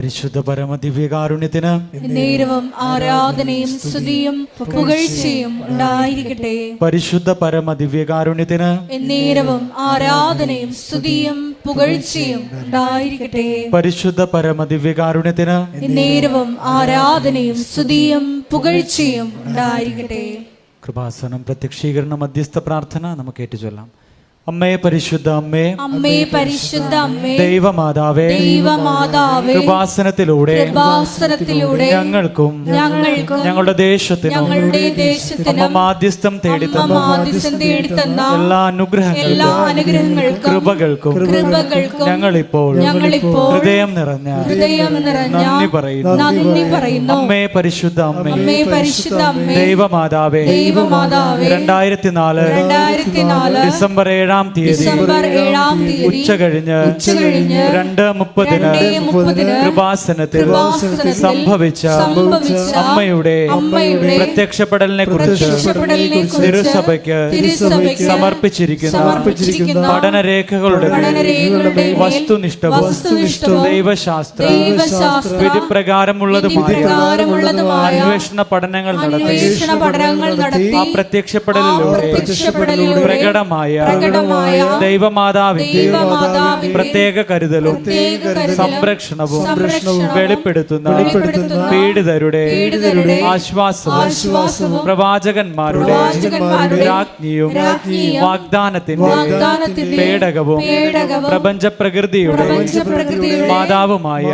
പരിശുദ്ധ പരമ ദിവ്യകാരുണ്യത്തിന് നേരവും ആരാധനയും സ്തുതിയും പുകഴ്ചയും ഉണ്ടായിരിക്കട്ടെ. പരിശുദ്ധ പരമ ദിവ്യകാരുണ്യത്തിന് നേരവും ആരാധനയും സ്തുതിയും പുകഴ്ചയും ഉണ്ടായിരിക്കട്ടെ. പരിശുദ്ധ പരമ ദിവ്യകാരുണ്യത്തിന് നേരവും ആരാധനയും സ്തുതിയും പുകഴ്ചയും ഉണ്ടായിരിക്കട്ടെ. കൃപാസനം പ്രത്യക്ഷീകരണ മധ്യസ്ഥ പ്രാർത്ഥന നമുക്ക് ഏറ്റുചൊല്ലാം. അമ്മേ പരിശുദ്ധ അമ്മേ, അമ്മേ പരിശുദ്ധ അമ്മേ, ദൈവമാതാവേ, ദൈവമാതാവേ, കൃപാസനത്തിലൂടെ ഞങ്ങൾക്കും ഞങ്ങളുടെ ദേശത്തിനും അമ്മ മാധ്യസ്ഥം തേടിത്തന്ന എല്ലാ അനുഗ്രഹങ്ങൾക്കും കൃപകൾക്കും ഞങ്ങളിപ്പോൾ ഹൃദയം നിറഞ്ഞ നന്ദി പറയുന്നു. അമ്മേ പരിശുദ്ധ അമ്മേ, ദൈവമാതാവേ, 2004 ഡിസംബർ 7 ഉച്ച കഴിഞ്ഞ് 2:30 കൃപാസനത്തിൽ സംഭവിച്ച അമ്മയുടെ പ്രത്യക്ഷപ്പെടലിനെ കുറിച്ച് തിരുസഭയ്ക്ക് സമർപ്പിച്ചിരിക്കുന്ന പഠനരേഖകളുടെ വസ്തുനിഷ്ഠവും ദൈവശാസ്ത്ര വിധിപ്രകാരമുള്ളതുമായ അന്വേഷണ പഠനങ്ങൾ നടത്തി ആ പ്രത്യക്ഷപ്പെടലിലൂടെ പ്രകടമായ ദൈവമാതാവിന്റെ പ്രത്യേക കരുതലും സംരക്ഷണവും വെളിപ്പെടുത്തുന്ന പീഡിതരുടെ ആശ്വാസവും പ്രവാചകന്മാരുടെ രാജ്ഞിയും വാഗ്ദാനത്തിന്റെ പേടകവും പ്രപഞ്ച പ്രകൃതിയുടെ മാതാവുമായ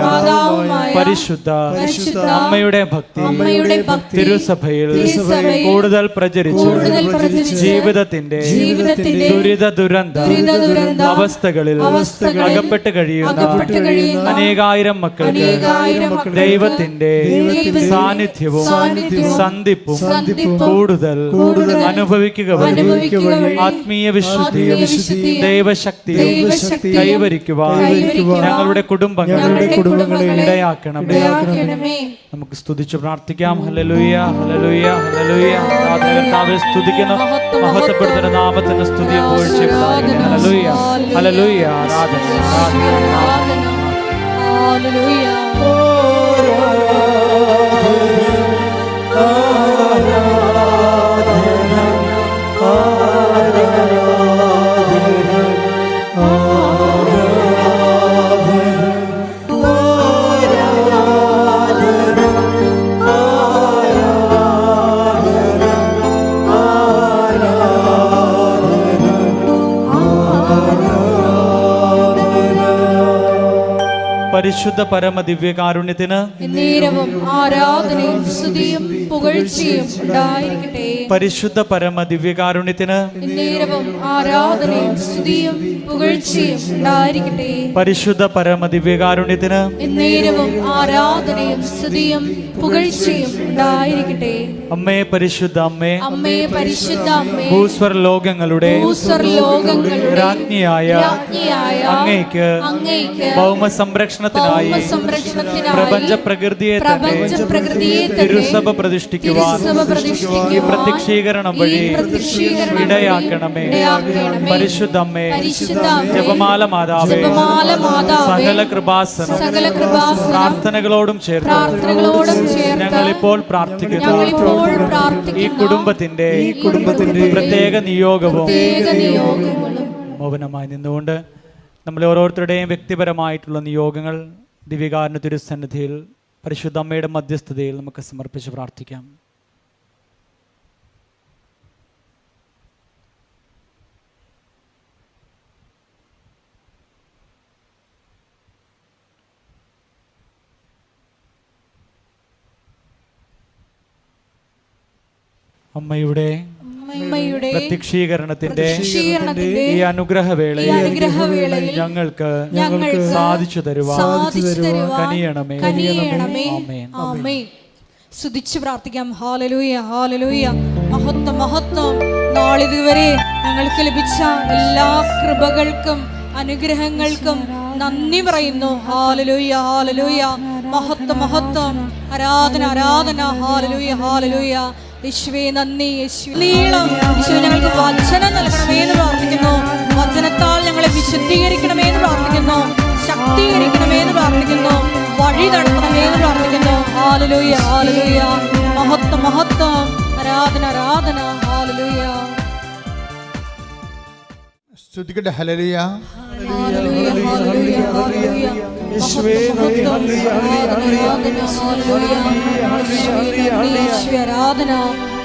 പരിശുദ്ധ അമ്മയുടെ ഭക്തി തിരുസഭയിൽ കൂടുതൽ പ്രചരിച്ചു ജീവിതത്തിന്റെ ദുരന്ത അവസ്ഥകളിൽ അകപ്പെട്ട് കഴിയുന്ന അനേകായിരം മക്കൾക്ക് ദൈവത്തിന്റെ സാന്നിധ്യവും സന്ധിപ്പും കൂടുതൽ അനുഭവിക്കുക വഴി ആത്മീയ വിശുദ്ധിയും ദൈവശക്തിയും കൈവരിക്കുവാൻ ഞങ്ങളുടെ കുടുംബങ്ങളെ ഇടയാക്കണമേ. നമുക്ക് സ്തുതിച്ചു പ്രാർത്ഥിക്കാം. Hallelujah, hallelujah, hallelujah. കർത്താവേ സ്തുതിക്കുന്നു, മഹത്വപ്പെടുത്തുന്ന നാമത്തിന് സ്തുതിയും പുകഴ്ചയും ഉണ്ടാകട്ടെ. Hallelujah, hallelujah. ആരാധന, ആരാധന, ഹല്ലേലൂയ. പരിശുദ്ധ പരമ ദിവ്യകാരുണ്യത്തിന് നേരവും ആരാധനയും സ്തുതിയും പുകഴ്ചയും ഉണ്ടായിരിക്കട്ടെ. പരിശുദ്ധ പരമ ദിവ്യകാരുണ്യത്തിന് നേരവും ആരാധനയും സ്തുതിയും പുകഴ്ചയും ഉണ്ടായിരിക്കട്ടെ. പരിശുദ്ധ പരമ ദിവ്യകാരുണ്യത്തിന് നേരവും ആരാധനയും സ്തുതിയും പുകഴ്ചയും ഉണ്ടായിരിക്കട്ടെ. അമ്മേ പരിശുദ്ധ അമ്മേ, അമ്മേ പരിശുദ്ധ അമ്മേ, ഭൂസ്വർ ലോകങ്ങളുടെ രാജ്ഞിയായ അങ്ങേക്ക് ഭൗമ സംരക്ഷണത്തിനായി പ്രപഞ്ച പ്രകൃതിയെ തിരുസഭ പ്രതിഷ്ഠിക്കുവാൻ ഈ പ്രത്യക്ഷീകരണം വഴി ഇടയാക്കണമേ. പരിശുദ്ധ അമ്മേ, ജപമാല മാതാവേ, സകല കൃപാസനം പ്രാർത്ഥനകളോടും ചേർത്ത് ഞങ്ങളിപ്പോൾ പ്രാർത്ഥിക്കുന്നു. ഈ കുടുംബത്തിന്റെ പ്രത്യേക നിയോഗവും മൗനമായി നിന്നുകൊണ്ട് നമ്മൾ ഓരോരുത്തരുടെയും വ്യക്തിപരമായിട്ടുള്ള നിയോഗങ്ങൾ ദിവ്യകാരുണ്യ തിരുസന്നിധിയിൽ പരിശുദ്ധ അമ്മയുടെ മധ്യസ്ഥതയിൽ നമുക്ക് സമർപ്പിച്ച് പ്രാർത്ഥിക്കാം. അമ്മയുടെ പ്രത്യക്ഷീകരണത്തിന്റെ ഈ അനുഗ്രഹവേളയിൽ ഞങ്ങൾക്ക് സാധിച്ചു തരുവാൻ കനിയണമേ. ആമേൻ. സ്തുതിച്ച് പ്രാർത്ഥിക്കാം. Hallelujah, hallelujah. മഹത്വം, മഹത്വം. നാളിതുവരെ ഞങ്ങൾക്ക് ലഭിച്ച എല്ലാ കൃപകൾക്കും അനുഗ്രഹങ്ങൾക്കും നന്ദി പറയുന്നു. Hallelujah, hallelujah. മഹത്വം, മഹത്വം. ആരാധന, ആരാധന. Hallelujah, hallelujah. യേശുവേ നന്ദി. യേശുവേ ഞങ്ങൾക്ക് വചനം നൽകണമേ എന്ന് പ്രാർത്ഥിക്കുന്നു. വചനത്താൽ ഞങ്ങളെ വിശുദ്ധീകരിക്കണമേ എന്ന് പ്രാർത്ഥിക്കുന്നു. ശക്തീകരിക്കണമേ എന്ന് പ്രാർത്ഥിക്കുന്നു. വഴി നടത്തണമേ എന്ന് പ്രാർത്ഥിക്കുന്നു. Hallelujah, hallelujah. മഹത്വം, മഹത്വം. ആരാധന, ആരാധന. ഹല്ലേലൂയ. സ്തുതിക്കട്ടെ. Hallelujah, hallelujah, hallelujah, hallelujah. യേശുവേ നന്ദി, ഹല്ലേലൂയ, ഹല്ലേലൂയ, യേശുവേ ആരാധന.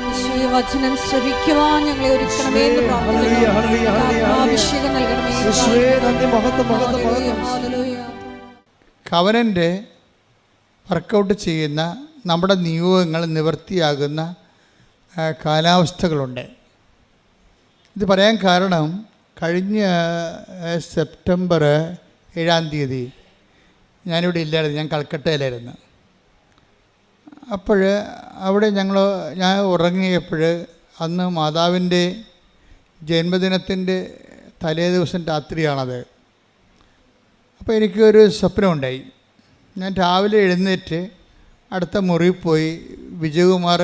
യേശുവേ വചനം ശ്രവിക്കുവാൻ ഞങ്ങളെ ഒരുക്കണമേ എന്ന് പ്രാർത്ഥിക്കുന്നു. അഭിഷേകം നൽകണമേ. യേശുവേ നന്ദി, മഹത്വം, മഹത്വം, ഹല്ലേലൂയ, മഹത്വം. ഹല്ലേലൂയ. കവനൻ്റെ വർക്കൗട്ട് ചെയ്യുന്ന നമ്മുടെ നിയോഗങ്ങൾ നിവൃത്തിയാകുന്ന കാലാവസ്ഥകളുണ്ട്. ഇത് പറയാൻ കാരണം കഴിഞ്ഞ സെപ്റ്റംബർ 7 ഞാനിവിടെ ഇല്ലായിരുന്നു, ഞാൻ കൽക്കട്ടയിലായിരുന്നു. അപ്പോൾ അവിടെ ഞാൻ ഉറങ്ങിയപ്പോൾ അന്ന് മാതാവിൻ്റെ ജന്മദിനത്തിൻ്റെ തലേ ദിവസം രാത്രിയാണത്. അപ്പോൾ എനിക്കൊരു സ്വപ്നമുണ്ടായി. ഞാൻ രാവിലെ എഴുന്നേറ്റ് അടുത്ത മുറിയിൽ പോയി. വിജയകുമാർ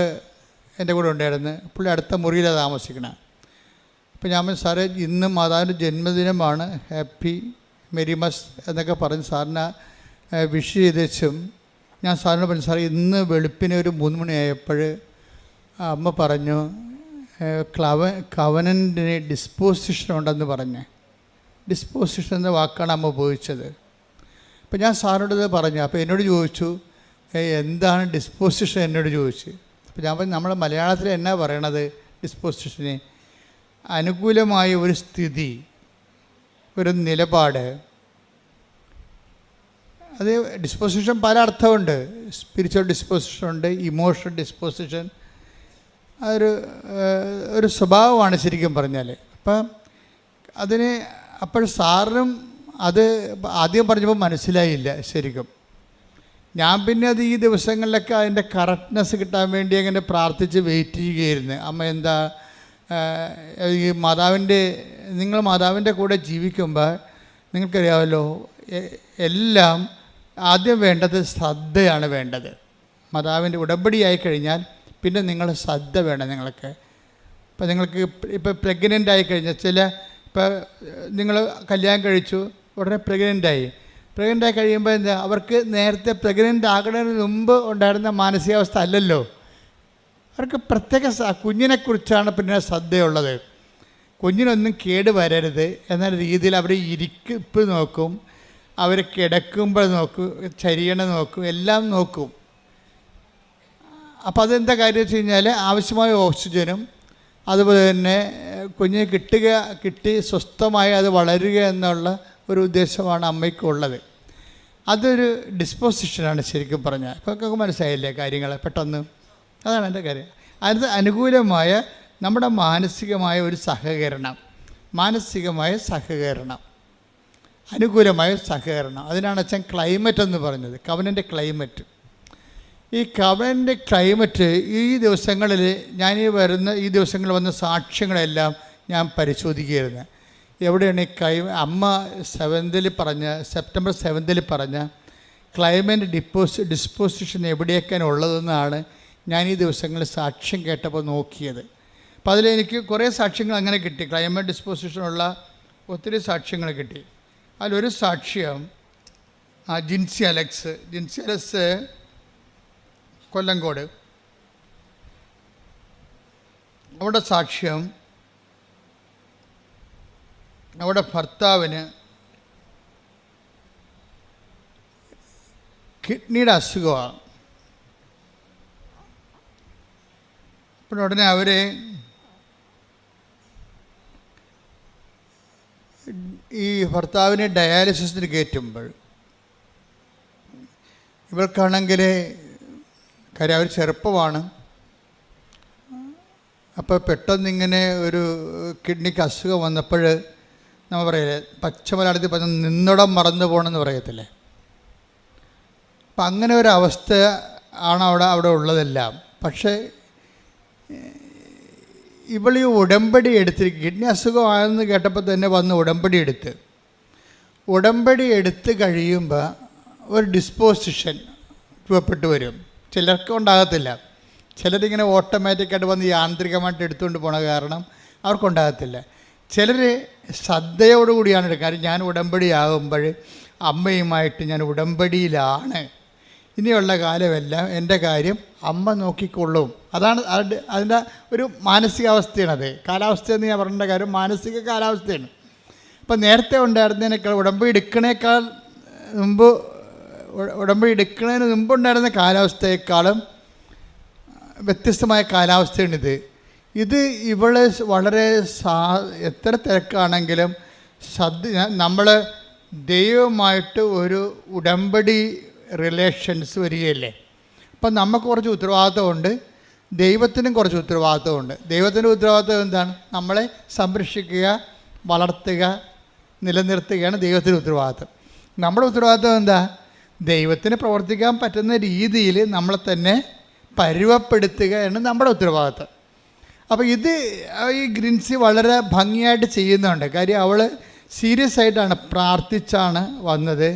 എൻ്റെ കൂടെ ഉണ്ടായിരുന്നു. പുള്ളി അടുത്ത മുറിയിലാണ് താമസിക്കണം. അപ്പോൾ ഞാൻ സാറേ ഇന്ന് മാതാവിൻ്റെ ജന്മദിനമാണ്, ഹാപ്പി മെരിമസ് എന്നൊക്കെ പറഞ്ഞ് സാറിനെ വിഷ് ചെയ്തേച്ചും ഞാൻ സാറിനോട് പറഞ്ഞു, സാറേ ഇന്ന് വെളുപ്പിന് ഒരു 3 മണിയായപ്പോൾ അമ്മ പറഞ്ഞു കവനൻ്റിന് ഡിസ്പോസിഷൻ ഉണ്ടെന്ന് പറഞ്ഞ്. ഡിസ്പോസിഷൻ എന്ന വാക്കാണ് അമ്മ ഉപയോഗിച്ചത്. അപ്പോൾ ഞാൻ സാറിനോട് ഇത് പറഞ്ഞു. അപ്പോൾ എന്നോട് ചോദിച്ചു എന്താണ് ഡിസ്പോസിഷൻ എന്നോട് ചോദിച്ചു. അപ്പോൾ ഞാൻ പറഞ്ഞു നമ്മൾ മലയാളത്തിൽ എന്നാ പറയണത് ഡിസ്പോസിഷന്? അനുകൂലമായ ഒരു സ്ഥിതി, ഒരു നിലപാട്. അത് ഡിസ്പോസിഷൻ പല അർത്ഥമുണ്ട്. സ്പിരിച്വൽ ഡിസ്പോസിഷൻ ഉണ്ട്, ഇമോഷണൽ ഡിസ്പോസിഷൻ. ഒരു സ്വഭാവമാണ് ശരിക്കും പറഞ്ഞാൽ. അപ്പം അതിന് അപ്പോൾ സാറിനും അത് ആദ്യം പറഞ്ഞപ്പോൾ മനസ്സിലായില്ല ശരിക്കും. ഞാൻ പിന്നെ അത് ഈ ദിവസങ്ങളിലൊക്കെ അതിൻ്റെ കറക്റ്റ്നെസ് കിട്ടാൻ വേണ്ടി അങ്ങനെ പ്രാർത്ഥിച്ച് വെയിറ്റ് ചെയ്യുകയായിരുന്നു. അമ്മ എന്താ ഈ നിങ്ങൾ മാതാവിൻ്റെ കൂടെ ജീവിക്കുമ്പോൾ നിങ്ങൾക്കറിയാമല്ലോ, എല്ലാം ആദ്യം വേണ്ടത് ശ്രദ്ധയാണ് വേണ്ടത്. മാതാവിൻ്റെ ഉടമ്പടിയായി കഴിഞ്ഞാൽ പിന്നെ നിങ്ങൾ ശ്രദ്ധ വേണം നിങ്ങൾക്ക്. ഇപ്പം നിങ്ങൾക്ക് ഇപ്പോൾ പ്രഗ്നൻ്റ് ആയി കഴിഞ്ഞാൽ ഇപ്പോൾ നിങ്ങൾ കല്യാണം കഴിച്ചു, ഉടനെ പ്രഗ്നൻ്റായി കഴിയുമ്പോൾ എന്താ അവർക്ക് നേരത്തെ പ്രഗ്നൻ്റ് ആകുന്നതിന് മുമ്പ് ഉണ്ടായിരുന്ന മാനസികാവസ്ഥ അല്ലല്ലോ. അവർക്ക് പ്രത്യേക കുഞ്ഞിനെക്കുറിച്ചാണ് പിന്നെ ശ്രദ്ധയുള്ളത്. കുഞ്ഞിനൊന്നും കേട് വരരുത് എന്ന രീതിയിൽ അവർ ഇരിപ്പ് നോക്കും, അവർ കിടക്കുമ്പോൾ നോക്കും, ചരിയണം നോക്കും, എല്ലാം നോക്കും. അപ്പോൾ അതെന്താ കാര്യം വെച്ച് കഴിഞ്ഞാൽ ആവശ്യമായ ഓക്സിജനും അതുപോലെ തന്നെ കുഞ്ഞിന് കിട്ടി സ്വസ്ഥമായി അത് വളരുക എന്നുള്ള ഒരു ഉദ്ദേശമാണ് അമ്മയ്ക്കുള്ളത്. അതൊരു ഡിസ്പോസിഷനാണ് ശരിക്കും പറഞ്ഞാൽ. ഇപ്പോൾ മനസ്സിലായില്ലേ കാര്യങ്ങൾ പെട്ടെന്ന്? അതാണ് എൻ്റെ കാര്യം. അത് അനുകൂലമായ നമ്മുടെ മാനസികമായ ഒരു സഹകരണം, അനുകൂലമായ സഹകരണം. അതിനാണ് അച്ഛൻ ക്ലൈമറ്റ് എന്ന് പറഞ്ഞത്, കവനൻ്റെ ക്ലൈമറ്റ്. ഈ കവനൻ്റെ ക്ലൈമറ്റ് ഈ ദിവസങ്ങളിൽ ഈ ദിവസങ്ങളിൽ വന്ന സാക്ഷ്യങ്ങളെല്ലാം ഞാൻ പരിശോധിക്കുകയായിരുന്നു. എവിടെയാണ് ഈ അമ്മ സെപ്റ്റംബർ 7 പറഞ്ഞ ക്ലൈമറ്റ് ഡിസ്പോസിഷൻ എവിടെയൊക്കെയാണ് ഉള്ളതെന്നാണ് ഞാൻ ഈ ദിവസങ്ങളിൽ സാക്ഷ്യം കേട്ടപ്പോൾ നോക്കിയത്. അപ്പോൾ അതിലെനിക്ക് കുറേ സാക്ഷ്യങ്ങൾ അങ്ങനെ കിട്ടി. ക്ലൈമറ്റ് ഡിസ്പോസിഷനുള്ള ഒത്തിരി സാക്ഷ്യങ്ങൾ കിട്ടി. അതിലൊരു സാക്ഷ്യം ജിൻസി അലക്സ് കൊല്ലങ്കോട്. അവിടെ സാക്ഷ്യം, അവിടെ ഭർത്താവിന് കിഡ്നിയുടെ അസുഖമാണ്. അപ്പോൾ ഉടനെ അവരെ ഈ ഭർത്താവിനെ ഡയാലിസിസിന് കയറ്റുമ്പോൾ ഇവർക്കാണെങ്കിൽ കാര്യം അവർ ചെറുപ്പമാണ്. അപ്പോൾ പെട്ടെന്നിങ്ങനെ ഒരു കിഡ്നിക്ക് അസുഖം വന്നപ്പോൾ നമ്മൾ പറയില്ലേ, പച്ചമലയാളത്തിൽ പറഞ്ഞ നിന്നിടം മറന്നു പോകണമെന്ന് പറയത്തില്ലേ. അപ്പം അങ്ങനെ ഒരവസ്ഥ ആണ് അവിടെ ഉള്ളതെല്ലാം. പക്ഷേ ഇവൾ ഈ ഉടമ്പടി എടുത്തിരിക്കും. കിഡ്നി അസുഖമാണെന്ന് കേട്ടപ്പോൾ തന്നെ വന്ന് ഉടമ്പടി എടുത്ത് കഴിയുമ്പോൾ ഒരു ഡിസ്പോസിഷൻ രൂപപ്പെട്ടു വരും. ചിലർക്ക് ഉണ്ടാകത്തില്ല. ചിലരിങ്ങനെ ഓട്ടോമാറ്റിക്കായിട്ട് വന്ന് യാന്ത്രികമായിട്ട് എടുത്തുകൊണ്ട് പോണ കാരണം അവർക്കുണ്ടാകത്തില്ല. ചിലർ ശ്രദ്ധയോടുകൂടിയാണ് എടുക്കുക. കാര്യം ഞാൻ ഉടമ്പടി ആകുമ്പോൾ അമ്മയുമായിട്ട് ഞാൻ ഉടമ്പടിയിലാണ് ഇനിയുള്ള കാലമെല്ലാം എൻ്റെ കാര്യം അമ്മ നോക്കിക്കൊള്ളും. അതാണ് അതിൻ്റെ ഒരു മാനസികാവസ്ഥയാണത്. കാലാവസ്ഥ എന്ന് ഞാൻ പറഞ്ഞ കാര്യം മാനസിക കാലാവസ്ഥയാണ്. ഇപ്പം നേരത്തെ ഉണ്ടായിരുന്നതിനേക്കാൾ ഉടമ്പടി എടുക്കുന്നതിന് മുമ്പുണ്ടായിരുന്ന കാലാവസ്ഥയെക്കാളും വ്യത്യസ്തമായ കാലാവസ്ഥയാണിത്. ഇത് ഇവള് വളരെ എത്ര തിരക്കാണെങ്കിലും നമ്മൾ ദൈവമായിട്ട് ഒരു ഉടമ്പടി റിലേഷൻസ് വരികയല്ലേ. അപ്പം നമുക്ക് കുറച്ച് ഉത്തരവാദിത്തമുണ്ട്, ദൈവത്തിനും കുറച്ച് ഉത്തരവാദിത്തമുണ്ട്. ദൈവത്തിൻ്റെ ഉത്തരവാദിത്തം എന്താണ്? നമ്മളെ സംരക്ഷിക്കുക, വളർത്തുക, നിലനിർത്തുകയാണ് ദൈവത്തിൻ്റെ ഉത്തരവാദിത്തം. നമ്മുടെ ഉത്തരവാദിത്തം എന്താ? ദൈവത്തിന് പ്രവർത്തിക്കാൻ പറ്റുന്ന രീതിയിൽ നമ്മളെ തന്നെ പരുവപ്പെടുത്തുകയാണ് നമ്മുടെ ഉത്തരവാദിത്തം. അപ്പോൾ ഇത് ഈ ഗ്രിൻസി വളരെ ഭംഗിയായിട്ട് ചെയ്യുന്നുണ്ട്. കാര്യം അവൾ സീരിയസ് ആയിട്ടാണ് പ്രാർത്ഥിച്ചാണ് വന്നത്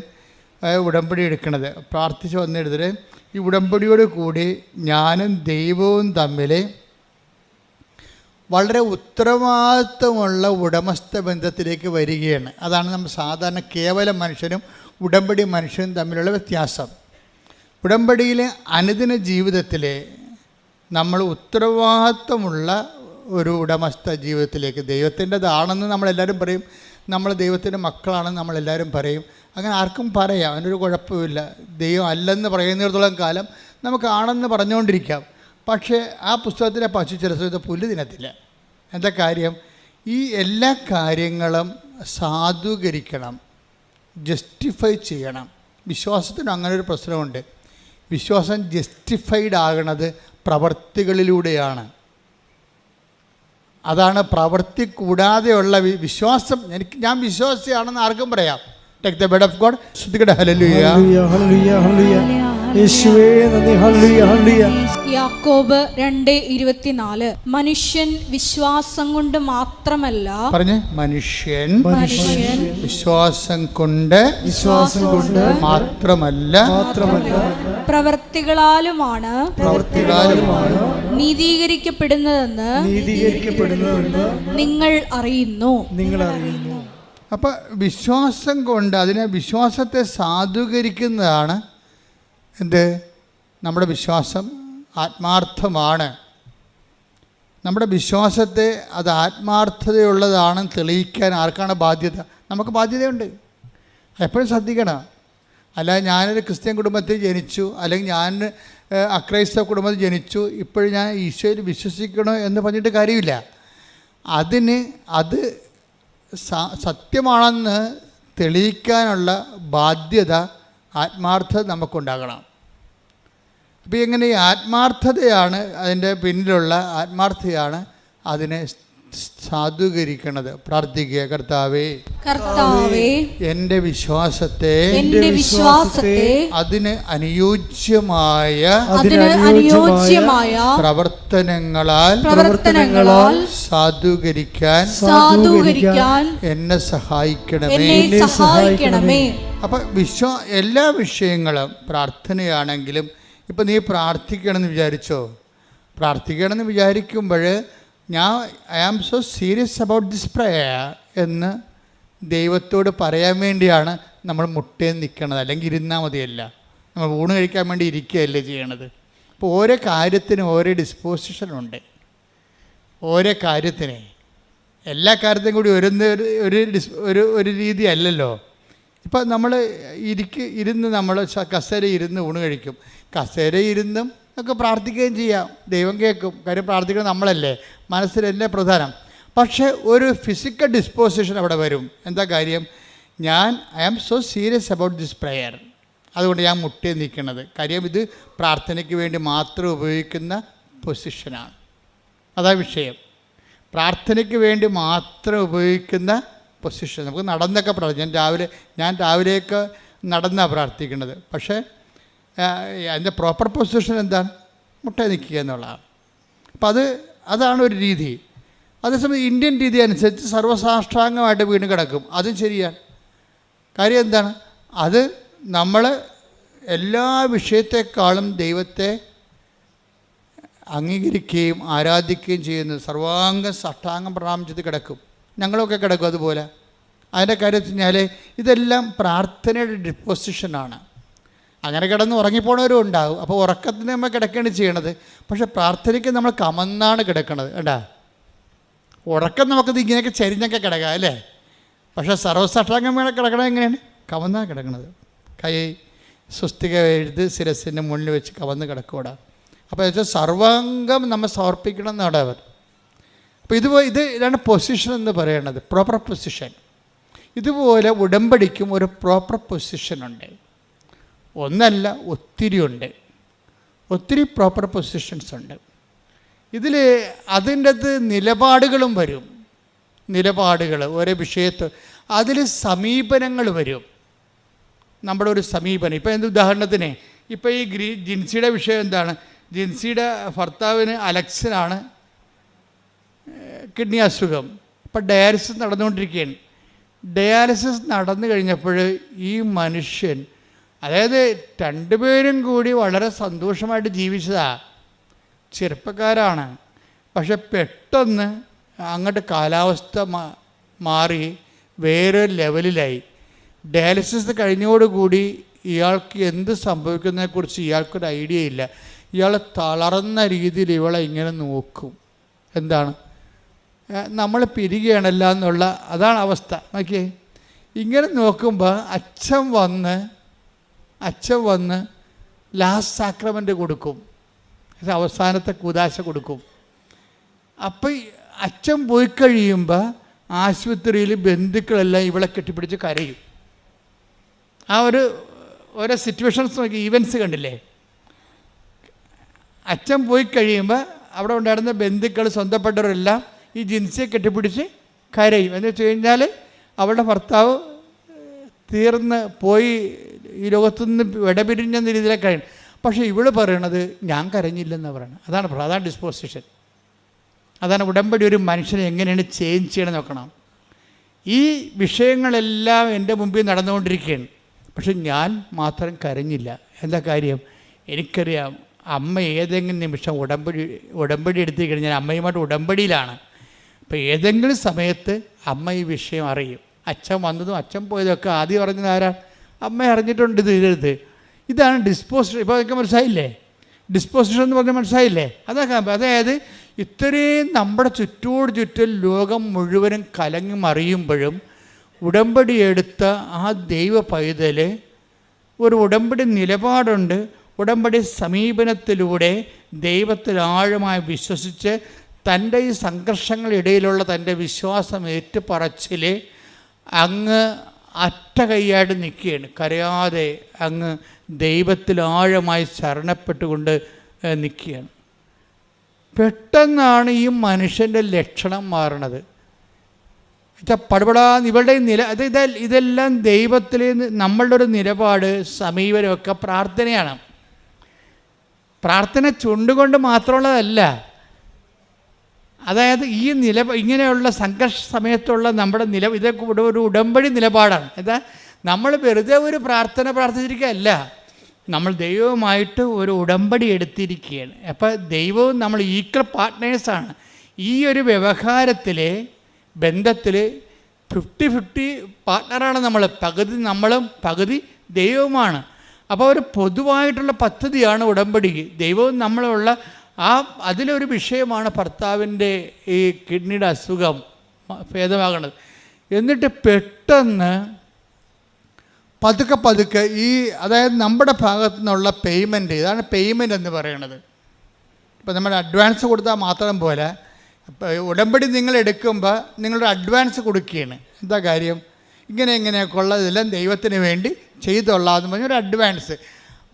ഉടമ്പടി എടുക്കുന്നത്. പ്രാർത്ഥിച്ച് വന്നെടുത്തിട്ട് ഈ ഉടമ്പടിയോട് കൂടി ഞാനും ദൈവവും തമ്മിൽ വളരെ ഉത്തരവാദിത്വമുള്ള ഉടമസ്ഥ ബന്ധത്തിലേക്ക് വരികയാണ്. അതാണ് നമ്മൾ സാധാരണ കേവല മനുഷ്യനും ഉടമ്പടി മനുഷ്യനും തമ്മിലുള്ള വ്യത്യാസം. ഉടമ്പടിയിൽ അനുദിന ജീവിതത്തിൽ നമ്മൾ ഉത്തരവാദിത്വമുള്ള ഒരു ഉടമസ്ഥ ജീവിതത്തിലേക്ക്, ദൈവത്തിൻ്റെതാണെന്ന് നമ്മളെല്ലാവരും പറയും, നമ്മൾ ദൈവത്തിൻ്റെ മക്കളാണെന്ന് നമ്മളെല്ലാവരും പറയും. അങ്ങനെ ആർക്കും പറയാം, അതിനൊരു കുഴപ്പമില്ല. ദൈവം അല്ലെന്ന് പറയുന്നിടത്തോളം കാലം നമുക്കാണെന്ന് പറഞ്ഞുകൊണ്ടിരിക്കാം. പക്ഷേ ആ പുസ്തകത്തിലെ പശു ചില സമയത്ത് പുല്ല് തിന്നത്തില്ല. എന്താ കാര്യം? ഈ എല്ലാ കാര്യങ്ങളും സാധൂകരിക്കണം, ജസ്റ്റിഫൈ ചെയ്യണം. വിശ്വാസത്തിന് അങ്ങനെ ഒരു പ്രശ്നമുണ്ട്. വിശ്വാസം ജസ്റ്റിഫൈഡ് ആകണത് പ്രവർത്തികളിലൂടെയാണ്. അതാണ് പ്രവൃത്തി കൂടാതെയുള്ള വിശ്വാസം. ഞാൻ വിശ്വാസിയാണെന്ന് ആർക്കും പറയാം. Take the word of God. ശ്രുതികട ഹല്ലേലൂയ ഹല്ലേലൂയ ഹല്ലേലൂയ യേശുവേ നന്ദി ഹല്ലേലൂയ ഹല്ലേലൂയ. യാക്കോബ് 2:24 മനുഷ്യൻ വിശ്വാസം കൊണ്ട് മാത്രമല്ല, പറഞ്ഞേ, മനുഷ്യൻ വിശ്വാസം കൊണ്ട് മാത്രമല്ല പ്രവൃത്തികളാലുമാണ് നീതീകരിക്കപ്പെടുന്നതെന്ന് നിങ്ങൾ അറിയുന്നു. അപ്പം വിശ്വാസം കൊണ്ട്, അതിനെ വിശ്വാസത്തെ സാധൂകരിക്കുന്നതാണ് എന്ത്? നമ്മുടെ വിശ്വാസം ആത്മാർത്ഥമാണ്. നമ്മുടെ വിശ്വാസത്തെ അത് ആത്മാർത്ഥതയുള്ളതാണെന്ന് തെളിയിക്കാൻ ആർക്കാണ് ബാധ്യത? നമുക്ക് ബാധ്യതയുണ്ട്. എപ്പോഴും ശ്രദ്ധിക്കണം. അല്ലാതെ ഞാനൊരു ക്രിസ്ത്യൻ കുടുംബത്തിൽ ജനിച്ചു, അല്ലെങ്കിൽ ഞാൻ അക്രൈസ്തവ കുടുംബത്തിൽ ജനിച്ചു, ഇപ്പോഴും ഞാൻ ഈശോയിൽ വിശ്വസിക്കണോ എന്ന് പറഞ്ഞിട്ട് കാര്യമില്ല. അത് സത്യമാണെന്ന് തെളിയിക്കാനുള്ള ബാധ്യത, ആത്മാർത്ഥത നമുക്കുണ്ടാകണം. അപ്പോൾ എങ്ങനെ ഈ ആത്മാർത്ഥതയാണ് അതിൻ്റെ പിന്നിലുള്ള ആത്മാർത്ഥതയാണ് അതിനെ സാധൂകരിക്കണത്. പ്രാർത്ഥിക്കുക, കർത്താവേ എൻ്റെ വിശ്വാസത്തെ അതിന് അനുയോജ്യമായ പ്രവർത്തനങ്ങളാൽ സാധൂകരിക്കാൻ എന്നെ സഹായിക്കണമേ. അപ്പം എല്ലാ വിഷയങ്ങളും പ്രാർത്ഥനയാണെങ്കിലും, ഇപ്പം നീ പ്രാർത്ഥിക്കണമെന്ന് വിചാരിക്കുമ്പോൾ I am so serious about this prayer എന്ന് ദൈവത്തോട് പറയാൻ വേണ്ടിയാണ് നമ്മൾ മുട്ടേന്ന് നിൽക്കണത്. അല്ലെങ്കിൽ ഇരുന്നാൽ മതിയല്ല, നമ്മൾ ഊണ് കഴിക്കാൻ വേണ്ടി ഇരിക്കുകയല്ലേ ചെയ്യണത്. അപ്പോൾ ഓരോ കാര്യത്തിനും ഓരോ ഡിസ്പോസിഷനുണ്ട്. ഓരോ കാര്യത്തിന്, എല്ലാ കാര്യത്തിനും കൂടി ഒരു രീതി അല്ലല്ലോ. ഇപ്പം നമ്മൾ ഇരുന്ന് നമ്മൾ കസേര ഇരുന്ന് ഊണ് കഴിക്കും. കസേര ഇരുന്നും ഒക്കെ പ്രാർത്ഥിക്കുകയും ചെയ്യാം, ദൈവം കേൾക്കും. കാര്യം പ്രാർത്ഥിക്കുന്നത് നമ്മളല്ലേ, മനസ്സിലല്ലേ പ്രധാനം. പക്ഷേ ഒരു ഫിസിക്കൽ ഡിസ്പോസിഷൻ അവിടെ വരും. എന്താ കാര്യം? I am so serious about this prayer, അതുകൊണ്ട് ഞാൻ മുട്ടി നിൽക്കുന്നത്. കാര്യം ഇത് പ്രാർത്ഥനയ്ക്ക് വേണ്ടി മാത്രം ഉപയോഗിക്കുന്ന പൊസിഷനാണ്. അതാ വിഷയം. പ്രാർത്ഥനയ്ക്ക് വേണ്ടി മാത്രം ഉപയോഗിക്കുന്ന പൊസിഷൻ. നമുക്ക് നടന്നൊക്കെ പ്രാർത്ഥിക്കാം. ഞാൻ രാവിലെയൊക്കെ നടന്നാണ് പ്രാർത്ഥിക്കുന്നത്. പക്ഷേ അതിൻ്റെ പ്രോപ്പർ പൊസിഷൻ എന്താണ്? മുട്ട നിൽക്കുക എന്നുള്ളതാണ്. അപ്പം അതാണ് ഒരു രീതി. അതേസമയം ഇന്ത്യൻ രീതി അനുസരിച്ച് സർവ്വസാഷ്ടാംഗമായിട്ട് വീണ് കിടക്കും. അതും ശരിയാണ്. കാര്യം എന്താണ്? അത് നമ്മൾ എല്ലാ വിഷയത്തെക്കാളും ദൈവത്തെ അംഗീകരിക്കുകയും ആരാധിക്കുകയും ചെയ്യുന്നത്. സർവാംഗം സാഷ്ടാംഗം പ്രണാമം ചെയ്ത് കിടക്കും. ഞങ്ങളൊക്കെ കിടക്കും അതുപോലെ. അതിൻ്റെ കാര്യം വെച്ച് കഴിഞ്ഞാൽ ഇതെല്ലാം പ്രാർത്ഥനയുടെ ഡിപ്പോസിഷനാണ്. അങ്ങനെ കിടന്ന് ഉറങ്ങിപ്പോണവരും ഉണ്ടാകും. അപ്പോൾ ഉറക്കത്തിന് നമ്മൾ കിടക്കുകയാണ് ചെയ്യണത്. പക്ഷെ പ്രാർത്ഥനയ്ക്ക് നമ്മൾ കമന്നാണ് കിടക്കണത്. കേട്ടാ, ഉറക്കം നമുക്കത് ഇങ്ങനെയൊക്കെ ചരിഞ്ഞൊക്കെ കിടക്കാം അല്ലേ. പക്ഷേ സർവ്വസാഷ്ടാംഗം വേണം കിടക്കണത് എങ്ങനെയാണ്? കമന്നാണ് കിടക്കണത്. കൈ സ്വസ്തിക എഴുതി ശിരസിൻ്റെ മുന്നിൽ വെച്ച് കവന്ന് കിടക്കൂടാ. അപ്പോൾ വെച്ചാൽ സർവാംഗം നമ്മൾ സമർപ്പിക്കണം എന്നാണ് അവർ. അപ്പോൾ ഇതാണ് പൊസിഷൻ എന്ന് പറയുന്നത്, പ്രോപ്പർ പൊസിഷൻ. ഇതുപോലെ ഉടമ്പടിക്കും ഒരു പ്രോപ്പർ പൊസിഷനുണ്ട്. ഒന്നല്ല, ഒത്തിരി ഉണ്ട്. ഒത്തിരി പ്രോപ്പർ പൊസിഷൻസ് ഉണ്ട്. ഇതിൽ അതിൻ്റെ അത് നിലപാടുകളും വരും. നിലപാടുകൾ ഓരോ വിഷയത്ത് അതിൽ സമീപനങ്ങൾ വരും. നമ്മുടെ ഒരു സമീപനം. ഇപ്പോൾ എന്ത് ഉദാഹരണത്തിന്, ഇപ്പോൾ ഈ ജിൻസിയുടെ വിഷയം എന്താണ്? ജിൻസിയുടെ ഭർത്താവിന് അലക്സിനാണ് കിഡ്നി അസുഖം. ഇപ്പോൾ ഡയാലിസിസ് നടന്നുകൊണ്ടിരിക്കുകയാണ്. ഡയാലിസിസ് നടന്നു കഴിഞ്ഞപ്പോൾ ഈ മനുഷ്യൻ, അതായത് രണ്ടുപേരും കൂടി വളരെ സന്തോഷമായിട്ട് ജീവിച്ചതാണ്, ചെറുപ്പക്കാരാണ്. പക്ഷെ പെട്ടെന്ന് അങ്ങോട്ട് കാലാവസ്ഥ മാറി വേറെ ലെവലിലായി. ഡയാലിസിസ് കഴിഞ്ഞോടുകൂടി ഇയാൾക്ക് എന്ത് സംഭവിക്കുന്നതിനെക്കുറിച്ച് ഇയാൾക്കൊരു ഐഡിയ ഇല്ല. ഇയാൾ തളർന്ന രീതിയിൽ ഇവളെ ഇങ്ങനെ നോക്കും. എന്താണ്, നമ്മൾ പിരികയാണല്ല എന്നുള്ള അതാണ് അവസ്ഥ. നോക്കിയേ, ഇങ്ങനെ നോക്കുമ്പോൾ അച്ഛൻ വന്ന് ലാസ്റ്റ് സാക്രമെൻ്റ് കൊടുക്കും, അവസാനത്തെ കൂദാശ കൊടുക്കും. അപ്പം അച്ഛൻ പോയി കഴിയുമ്പോൾ ആശുപത്രിയിൽ ബന്ധുക്കളെല്ലാം ഇവളെ കെട്ടിപ്പിടിച്ച് കരയും. ആ ഓരോ സിറ്റുവേഷൻസ് നോക്കി, ഈവൻസ് കണ്ടില്ലേ? അച്ഛൻ പോയി കഴിയുമ്പോൾ അവിടെ ഉണ്ടായിരുന്ന ബന്ധുക്കൾ, സ്വന്തപ്പെട്ടവരെല്ലാം ഈ ജിൻസിയെ കെട്ടിപ്പിടിച്ച് കരയും. എന്ന് വെച്ച് കഴിഞ്ഞാൽ അവളുടെ ഭർത്താവ് തീർന്ന് പോയി, ഈ ലോകത്തുനിന്ന് വിടപിരിഞ്ഞെന്ന രീതിയിലേക്ക് കഴിയും. പക്ഷേ ഇവൾ പറയണത് ഞാൻ കരഞ്ഞില്ലെന്ന് പറയണം. അതാണ് ഡിസ്പോസിഷൻ. അതാണ് ഉടമ്പടി. ഒരു മനുഷ്യനെ എങ്ങനെയാണ് ചേഞ്ച് ചെയ്യണം നോക്കണം. ഈ വിഷയങ്ങളെല്ലാം എൻ്റെ മുമ്പിൽ നടന്നുകൊണ്ടിരിക്കുകയാണ്. പക്ഷെ ഞാൻ മാത്രം കരഞ്ഞില്ല. എന്താ കാര്യം? എനിക്കറിയാം അമ്മ ഏതെങ്കിലും നിമിഷം ഉടമ്പടി എടുത്തു കഴിഞ്ഞാൽ അമ്മയുമായിട്ട് ഉടമ്പടിയിലാണ്. അപ്പോൾ ഏതെങ്കിലും സമയത്ത് അമ്മ ഈ വിഷയം അറിയും. അച്ഛൻ വന്നതും അച്ഛൻ പോയതൊക്കെ ആദ്യം പറഞ്ഞത് ആരാ? അമ്മ അറിഞ്ഞിട്ടുണ്ട് ഇത് ചെയ്തത്. ഇതാണ് ഡിസ്പോസിഷൻ. ഇപ്പോൾ അതൊക്കെ മനസ്സിലായില്ലേ? ഡിസ്പോസിഷൻ എന്ന് പറഞ്ഞാൽ മനസ്സിലായില്ലേ? അതൊക്കെ അതായത് ഇത്രയും നമ്മുടെ ചുറ്റും ലോകം മുഴുവനും കലങ്ങി മറിയുമ്പോഴും ഉടമ്പടി എടുത്ത ആ ദൈവ പൈതൽ ഒരു ഉടമ്പടി നിലപാടുണ്ട്. ഉടമ്പടി സമീപനത്തിലൂടെ ദൈവത്തിൽ ആഴമായി വിശ്വസിച്ച് തൻ്റെ ഈ സംഘർഷങ്ങളിടയിലുള്ള തൻ്റെ വിശ്വാസം ഏറ്റുപറച്ചിൽ അങ്ങ് അറ്റ കൈയായിട്ട് നിൽക്കുകയാണ്. കരയാതെ അങ്ങ് ദൈവത്തിൽ ആഴമായി ശരണപ്പെട്ടുകൊണ്ട് നിൽക്കുകയാണ്. പെട്ടെന്നാണ് ഈ മനുഷ്യൻ്റെ ലക്ഷണം മാറണത്. പടപടാ ഇവളുടെ ഇതെല്ലാം ദൈവത്തിൽ നമ്മളുടെ ഒരു നിലപാട്, സമീപനമൊക്കെ പ്രാർത്ഥനയാണ്. പ്രാർത്ഥന ചുണ്ടുകൊണ്ട് മാത്രമുള്ളതല്ല. അതായത് ഈ ഇങ്ങനെയുള്ള സംഘർഷ സമയത്തുള്ള നമ്മുടെ ഇതൊക്കെ ഒരു ഉടമ്പടി നിലപാടാണ്. എന്താ, നമ്മൾ വെറുതെ ഒരു പ്രാർത്ഥന പ്രാർത്ഥിച്ചിരിക്കുകയല്ല, നമ്മൾ ദൈവവുമായിട്ട് ഒരു ഉടമ്പടി എടുത്തിരിക്കുകയാണ്. അപ്പോൾ ദൈവവും നമ്മൾ ഈക്വൽ പാർട്ട്നേഴ്സാണ്. ഈ ഒരു വ്യവഹാരത്തിൽ, ബന്ധത്തിൽ 50-50 പാർട്ട്ണറാണ് നമ്മൾ. പകുതി നമ്മളും പകുതി ദൈവവുമാണ്. അപ്പോൾ ഒരു പൊതുവായിട്ടുള്ള പദ്ധതിയാണ് ഉടമ്പടി. ദൈവവും നമ്മളുള്ള അതിലൊരു വിഷയമാണ് ഭർത്താവിൻ്റെ ഈ കിഡ്നിയുടെ അസുഖം ഭേദമാകുന്നത്. എന്നിട്ട് പെട്ടെന്ന് പതുക്കെ അതായത് നമ്മുടെ ഭാഗത്തു നിന്നുള്ള പേയ്മെൻറ്റ്, ഇതാണ് പേയ്മെൻറ്റ് എന്ന് പറയുന്നത്. ഇപ്പോൾ നമ്മൾ അഡ്വാൻസ് കൊടുത്താൽ മാത്രം പോലെ, ഉടമ്പടി നിങ്ങൾ എടുക്കുമ്പോൾ നിങ്ങളുടെ അഡ്വാൻസ് കൊടുക്കുകയാണ്. എന്താ കാര്യം? ഇങ്ങനെയൊക്കെ ഉള്ളതെല്ലാം ദൈവത്തിന് വേണ്ടി ചെയ്തുകൊള്ളാമെന്ന് പറഞ്ഞൊരു അഡ്വാൻസ്.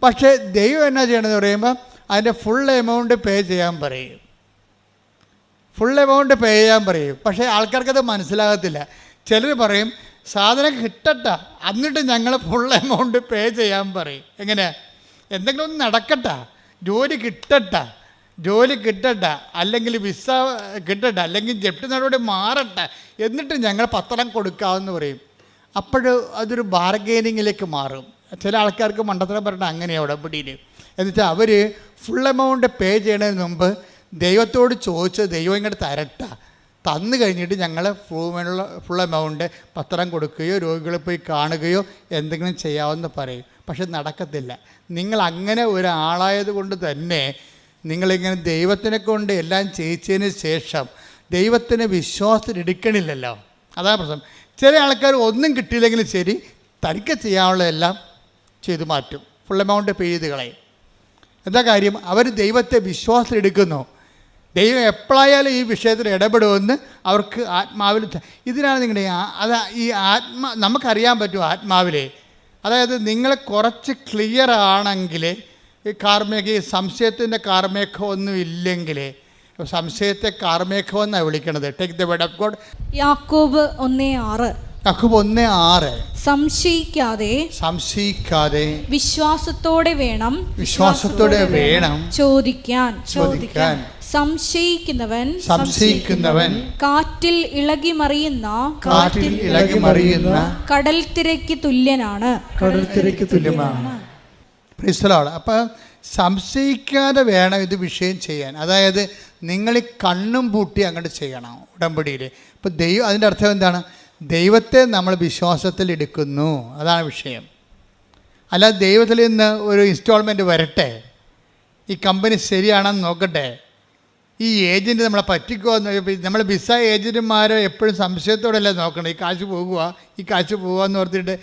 പക്ഷേ ദൈവം എന്നാ ചെയ്യണമെന്ന് പറയുമ്പോൾ അതിൻ്റെ ഫുൾ എമൗണ്ട് പേ ചെയ്യാൻ പറയും. പക്ഷേ ആൾക്കാർക്കത് മനസ്സിലാകത്തില്ല. ചിലർ പറയും സാധനം കിട്ടട്ടെ എന്നിട്ട് ഞങ്ങൾ ഫുൾ എമൗണ്ട് പേ ചെയ്യാൻ പറയും. എങ്ങനെ? എന്തെങ്കിലും ഒന്ന് നടക്കട്ടെ, ജോലി കിട്ടട്ടെ, അല്ലെങ്കിൽ വിസ കിട്ടട്ടെ, അല്ലെങ്കിൽ ജപ്തി നടപടി മാറട്ടെ, എന്നിട്ട് ഞങ്ങൾ പത്രം കൊടുക്കാമെന്ന് പറയും. അതൊരു ബാർഗെയിനിങ്ങിലേക്ക് മാറും. ചില ആൾക്കാർക്ക് മണ്ടത്തരം പറഞ്ഞാൽ അങ്ങനെയാണ് ഉടമ്പടിയിൽ. എന്നുവെച്ചാൽ അവർ ഫുൾ എമൗണ്ട് പേ ചെയ്യുന്നതിന് മുമ്പ് ദൈവത്തോട് ചോദിച്ച് ദൈവം ഇങ്ങോട്ട് തന്നു കഴിഞ്ഞിട്ട് ഞങ്ങൾ ഫുൾ എമൗണ്ട് പത്രം കൊടുക്കുകയോ രോഗികളെ പോയി കാണുകയോ എന്തെങ്കിലും ചെയ്യാമെന്ന് പറയും. പക്ഷെ നടക്കത്തില്ല. നിങ്ങൾ അങ്ങനെ ഒരാളായത് കൊണ്ട് തന്നെ നിങ്ങളിങ്ങനെ ദൈവത്തിനെ കൊണ്ട് എല്ലാം ചെയ്യിച്ചതിന് ശേഷം ദൈവത്തിന് വിശ്വാസത്തിലെടുക്കണില്ലല്ലോ. അതാണ് പ്രശ്നം. ചില ആൾക്കാർ ഒന്നും കിട്ടിയില്ലെങ്കിലും ശരി, തനിക്ക് ചെയ്യാനുള്ളതെല്ലാം ചെയ്തു മാറ്റും, ഫുൾ എമൗണ്ട് പേ ചെയ്ത് കളയും. എന്താ കാര്യം? അവർ ദൈവത്തെ വിശ്വാസത്തിലെടുക്കുന്നു. ദൈവം എപ്പോഴായാലും ഈ വിഷയത്തിൽ ഇടപെടുമെന്ന് അവർക്ക് ആത്മാവിൽ. ഇതിനാണ് നിങ്ങളുടെ നമുക്കറിയാൻ പറ്റും ആത്മാവിലെ. അതായത് നിങ്ങൾ കുറച്ച് ക്ലിയർ ആണെങ്കിൽ ഈ സംശയത്തിൻ്റെ കാർമേഘം ഒന്നും ഇല്ലെങ്കിൽ, സംശയത്തെ കാർമേഘം എന്നാണ് വിളിക്കണത്. Take the word of God. യാക്കോബ് 1:6. യാക്കോബ് 1:6. സംശയിക്കാതെ വിശ്വാസത്തോടെ വേണം ചോദിക്കാൻ. സംശയിക്കുന്നവൻ കാറ്റിൽ ഇളകി മറിയുന്ന കടൽ തിരക്ക് തുല്യനാണ്. അപ്പം സംശയിക്കാതെ വേണം ഇത് വിഷയം ചെയ്യാൻ. അതായത് നിങ്ങൾ ഈ കണ്ണും പൂട്ടി അങ്ങോട്ട് ചെയ്യണം ഉടമ്പടിയിൽ. ഇപ്പം അതിൻ്റെ അർത്ഥം എന്താണ്? ദൈവത്തെ നമ്മൾ വിശ്വാസത്തിൽ എടുക്കുന്നു, അതാണ് വിഷയം. അല്ലാതെ ദൈവത്തിൽ നിന്ന് ഒരു ഇൻസ്റ്റാൾമെൻറ്റ് വരട്ടെ, ഈ കമ്പനി ശരിയാണെന്ന് നോക്കട്ടെ, ഈ ഏജൻറ്റ് നമ്മളെ പറ്റിക്കുമെന്ന്. നമ്മൾ വിസ ഏജൻറ്റുമാരെ എപ്പോഴും സംശയത്തോടെയല്ലേ നോക്കണം, ഈ കാശ് പോകുക എന്ന് ഓർത്തിട്ട്.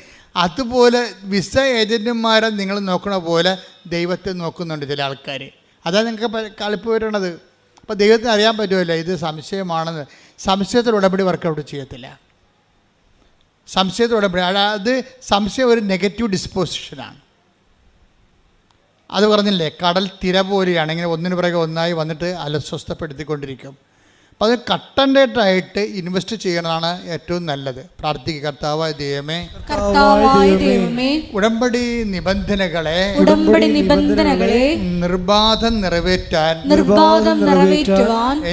അതുപോലെ വിസ ഏജൻറ്റുമാരെ നിങ്ങൾ നോക്കണ പോലെ ദൈവത്തെ നോക്കുന്നുണ്ട് ചില ആൾക്കാർ. അതാണ് നിങ്ങൾക്ക് കളിപ്പ് വരണത്. അപ്പോൾ ദൈവത്തിന് അറിയാൻ പറ്റുമല്ലോ ഇത് സംശയമാണെന്ന്. സംശയത്തിൽ ഉടമ്പടി വർക്കൗട്ട് ചെയ്യത്തില്ല. സംശയത്തിൽ ഉടമ്പടി, അത് സംശയം ഒരു നെഗറ്റീവ് ഡിസ്പോസിഷനാണ്. അത് പറഞ്ഞില്ലേ, കടൽ തിര പോലെയാണ്, ഇങ്ങനെ ഒന്നിനു പിറകെ ഒന്നായി വന്നിട്ട് അലസ്വസ്ഥപ്പെടുത്തിക്കൊണ്ടിരിക്കും. അപ്പോൾ അത് കട്ടൻഡേറ്റായിട്ട് ഇൻവെസ്റ്റ് ചെയ്യണതാണ് ഏറ്റവും നല്ലത്. പ്രാർത്ഥിക്കുക, കർത്താവായ ദൈവമേ, ഉടമ്പടി നിബന്ധനകളെ നിർബാധം നിറവേറ്റാൻ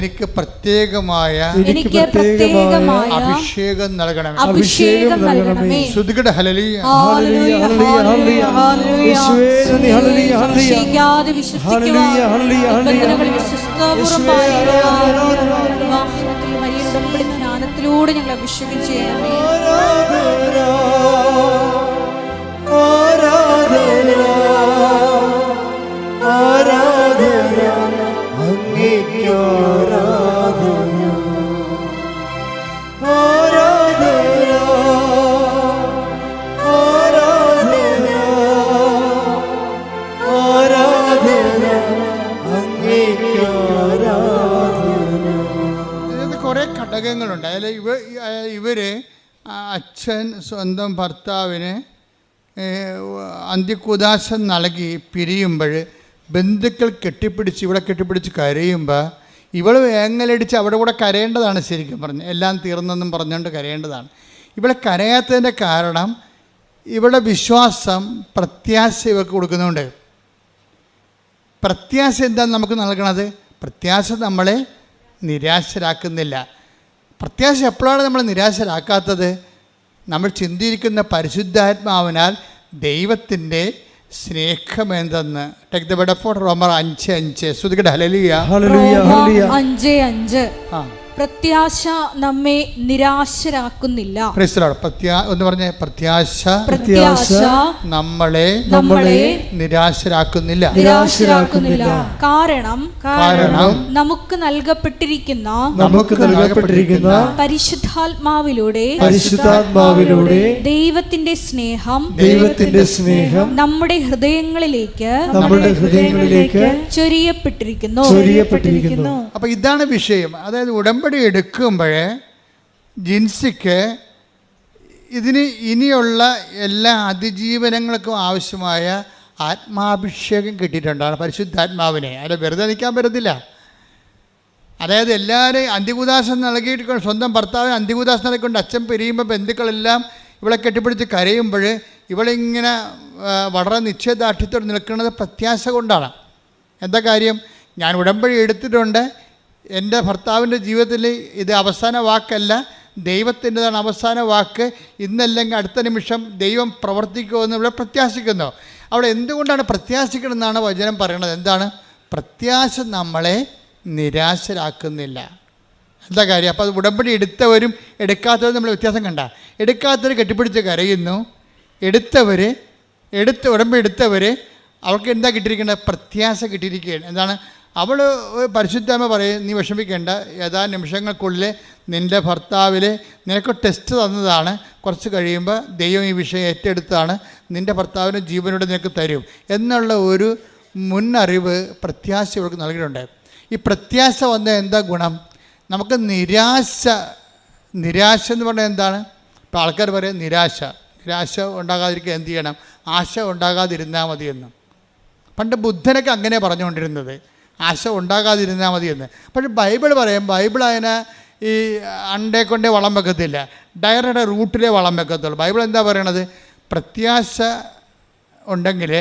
എനിക്ക് പ്രത്യേകമായ അഭിഷേകം നൽകണമേ. ശ്രുതികടെ ഹല്ലേലൂയ. ജ്ഞാനത്തിലൂടെ ഞങ്ങൾ അഭിഷേകം ചെയ്യണമേ. കുറേ ഘടകങ്ങളുണ്ട്. അതിൽ ഇവർ അച്ഛൻ സ്വന്തം ഭർത്താവിന് അന്ത്യകുദാശം നൽകി പിരിയുമ്പോൾ ബന്ധുക്കൾ ഇവിടെ കെട്ടിപ്പിടിച്ച് കരയുമ്പോൾ ഇവൾ വേങ്ങലടിച്ച് അവിടെ കൂടെ കരയേണ്ടതാണ്. ശരിക്കും പറഞ്ഞ് എല്ലാം തീർന്നെന്നും പറഞ്ഞുകൊണ്ട് കരയേണ്ടതാണ്. ഇവിടെ കരയാത്തതിൻ്റെ കാരണം ഇവിടെ വിശ്വാസം, പ്രത്യാശ ഇവർക്ക് കൊടുക്കുന്നുണ്ട്. പ്രത്യാശ എന്താണ് നമുക്ക് നൽകണത്? പ്രത്യാശ നമ്മളെ നിരാശരാക്കുന്നില്ല. പ്രത്യാശ എപ്പോഴാണ് നമ്മൾ നിരാശരാക്കാത്തത്? നമ്മൾ ചിന്തിക്കുന്ന പരിശുദ്ധാത്മാവിനാൽ ദൈവത്തിൻ്റെ സ്നേഹമെന്തെന്ന്. Take the word of God. റോമർ 5:5. ശ്രുതികടെ ഹല്ലേലൂയ. 5:5. പ്രത്യാശ നമ്മെ നിരാശരാക്കുന്നില്ല. ഒന്ന് പറഞ്ഞേ, പ്രത്യാശ നമ്മളെ നിരാശരാക്കുന്നില്ല. കാരണം നമുക്ക് നൽകപ്പെട്ടിരിക്കുന്ന പരിശുദ്ധാത്മാവിലൂടെ ദൈവത്തിന്റെ സ്നേഹം നമ്മുടെ ഹൃദയങ്ങളിലേക്ക് ചൊരിയപ്പെട്ടിരിക്കുന്നു. അപ്പൊ ഇതാണ് വിഷയം. അതായത് ഉടമ്പടി എടുക്കുമ്പോഴേ ജിൻസിക്ക് ഇതിന് ഇനിയുള്ള എല്ലാ അതിജീവനങ്ങൾക്കും ആവശ്യമായ ആത്മാഭിഷേകം കിട്ടിയിട്ടുണ്ടാണ്, പരിശുദ്ധാത്മാവിനെ. അത് വെറുതെ നിൽക്കാൻ പറ്റത്തില്ല. അതായത് എല്ലാവരെയും അന്ത്യകുദാശം നൽകിയിട്ട് സ്വന്തം ഭർത്താവിന് അന്ത്യകുദാശം നൽകിക്കൊണ്ട് അച്ഛൻ പിരിയുമ്പോൾ ബന്ധുക്കളെല്ലാം ഇവളെ കെട്ടിപ്പിടിച്ച് കരയുമ്പോൾ ഇവളിങ്ങനെ വളരെ നിശ്ചയദാർഢ്യത്തോടെ നിൽക്കുന്നത് പ്രത്യാശ കൊണ്ടാണ്. എന്താ കാര്യം? ഞാൻ ഉടമ്പടി എടുത്തിട്ടുണ്ട്, എൻ്റെ ഭർത്താവിൻ്റെ ജീവിതത്തിൽ ഇത് അവസാന വാക്കല്ല, ദൈവത്തിൻ്റെതാണ് അവസാന വാക്ക്. ഇന്നല്ലെങ്കിൽ അടുത്ത നിമിഷം ദൈവം പ്രവർത്തിക്കുമെന്ന് ഇവിടെ പ്രത്യാശിക്കുന്നു. അവിടെ എന്തുകൊണ്ടാണ് പ്രത്യാശിക്കണമെന്നാണ് വചനം പറയുന്നത്. എന്താണ്? പ്രത്യാശ നമ്മളെ നിരാശരാക്കുന്നില്ല. എന്താ കാര്യം? അപ്പോൾ അത് ഉടമ്പടി എടുത്തവരും എടുക്കാത്തവരും നമ്മൾ വ്യത്യാസം കണ്ട. എടുക്കാത്തവർ കെട്ടിപ്പിടിച്ച് കരയുന്നു, എടുത്തവർ ഉടമ്പടി എടുത്തവർ അവർക്ക് എന്താ കിട്ടിയിരിക്കേണ്ടത്? പ്രത്യാശ കിട്ടിയിരിക്കുകയാണ്. എന്താണ്? അവൾ പരിശുദ്ധാത്മ പറയും, നീ വിഷമിക്കേണ്ട, ഏതാ നിമിഷങ്ങൾക്കുള്ളിൽ നിൻ്റെ ഭർത്താവിൽ നിനക്ക് ടെസ്റ്റ് തന്നതാണ്, കുറച്ച് കഴിയുമ്പോൾ ദൈവം ഈ വിഷയം ഏറ്റെടുത്താണ്, നിൻ്റെ ഭർത്താവിന് ജീവനോടെ നിനക്ക് തരും എന്നുള്ള ഒരു മുന്നറിവ് പ്രത്യാശ ഇവർക്ക് നൽകിയിട്ടുണ്ട്. ഈ പ്രത്യാശ വന്ന എന്താ ഗുണം? നമുക്ക് നിരാശ എന്ന് പറഞ്ഞാൽ എന്താണ്? ഇപ്പോൾ ആൾക്കാർ പറയും നിരാശ ഉണ്ടാകാതിരിക്കുക എന്ത് ചെയ്യണം? ആശ ഉണ്ടാകാതിരുന്നാൽ മതിയെന്ന്. പണ്ട് ബുദ്ധനൊക്കെ അങ്ങനെ പറഞ്ഞുകൊണ്ടിരുന്നത്, ആശ ഉണ്ടാകാതിരുന്നാൽ മതിയെന്ന്. പക്ഷേ ബൈബിൾ പറയും, ബൈബിൾ അതിനെ ഈ അണ്ടേ കൊണ്ടേ വളം വെക്കത്തില്ല, ഡയറക്റ്റ് റൂട്ടിലേ വളം വെക്കത്തുള്ളൂ. ബൈബിൾ എന്താ പറയണത്? പ്രത്യാശ ഉണ്ടെങ്കിൽ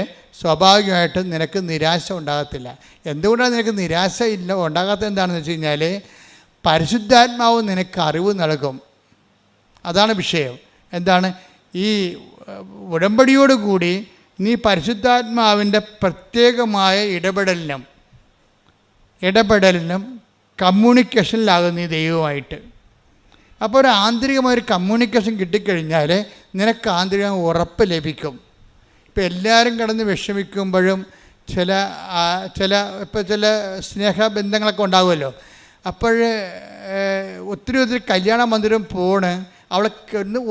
സ്വാഭാവികമായിട്ടും നിനക്ക് നിരാശ ഉണ്ടാകത്തില്ല. എന്തുകൊണ്ടാണ് നിനക്ക് നിരാശ ഉണ്ടാകാത്തത്? എന്താണെന്ന് വെച്ച് കഴിഞ്ഞാൽ പരിശുദ്ധാത്മാവ് നിനക്ക് അറിവ് നൽകും. അതാണ് വിഷയം. എന്താണ്? ഈ ഉടമ്പടിയോടുകൂടി നീ പരിശുദ്ധാത്മാവിൻ്റെ പ്രത്യേകമായ ഇടപെടലിനും കമ്മ്യൂണിക്കേഷനിലാകും നീ ദൈവമായിട്ട്. അപ്പോൾ ഒരു ആന്തരികമായൊരു കമ്മ്യൂണിക്കേഷൻ കിട്ടിക്കഴിഞ്ഞാൽ നിനക്ക് ആന്തരിക ഉറപ്പ് ലഭിക്കും. ഇപ്പോൾ എല്ലാവരും കിടന്ന് വിഷമിക്കുമ്പോഴും ചില സ്നേഹബന്ധങ്ങളൊക്കെ ഉണ്ടാകുമല്ലോ. അപ്പോൾ ഒത്തിരി കല്യാണ മന്ദിരം പോണ്, അവളെ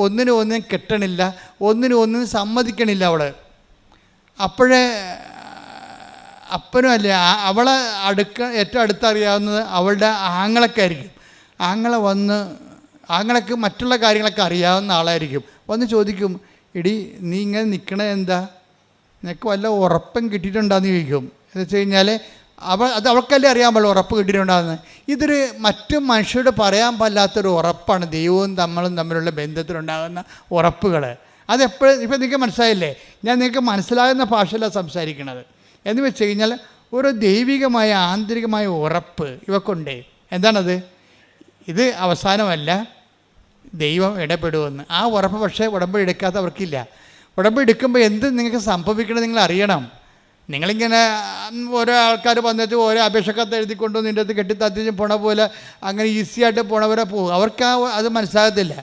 ഒന്നിനും കെട്ടണില്ല, ഒന്നിനും സമ്മതിക്കണില്ല അവൾ. അപ്പോഴേ അപ്പനും അല്ലേ അവളെ ഏറ്റവും അടുത്തറിയാവുന്നത് അവളുടെ ആങ്ങളൊക്കെയായിരിക്കും. ആങ്ങളക്ക് മറ്റുള്ള കാര്യങ്ങളൊക്കെ അറിയാവുന്ന ആളായിരിക്കും. വന്ന് ചോദിക്കും, എടി നീ ഇങ്ങനെ നിൽക്കണത് എന്താ? നിനക്ക് വല്ല ഉറപ്പം കിട്ടിയിട്ടുണ്ടാന്ന് ചോദിക്കും. എന്ന് വെച്ച് കഴിഞ്ഞാൽ അവൾക്കല്ലേ അറിയാൻ പാടില്ല ഉറപ്പ് കിട്ടിയിട്ടുണ്ടാകുന്നത്. ഇതൊരു മറ്റു മനുഷ്യരോട് പറയാൻ പാടില്ലാത്തൊരു ഉറപ്പാണ് ദൈവവും നമ്മളും തമ്മിലുള്ള ബന്ധത്തിലുണ്ടാകുന്ന ഉറപ്പുകൾ. അതെപ്പോഴും ഇപ്പം നിങ്ങൾക്ക് മനസ്സിലായില്ലേ? ഞാൻ നിങ്ങൾക്ക് മനസ്സിലാകുന്ന ഭാഷയിലാണ് സംസാരിക്കുന്നത്. എന്ന് വെച്ച് കഴിഞ്ഞാൽ ഒരു ദൈവികമായ ആന്തരികമായ ഉറപ്പ് ഇവക്കുണ്ട്. എന്താണത്? ഇത് അവസാനമല്ല, ദൈവം ഇടപെടുമെന്ന്. ആ ഉറപ്പ് പക്ഷേ ഉടമ്പടി എടുക്കാത്തവർക്കില്ല. ഉടമ്പടി എടുക്കുമ്പോൾ എന്ത് നിങ്ങൾക്ക് സംഭവിക്കണം നിങ്ങൾ അറിയണം. നിങ്ങളിങ്ങനെ ഓരോ ആൾക്കാർ വന്നിട്ട് ഓരോ അപേക്ഷക്കത്ത് എഴുതിക്കൊണ്ടു നിൻ്റെ അടുത്ത് കെട്ടിത്തത്തിച്ച് പോണ പോലെ അങ്ങനെ ഈസിയായിട്ട് പോണവരെ പോകും. അവർക്ക് അത് മനസ്സിലാകത്തില്ല.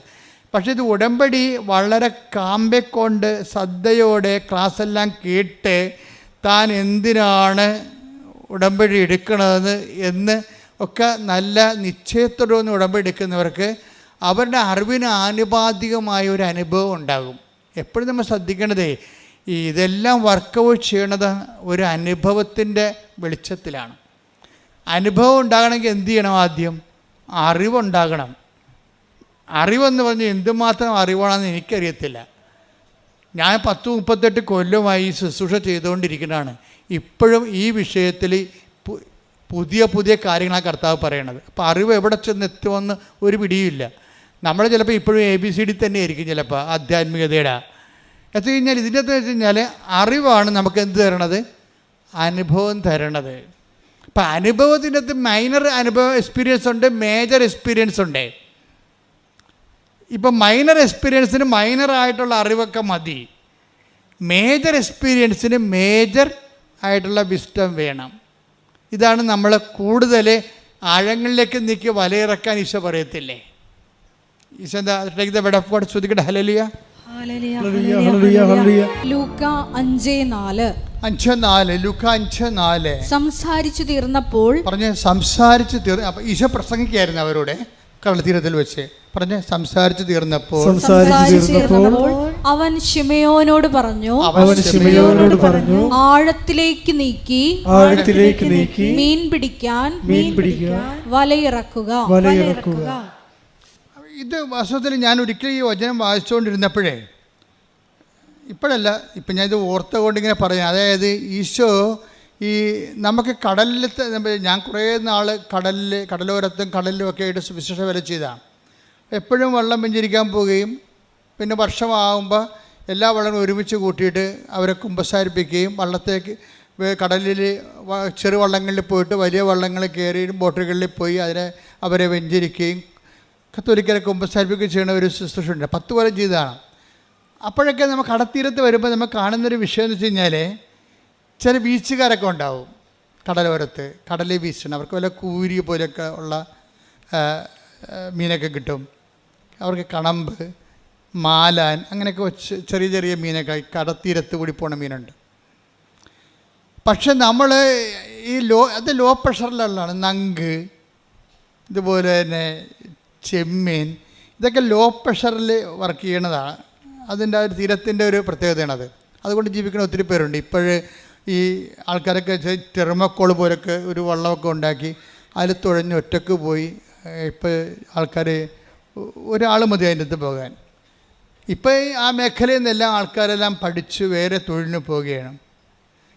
പക്ഷേ ഇത് ഉടമ്പടി വളരെ കാമ്പെക്കൊണ്ട് ശ്രദ്ധയോടെ ക്ലാസ്സെല്ലാം കേട്ട് താൻ എന്തിനാണ് ഉടമ്പടി എടുക്കണതെന്ന് എന്ന് ഒക്കെ നല്ല നിശ്ചയത്തോടെ ഉടമ്പടി എടുക്കുന്നവർക്ക് അവരുടെ അറിവിന് ആനുപാതികമായ ഒരു അനുഭവം ഉണ്ടാകും. എപ്പോഴും നമ്മൾ ശ്രദ്ധിക്കേണ്ടതേ ഇതെല്ലാം വർക്കൗട്ട് ചെയ്യണത് ഒരു അനുഭവത്തിൻ്റെ വെളിച്ചത്തിലാണ്. അനുഭവം ഉണ്ടാകണമെങ്കിൽ എന്ത് ചെയ്യണം? ആദ്യം അറിവുണ്ടാകണം. അറിവെന്ന് പറഞ്ഞാൽ എന്തുമാത്രം അറിവാണെന്ന് എനിക്കറിയത്തില്ല. ഞാൻ 10-38 കൊല്ലമായി ഈ ശുശ്രൂഷ ചെയ്തുകൊണ്ടിരിക്കുന്നതാണ്. ഇപ്പോഴും ഈ വിഷയത്തിൽ പുതിയ കാര്യങ്ങളാണ് കർത്താവ് പറയണത്. അപ്പോൾ അറിവ് എവിടെ ചെന്നെത്തുമെന്ന് ഒരു പിടിയുമില്ല. നമ്മൾ ചിലപ്പോൾ ഇപ്പോഴും ABCD തന്നെ ആയിരിക്കും ചിലപ്പോൾ ആധ്യാത്മികതയുടെ. എത്തി കഴിഞ്ഞാൽ ഇതിൻ്റെ അകത്ത് വെച്ച് കഴിഞ്ഞാൽ അറിവാണ് നമുക്ക് എന്ത് തരണത്? അനുഭവം തരണത്. അപ്പം അനുഭവത്തിൻ്റെ അകത്ത് മൈനർ എക്സ്പീരിയൻസ് ഉണ്ട്, മേജർ എക്സ്പീരിയൻസ് ഉണ്ട്. ഇപ്പം മൈനർ എക്സ്പീരിയൻസിന് മൈനറായിട്ടുള്ള അറിവൊക്കെ മതി. മേജർ എക്സ്പീരിയൻസിന് മേജർ ആയിട്ടുള്ള വിസ്ഡം വേണം. ഇതാണ് നമ്മൾ കൂടുതൽ ആഴങ്ങളിലേക്ക് നീക്കി വലയിറക്കാൻ ഈശോ പറയത്തില്ലേ? ഈശോ എന്താ take the word of God. ശ്രദ്ധിക്കട്ടെ. ഹല്ലേലൂയ. ലൂക്കാ 5:4. ലൂക്കാ 5:4. സംസാരിച്ചു തീർന്നപ്പോൾ സംസാരിച്ചു തീർന്ന. അപ്പം ഈശോ പ്രസംഗിക്കായിരുന്നു അവരോട് കടൽത്തീരത്തിൽ വെച്ച്. സംസാരിച്ചു തീർന്നപ്പോൾ അവൻ ശിമയോനോട് പറഞ്ഞു, ആഴത്തിലേക്ക് നീക്കി മീൻ പിടിക്കാൻ വലയിറക്കുക. ഇത് വാസ്തവത്തിൽ ഞാൻ ഒരിക്കലും ഈ വചനം വായിച്ചുകൊണ്ടിരുന്നപ്പോഴേ, ഇപ്പോഴല്ല, ഇപ്പം ഞാനിത് ഓർത്തുകൊണ്ട് ഇങ്ങനെ പറയാം. അതായത് ഈശോ ഈ നമുക്ക് കടലിലത്തെ, ഞാൻ കുറേ നാൾ കടലോരത്തും കടലിലും ഒക്കെ ആയിട്ട് വിശേഷ വേല ചെയ്തതാണ്. എപ്പോഴും വെള്ളം വെഞ്ചരിക്കാൻ പോവുകയും പിന്നെ വർഷമാകുമ്പോൾ എല്ലാ വെള്ളങ്ങളും ഒരുമിച്ച് കൂട്ടിയിട്ട് അവരെ കുമ്പസാരിപ്പിക്കുകയും വള്ളത്തേക്ക് കടലിൽ ചെറുവള്ളങ്ങളിൽ പോയിട്ട് വലിയ വള്ളങ്ങളിൽ കയറിയും ബോട്ടുകളിൽ പോയി അവരെ വെഞ്ചരിക്കുകയും കത്തോലിക്കരെ കുമ്പസാരിപ്പിക്കുകയും ചെയ്യുന്ന ഒരു ശുശ്രൂഷയുണ്ട്. 10 കൊല്ലം ചെയ്തതാണ്. അപ്പോഴൊക്കെ നമ്മൾ കടത്തീരത്ത് വരുമ്പോൾ നമ്മൾ കാണുന്നൊരു വിഷയം എന്ന് വെച്ച് കഴിഞ്ഞാൽ ചില ബീച്ചുകാരൊക്കെ ഉണ്ടാവും കടലോരത്ത്, കടലിൽ വീശണം. അവർക്ക് വല്ല കൂരി പോലെയൊക്കെ ഉള്ള മീനൊക്കെ കിട്ടും. അവർക്ക് കണമ്പ്, മാലാൻ, അങ്ങനെയൊക്കെ ചെറിയ ചെറിയ മീനൊക്കെ കടത്തീരത്ത് കൂടി പോണ മീനുണ്ട്. പക്ഷെ നമ്മൾ ഈ അത് ലോ പ്രഷറിലുള്ളതാണ്. നങ്ക്, ഇതുപോലെ തന്നെ ചെമ്മീൻ, ഇതൊക്കെ ലോ പ്രഷറിൽ വർക്ക് ചെയ്യണതാണ്. അതിൻ്റെ ഒരു തീരത്തിൻ്റെ ഒരു പ്രത്യേകതയാണത്. അതുകൊണ്ട് ജീവിക്കുന്ന ഒത്തിരി പേരുണ്ട്. ഇപ്പോഴ് ഈ ആൾക്കാരൊക്കെ ടെർമക്കോൾ പോലൊക്കെ ഒരു വള്ളമൊക്കെ ഉണ്ടാക്കി അതിൽ തുഴഞ്ഞ് ഒറ്റക്ക് പോയി. ഇപ്പോൾ ആൾക്കാർ ഒരാൾ മതി അതിൻ്റെ അടുത്ത് പോകാൻ. ഇപ്പോൾ ആ മേഖലയിൽ നിന്നെല്ലാം ആൾക്കാരെല്ലാം പഠിച്ച് വേറെ തൊഴിലിന് പോവുകയാണ്.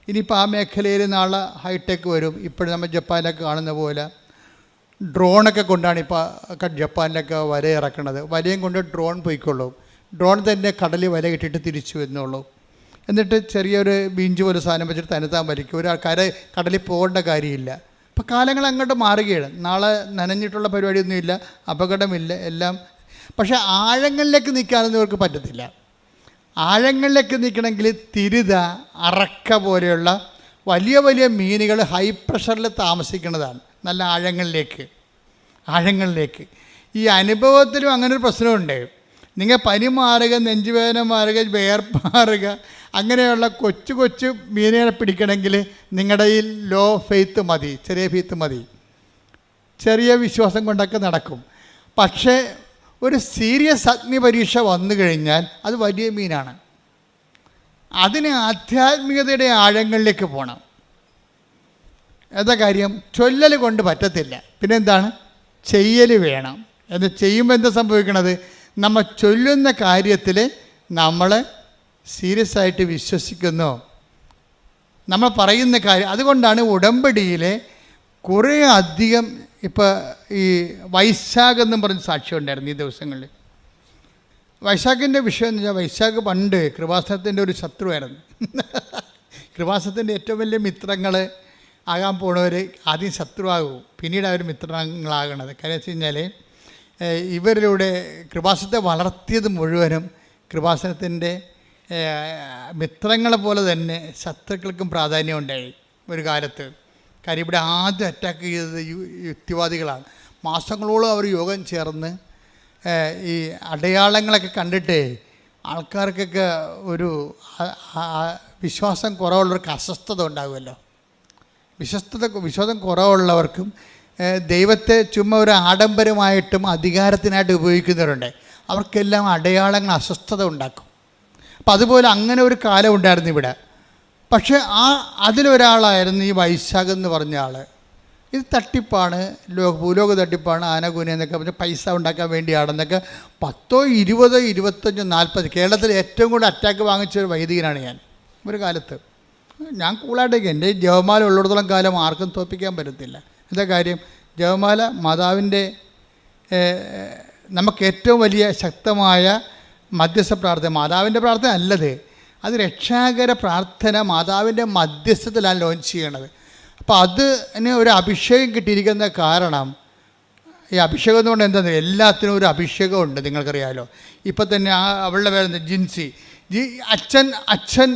ഇനിയിപ്പോൾ ആ മേഖലയിൽ നാളെ ഹൈടെക് വരും. ഇപ്പോഴും നമ്മൾ ജപ്പാനിലൊക്കെ കാണുന്ന പോലെ ഡ്രോണൊക്കെ കൊണ്ടാണ് ഇപ്പോൾ ജപ്പാനിലൊക്കെ വല ഇറക്കണത്. വലയും കൊണ്ട് ഡ്രോൺ പോയിക്കൊള്ളൂ. ഡ്രോൺ തന്നെ കടലിൽ വല ഇട്ടിട്ട് തിരിച്ചു വരുന്നുള്ളൂ. എന്നിട്ട് ചെറിയൊരു ബീഞ്ച് പോലെ സാധനം വെച്ചിട്ട് തനത്താൻ വലിക്കും. ഒരു കടലിൽ പോകേണ്ട കാര്യമില്ല. ഇപ്പോൾ കാലങ്ങൾ അങ്ങോട്ട് മാറുകയാണ്. നാളെ നനഞ്ഞിട്ടുള്ള പരിപാടിയൊന്നുമില്ല, അപകടമില്ല, എല്ലാം. പക്ഷേ ആഴങ്ങളിലേക്ക് നിൽക്കാനൊന്നും ഇവർക്ക് പറ്റത്തില്ല. ആഴങ്ങളിലേക്ക് നിൽക്കണമെങ്കിൽ തിരുത, അറക്ക പോലെയുള്ള വലിയ വലിയ മീനുകൾ ഹൈ പ്രഷറിൽ താമസിക്കുന്നതാണ്. നല്ല ആഴങ്ങളിലേക്ക്. ഈ അനുഭവത്തിലും അങ്ങനൊരു പ്രശ്നമുണ്ട്. നിങ്ങൾ പനി മാറുക, നെഞ്ചുവേദന മാറുക, വേർപ്പാറുക, അങ്ങനെയുള്ള കൊച്ചു മീനുകളെ പിടിക്കണമെങ്കിൽ നിങ്ങളുടെ ഈ ലോ ഫെയ്ത്ത് മതി, ചെറിയ ഫെയ്ത്ത് മതി. ചെറിയ വിശ്വാസം കൊണ്ടൊക്കെ നടക്കും. പക്ഷേ ഒരു സീരിയസ് അഗ്നി പരീക്ഷ വന്നു കഴിഞ്ഞാൽ അത് വലിയ മീനാണ്. അതിന് ആധ്യാത്മികതയുടെ ആഴങ്ങളിലേക്ക് പോകണം. എന്താ കാര്യം? ചൊല്ലൽ കൊണ്ട് പറ്റത്തില്ല. പിന്നെന്താണ്? ചെയ്യൽ വേണം. എന്ന് ചെയ്യുമ്പോൾ എന്താ സംഭവിക്കണത്? നമ്മൾ ചൊല്ലുന്ന കാര്യത്തിൽ നമ്മൾ സീരിയസ് ആയിട്ട് വിശ്വസിക്കുന്നു, നമ്മൾ പറയുന്ന കാര്യം. അതുകൊണ്ടാണ് ഉടമ്പടിയിലെ കുറേ അധികം ഇപ്പോൾ ഈ വൈശാഖ് എന്നും പറഞ്ഞ് സാക്ഷ്യം ഉണ്ടായിരുന്നു ഈ ദിവസങ്ങളിൽ. വൈശാഖിൻ്റെ വിഷയം എന്ന് വെച്ചാൽ, വൈശാഖ് പണ്ട് കൃപാസനത്തിൻ്റെ ഒരു ശത്രുവായിരുന്നു. കൃപാസനത്തിൻ്റെ ഏറ്റവും വലിയ മിത്രങ്ങൾ ആകാൻ പോണവർ ആദ്യം ശത്രുവാകും, പിന്നീട് അവർ മിത്രങ്ങളാകണത്. കാര്യം വെച്ച് കഴിഞ്ഞാൽ ഇവരിലൂടെ കൃപാസനത്തെ വളർത്തിയത് മുഴുവനും കൃപാസനത്തിൻ്റെ മിത്രങ്ങളെ പോലെ തന്നെ ശത്രുക്കൾക്കും പ്രാധാന്യം ഉണ്ടായി ഒരു കാലത്ത്. കാര്യം ഇവിടെ ആദ്യം അറ്റാക്ക് ചെയ്തത് യുക്തിവാദികളാണ്. മാസങ്ങളോളം അവർ യോഗം ചേർന്ന് ഈ അടയാളങ്ങളൊക്കെ കണ്ടിട്ട് ആൾക്കാർക്കൊക്കെ ഒരു വിശ്വാസം കുറവുള്ളവർക്ക് അസ്വസ്ഥത ഉണ്ടാകുമല്ലോ. വിശ്വാസം കുറവുള്ളവർക്കും ദൈവത്തെ ചുമ്മാ ഒരു ആഡംബരമായിട്ടും അധികാരത്തിനായിട്ട് ഉപയോഗിക്കുന്നവരുണ്ട്. അവർക്കെല്ലാം അടയാളങ്ങൾ അസ്വസ്ഥത ഉണ്ടാക്കും. അപ്പം അതുപോലെ അങ്ങനെ ഒരു കാലം ഉണ്ടായിരുന്നു ഇവിടെ. പക്ഷേ അതിലൊരാളായിരുന്നു ഈ വൈശാഖ് എന്ന് പറഞ്ഞ ആൾ. ഇത് തട്ടിപ്പാണ്, ഭൂലോക തട്ടിപ്പാണ്, ആനകൂന എന്നൊക്കെ പറഞ്ഞ് പൈസ ഉണ്ടാക്കാൻ വേണ്ടിയാണെന്നൊക്കെ 10, 20, 25, 40 കേരളത്തിൽ ഏറ്റവും കൂടുതൽ അറ്റാക്ക് വാങ്ങിച്ച ഒരു വൈദികനാണ് ഞാൻ ഒരു കാലത്ത്. ഞാൻ കൂളായിട്ടേക്ക് എൻ്റെ ജപമാല ഉള്ളിടത്തോളം കാലം ആർക്കും തോൽപ്പിക്കാൻ പറ്റത്തില്ല. എന്താ കാര്യം? ജപമാല മാതാവിൻ്റെ നമുക്ക് ഏറ്റവും വലിയ ശക്തമായ മധ്യസ്ഥ പ്രാർത്ഥന. മാതാവിൻ്റെ പ്രാർത്ഥന അല്ലത്, അത് രക്ഷാകര പ്രാർത്ഥന മാതാവിൻ്റെ മധ്യസ്ഥത്തിലാണ് ലോഞ്ച് ചെയ്യണത്. അപ്പോൾ അതിന് ഒരു അഭിഷേകം കിട്ടിയിരിക്കുന്ന കാരണം, ഈ അഭിഷേകം എന്നുകൊണ്ട് എന്താണെന്ന് എല്ലാത്തിനും ഒരു അഭിഷേകമുണ്ട്. നിങ്ങൾക്കറിയാമല്ലോ. ഇപ്പം തന്നെ അവളുടെ പേരെന്താ? ജിൻസി. അച്ഛൻ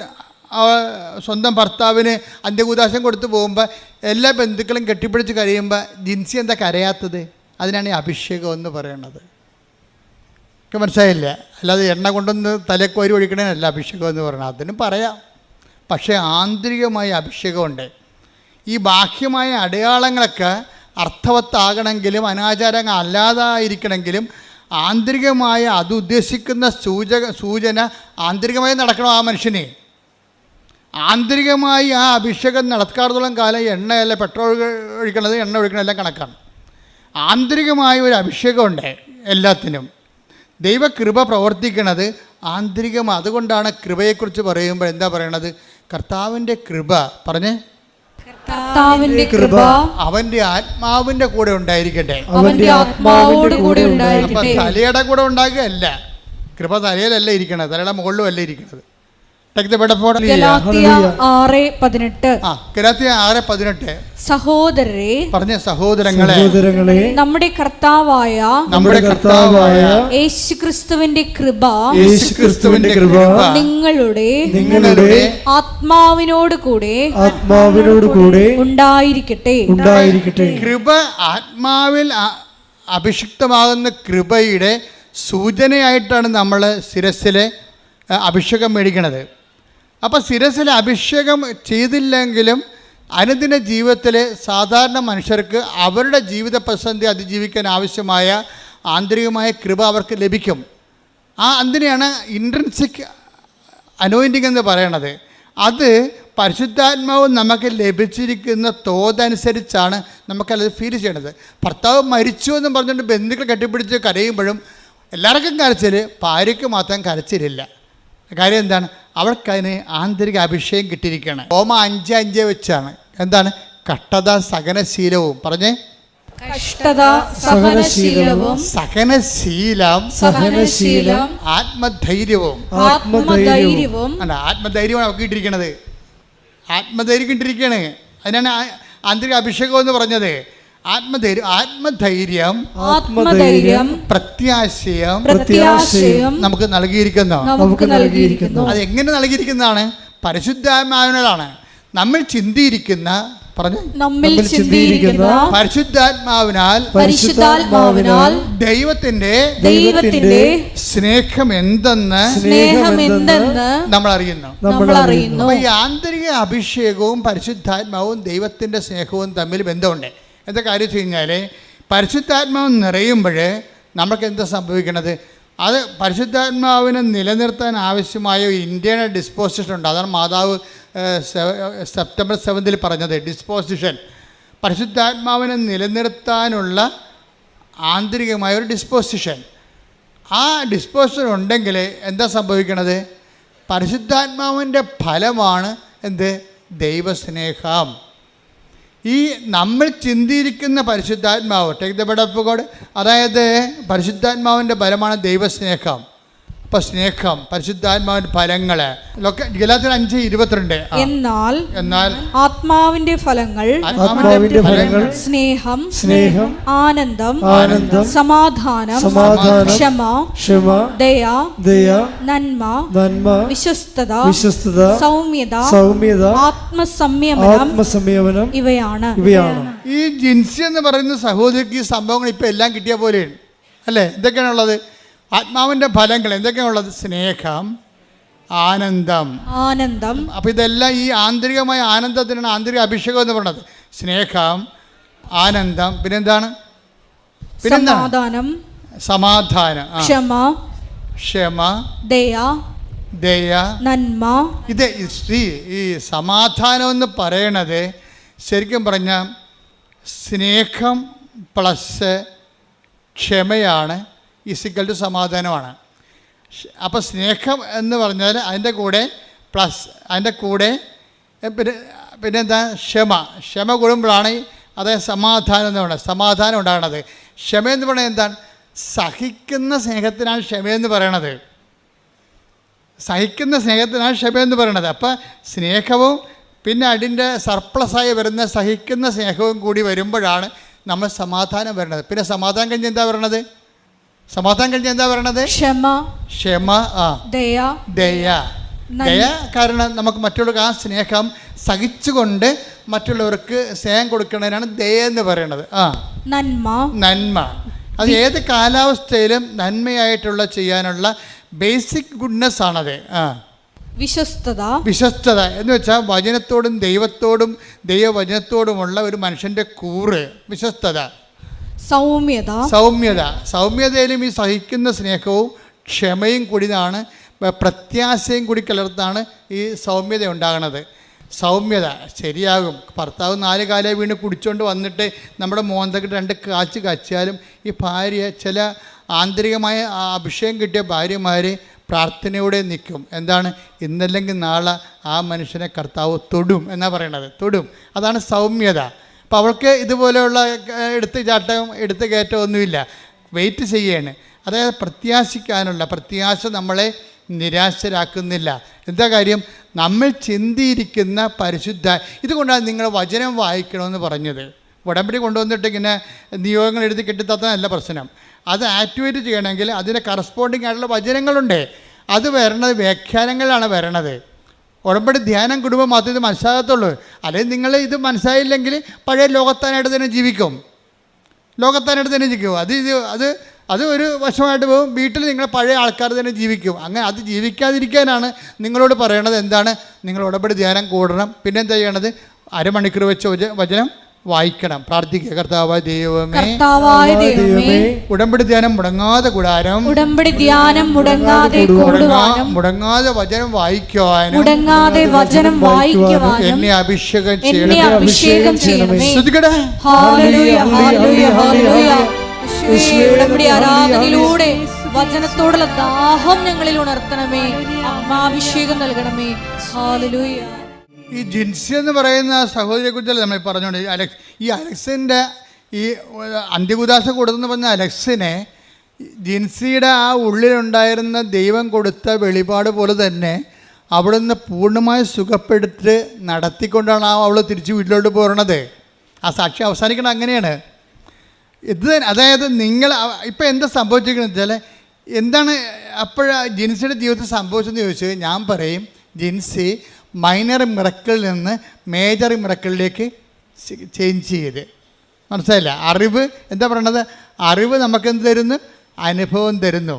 സ്വന്തം ഭർത്താവിന് അന്ത്യകൂദാശം കൊടുത്ത് പോകുമ്പോൾ എല്ലാ ബന്ധുക്കളും കെട്ടിപ്പിടിച്ച് കരയുമ്പോൾ ജിൻസി എന്താ കരയാത്തത്? അതിനാണ് ഈ അഭിഷേകം എന്ന് പറയണത്. ഒക്കെ മനസ്സിലായില്ല? അല്ലാതെ എണ്ണ കൊണ്ടൊന്ന് തലക്കോരി ഒഴിക്കണേനല്ല അഭിഷേകം എന്ന് പറയണത്. അതിനും പറയാം. പക്ഷേ ആന്തരികമായ അഭിഷേകമുണ്ട്. ഈ ബാഹ്യമായ അടയാളങ്ങളൊക്കെ അർത്ഥവത്താകണമെങ്കിലും അനാചാരങ്ങൾ അല്ലാതായിരിക്കണമെങ്കിലും ആന്തരികമായ അത് ഉദ്ദേശിക്കുന്ന സൂചന ആന്തരികമായി നടക്കണം. ആ മനുഷ്യനെ ആന്തരികമായി ആ അഭിഷേകം നടക്കാത്തോളം കാലം എണ്ണയല്ല, പെട്രോൾ ഒഴിക്കണത്, എണ്ണ ഒഴിക്കണതെല്ലാം കണക്കാണ്. ആന്തരികമായ ഒരു അഭിഷേകമുണ്ട് എല്ലാത്തിനും. ദൈവകൃപ പ്രവർത്തിക്കുന്നത് ആന്തരികമാണ്. അതുകൊണ്ടാണ് കൃപയെക്കുറിച്ച് പറയുമ്പോൾ എന്താ പറയണത്? കർത്താവിൻ്റെ കൃപ പറഞ്ഞേ, കർത്താവിന്റെ കൃപ അവന്റെ ആത്മാവിന്റെ കൂടെ ഉണ്ടായിരിക്കട്ടെ. അവന്റെ ആത്മാവോട് കൂടെ ഉണ്ടായിരിക്കട്ടെ. അപ്പം തലയുടെ കൂടെ ഉണ്ടാകുകയല്ല. കൃപ തലയിലല്ല ഇരിക്കണത്, തലയുടെ മുകളിലും അല്ല ഇരിക്കണത്. ഗലാത്യ 6:18 സഹോദരരെ, പറഞ്ഞ സഹോദരങ്ങളെ, നമ്മുടെ കർത്താവായ യേശുക്രിസ്തുവിന്റെ കൃപ നിങ്ങളുടെ ആത്മാവിനോട് കൂടെ ഉണ്ടായിരിക്കട്ടെ. കൃപ ആത്മാവിൽ അഭിഷിക്തമാകുന്ന കൃപയുടെ സൂചനയായിട്ടാണ് നമ്മൾ ശിരസ്സിലെ അഭിഷേകം മേടിക്കണത്. അപ്പോൾ ശിരസ്സിലെ അഭിഷേകം ചെയ്തില്ലെങ്കിലും അനുദിന ജീവിതത്തിൽ സാധാരണ മനുഷ്യർക്ക് അവരുടെ ജീവിത പ്രതിസന്ധി അതിജീവിക്കാൻ ആവശ്യമായ ആന്തരികമായ കൃപ അവർക്ക് ലഭിക്കും. അതിനെയാണ് ഇൻട്രിൻസിക് അനോയിൻറ്റിങ് എന്ന് പറയണത്. അത് പരിശുദ്ധാത്മാവ് നമുക്ക് ലഭിച്ചിരിക്കുന്ന തോതനുസരിച്ചാണ് നമുക്കത് ഫീൽ ചെയ്യണത്. ഭർത്താവ് മരിച്ചു എന്ന് പറഞ്ഞുകൊണ്ട് ബന്ധുക്കൾ കെട്ടിപ്പിടിച്ച് കരയുമ്പോഴും എല്ലാവർക്കും കരച്ചിൽ, ഭാര്യയ്ക്ക് മാത്രം കരച്ചിലില്ല. കാര്യം എന്താണ്? അവൾക്കതിന് ആന്തരിക അഭിഷേകം കിട്ടിയിരിക്കുകയാണ്. റോമ 5:5 വെച്ചാണ്. എന്താണ്? കഷ്ടത സഹനശീലവും. പറഞ്ഞേ, കഷ്ടത സഹനശീലവും, സഹനശീലം ആത്മധൈര്യവും. ആത്മധൈര്യമാണ് അവർക്ക് കിട്ടിയിരിക്കണത്. ആത്മധൈര്യം കിട്ടിയിരിക്കുകയാണ്. അതിനാണ് ആന്തരിക അഭിഷേകം എന്ന് പറഞ്ഞത്. ആത്മധൈര്യം പ്രത്യാശയം നമുക്ക് നൽകിയിരിക്കുന്നു. അത് എങ്ങനെ നൽകിയിരിക്കുന്നതാണ്? പരിശുദ്ധാത്മാവിനാലാണ്. നമ്മൾ ചിന്തിയിരിക്കുന്ന പരിശുദ്ധാത്മാവിനാൽ ദൈവത്തിന്റെ സ്നേഹം എന്തെന്ന് നമ്മൾ അറിയുന്നു. അപ്പൊ ഈ ആന്തരിക അഭിഷേകവും പരിശുദ്ധാത്മാവും ദൈവത്തിന്റെ സ്നേഹവും തമ്മിൽ ബന്ധമുണ്ട്. എന്താ കാര്യം വെച്ച് കഴിഞ്ഞാൽ, പരിശുദ്ധാത്മാവ് നിറയുമ്പോൾ നമുക്ക് എന്താ സംഭവിക്കണത്? അത് പരിശുദ്ധാത്മാവിനെ നിലനിർത്താൻ ആവശ്യമായ ഒരു ഇൻറ്റേർണൽ ഡിസ്പോസിഷൻ ഉണ്ട്. അതാണ് മാതാവ് സെപ്റ്റംബർ 7 പറഞ്ഞത്. ഡിസ്പോസിഷൻ, പരിശുദ്ധാത്മാവിനെ നിലനിർത്താനുള്ള ആന്തരികമായ ഒരു ഡിസ്പോസിഷൻ. ആ ഡിസ്പോസിഷൻ ഉണ്ടെങ്കിൽ എന്താ സംഭവിക്കണത്? പരിശുദ്ധാത്മാവിൻ്റെ ഫലമാണ് എന്ത്? ദൈവസ്നേഹം. ഈ നമ്മൾ ചിന്തിയിരിക്കുന്ന പരിശുദ്ധാത്മാവ്, take the word of God, അതായത് പരിശുദ്ധാത്മാവിൻ്റെ ഫലമാണ് ദൈവസ്നേഹം. അപ്പോൾ സ്നേഹം, പരിശുദ്ധാത്മാവിൻ്റെ ഫലങ്ങൾ ഗലാത്യർ 5:22. എന്നാൽ ആത്മാവിന്റെ ഫലങ്ങൾ സ്നേഹം, ആനന്ദം, സമാധാനം, ക്ഷമ, ദയ, നന്മ, വിശ്വസ്തത, സൗമ്യത, ആത്മസംയമനം ഇവയാണ്. ഈ ജിൻസി എന്ന് പറയുന്ന സഹോദരിക്ക് ഈ സംഭവങ്ങൾ ഇപ്പം എല്ലാം കിട്ടിയ പോലെയാണ് അല്ലേ? എന്തൊക്കെയാണുള്ളത്? ആത്മാവിൻ്റെ ഫലങ്ങൾ എന്തൊക്കെയാണുള്ളത്? സ്നേഹം, ആനന്ദം. അപ്പം ഇതെല്ലാം ഈ ആന്തരികമായ ആനന്ദത്തിനാണ് ആന്തരിക അഭിഷേകം എന്ന് പറയുന്നത്. സ്നേഹം, ആനന്ദം, പിന്നെന്താണ്? സമാധാനം, ക്ഷമ, ദയ, നന്മ. ഇത് ഈ സമാധാനം എന്ന് പറയണത് ശരിക്കും പറഞ്ഞാൽ സ്നേഹം പ്ലസ് ക്ഷമയാണ് ഈക്വൽ ടു സമാധാനമാണ്. അപ്പോൾ സ്നേഹം എന്ന് പറഞ്ഞാൽ അതിൻ്റെ കൂടെ പ്ലസ് അതിൻ്റെ കൂടെ പിന്നെന്താ? ക്ഷമ കൂടുമ്പോഴാണ് അതായത് സമാധാനം എന്ന് പറയുന്നത്. സമാധാനം ഉണ്ടാകണത്. ക്ഷമ എന്ന് പറയുന്നത് എന്താണ്? സഹിക്കുന്ന സ്നേഹത്തിനാണ് ക്ഷമയെന്ന് പറയണത്. സഹിക്കുന്ന സ്നേഹത്തിനാണ് ക്ഷമയെന്ന് പറയണത്. അപ്പോൾ സ്നേഹവും പിന്നെ അതിൻ്റെ സർപ്ലസായി വരുന്ന സഹിക്കുന്ന സ്നേഹവും കൂടി വരുമ്പോഴാണ് നമ്മൾ സമാധാനം വരണത്. പിന്നെ സമാധാനം കഴിഞ്ഞ് എന്താ പറയണത്? ക്ഷമ, ദയ. കാരണം നമുക്ക് മറ്റുള്ളവർക്ക് ആ സ്നേഹം സഹിച്ചുകൊണ്ട് മറ്റുള്ളവർക്ക് സ്നേഹം കൊടുക്കുന്നതിനാണ് ദയ എന്ന് പറയുന്നത്. നന്മ. അത് ഏത് കാലാവസ്ഥയിലും നന്മയായിട്ടുള്ള ചെയ്യാനുള്ള ബേസിക് ഗുഡ്നെസ് ആണത്. വിശ്വസ്തത എന്ന് വെച്ചാൽ വചനത്തോടും ദൈവത്തോടും ദൈവവചനത്തോടുമുള്ള ഒരു മനുഷ്യൻ്റെ കൂറ് വിശ്വസ്തത. സൗമ്യതയിലും ഈ സഹിക്കുന്ന സ്നേഹവും ക്ഷമയും കൂടിയാണ്, പ്രത്യാശയും കൂടി കലർത്താണ് ഈ സൗമ്യത ഉണ്ടാകുന്നത്. സൗമ്യത ശരിയാകും. ഭർത്താവ് 4 കാലം വീണ് കുടിച്ചുകൊണ്ട് വന്നിട്ട് നമ്മുടെ മോന്തക്ക് 2 കാച്ച് കച്ചാലും ഈ ഭാര്യ, ചില ആന്തരികമായ അഭിഷേകം കിട്ടിയ ഭാര്യമാർ പ്രാർത്ഥനയോടെ നിൽക്കും. എന്താണ്? ഇന്നല്ലെങ്കിൽ നാളെ ആ മനുഷ്യനെ കർത്താവ് തൊടും എന്നാണ് പറയണത്. തൊടും, അതാണ് സൗമ്യത. അപ്പോൾ അവൾക്ക് ഇതുപോലെയുള്ള എടുത്ത് കയറ്റമൊന്നുമില്ല, വെയിറ്റ് ചെയ്യാണ്. അതായത് പ്രത്യാശ നമ്മളെ നിരാശരാക്കുന്നില്ല. എന്താ കാര്യം? നമ്മൾ ചിന്തിയിരിക്കുന്ന പരിശുദ്ധ. ഇതുകൊണ്ടാണ് നിങ്ങൾ വചനം വായിക്കണമെന്ന് പറഞ്ഞത്. ഉടമ്പടി കൊണ്ടുവന്നിട്ട് ഇങ്ങനെ നിയോഗങ്ങൾ എഴുതി കെട്ടിത്തന്നല്ല പ്രശ്നം. അത് ആക്ടിവേറ്റ് ചെയ്യണമെങ്കിൽ അതിന് കറസ്പോണ്ടിങ് ആയിട്ടുള്ള വചനങ്ങളുണ്ട്. അത് വരണത് വ്യാഖ്യാനങ്ങളാണ് വരണത്. ഉടമ്പടി ധ്യാനം കുടുംബം മാത്രമേ ഇത് മനസ്സിലാകത്തുള്ളൂ. അല്ലെങ്കിൽ നിങ്ങൾ ഇത് മനസ്സിലായില്ലെങ്കിൽ പഴയ ലോകത്താനായിട്ട് തന്നെ ജീവിക്കും. അത് അത് ഒരു വശമായിട്ട് പോകും. വീട്ടിൽ നിങ്ങൾ പഴയ ആൾക്കാർ തന്നെ ജീവിക്കും. അങ്ങനെ അത് ജീവിക്കാതിരിക്കാനാണ് നിങ്ങളോട് പറയണത്. എന്താണ്? നിങ്ങൾ ഉടമ്പടി ധ്യാനം കൂടണം. പിന്നെ എന്താ ചെയ്യണത്? അരമണിക്കൂർ വെച്ച് വചനം വായിക്കണം, പ്രാർത്ഥിക്കുക. കർത്താവായ ദൈവമേ, ഉടമ്പടി ധ്യാനം മുടങ്ങാതെ കൂടാനും, ഉടമ്പടി ധ്യാനം മുടങ്ങാതെ കൂടുവാനും, മുടങ്ങാതെ വചനം വായിക്കുവാനും, മുടങ്ങാതെ വചനം വായിക്കുവാനും എന്നെ അഭിഷേകം ചെയ്യണമേ. ശ്രദ്ധിക്കട്ടെ. Hallelujah, hallelujah, hallelujah. യേശുവേ, ഉടമ്പടി ആരാധനയിലൂടെ വചനത്തോടുള്ള ദാഹം ഞങ്ങളിൽ ഉണർത്തണമേ. അഭിഷേകം നൽകണമേ. ഹല്ലേലൂയ. ഈ ജിൻസി എന്ന് പറയുന്ന സഹോദരിയെ കുറിച്ചല്ല നമ്മൾ പറഞ്ഞുകൊണ്ട് ഈ അലക്സിൻ്റെ ഈ അന്ത്യകുദാശ കൊടുത്തെന്ന് പറഞ്ഞ അലക്സിനെ ജിൻസിയുടെ ആ ഉള്ളിലുണ്ടായിരുന്ന ദൈവം കൊടുത്ത വെളിപാട് പോലെ തന്നെ അവിടുന്ന് പൂർണ്ണമായി സുഖപ്പെടുത്തി നടത്തിക്കൊണ്ടാണ് അവൾ തിരിച്ച് വീട്ടിലോട്ട് പോരണത്. ആ സാക്ഷി അവസാനിക്കണം അങ്ങനെയാണ്. ഇത് അതായത് നിങ്ങൾ ഇപ്പം എന്താ സംഭവിച്ചിരിക്കുന്നത് വെച്ചാൽ എന്താണ് ജിൻസിയുടെ ജീവിതത്തിൽ സംഭവിച്ചതെന്ന് ചോദിച്ചാൽ ഞാൻ പറയും, ജിൻസി മൈനർ മിറക്കിളിൽ നിന്ന് മേജർ മിറക്കിളിലേക്ക് ചേഞ്ച് ചെയ്ത്. മനസ്സിലായില്ല? അറിവ് എന്താ പറയണത്? അറിവ് നമുക്കെന്ത് തരുന്നു? അനുഭവം തരുന്നു.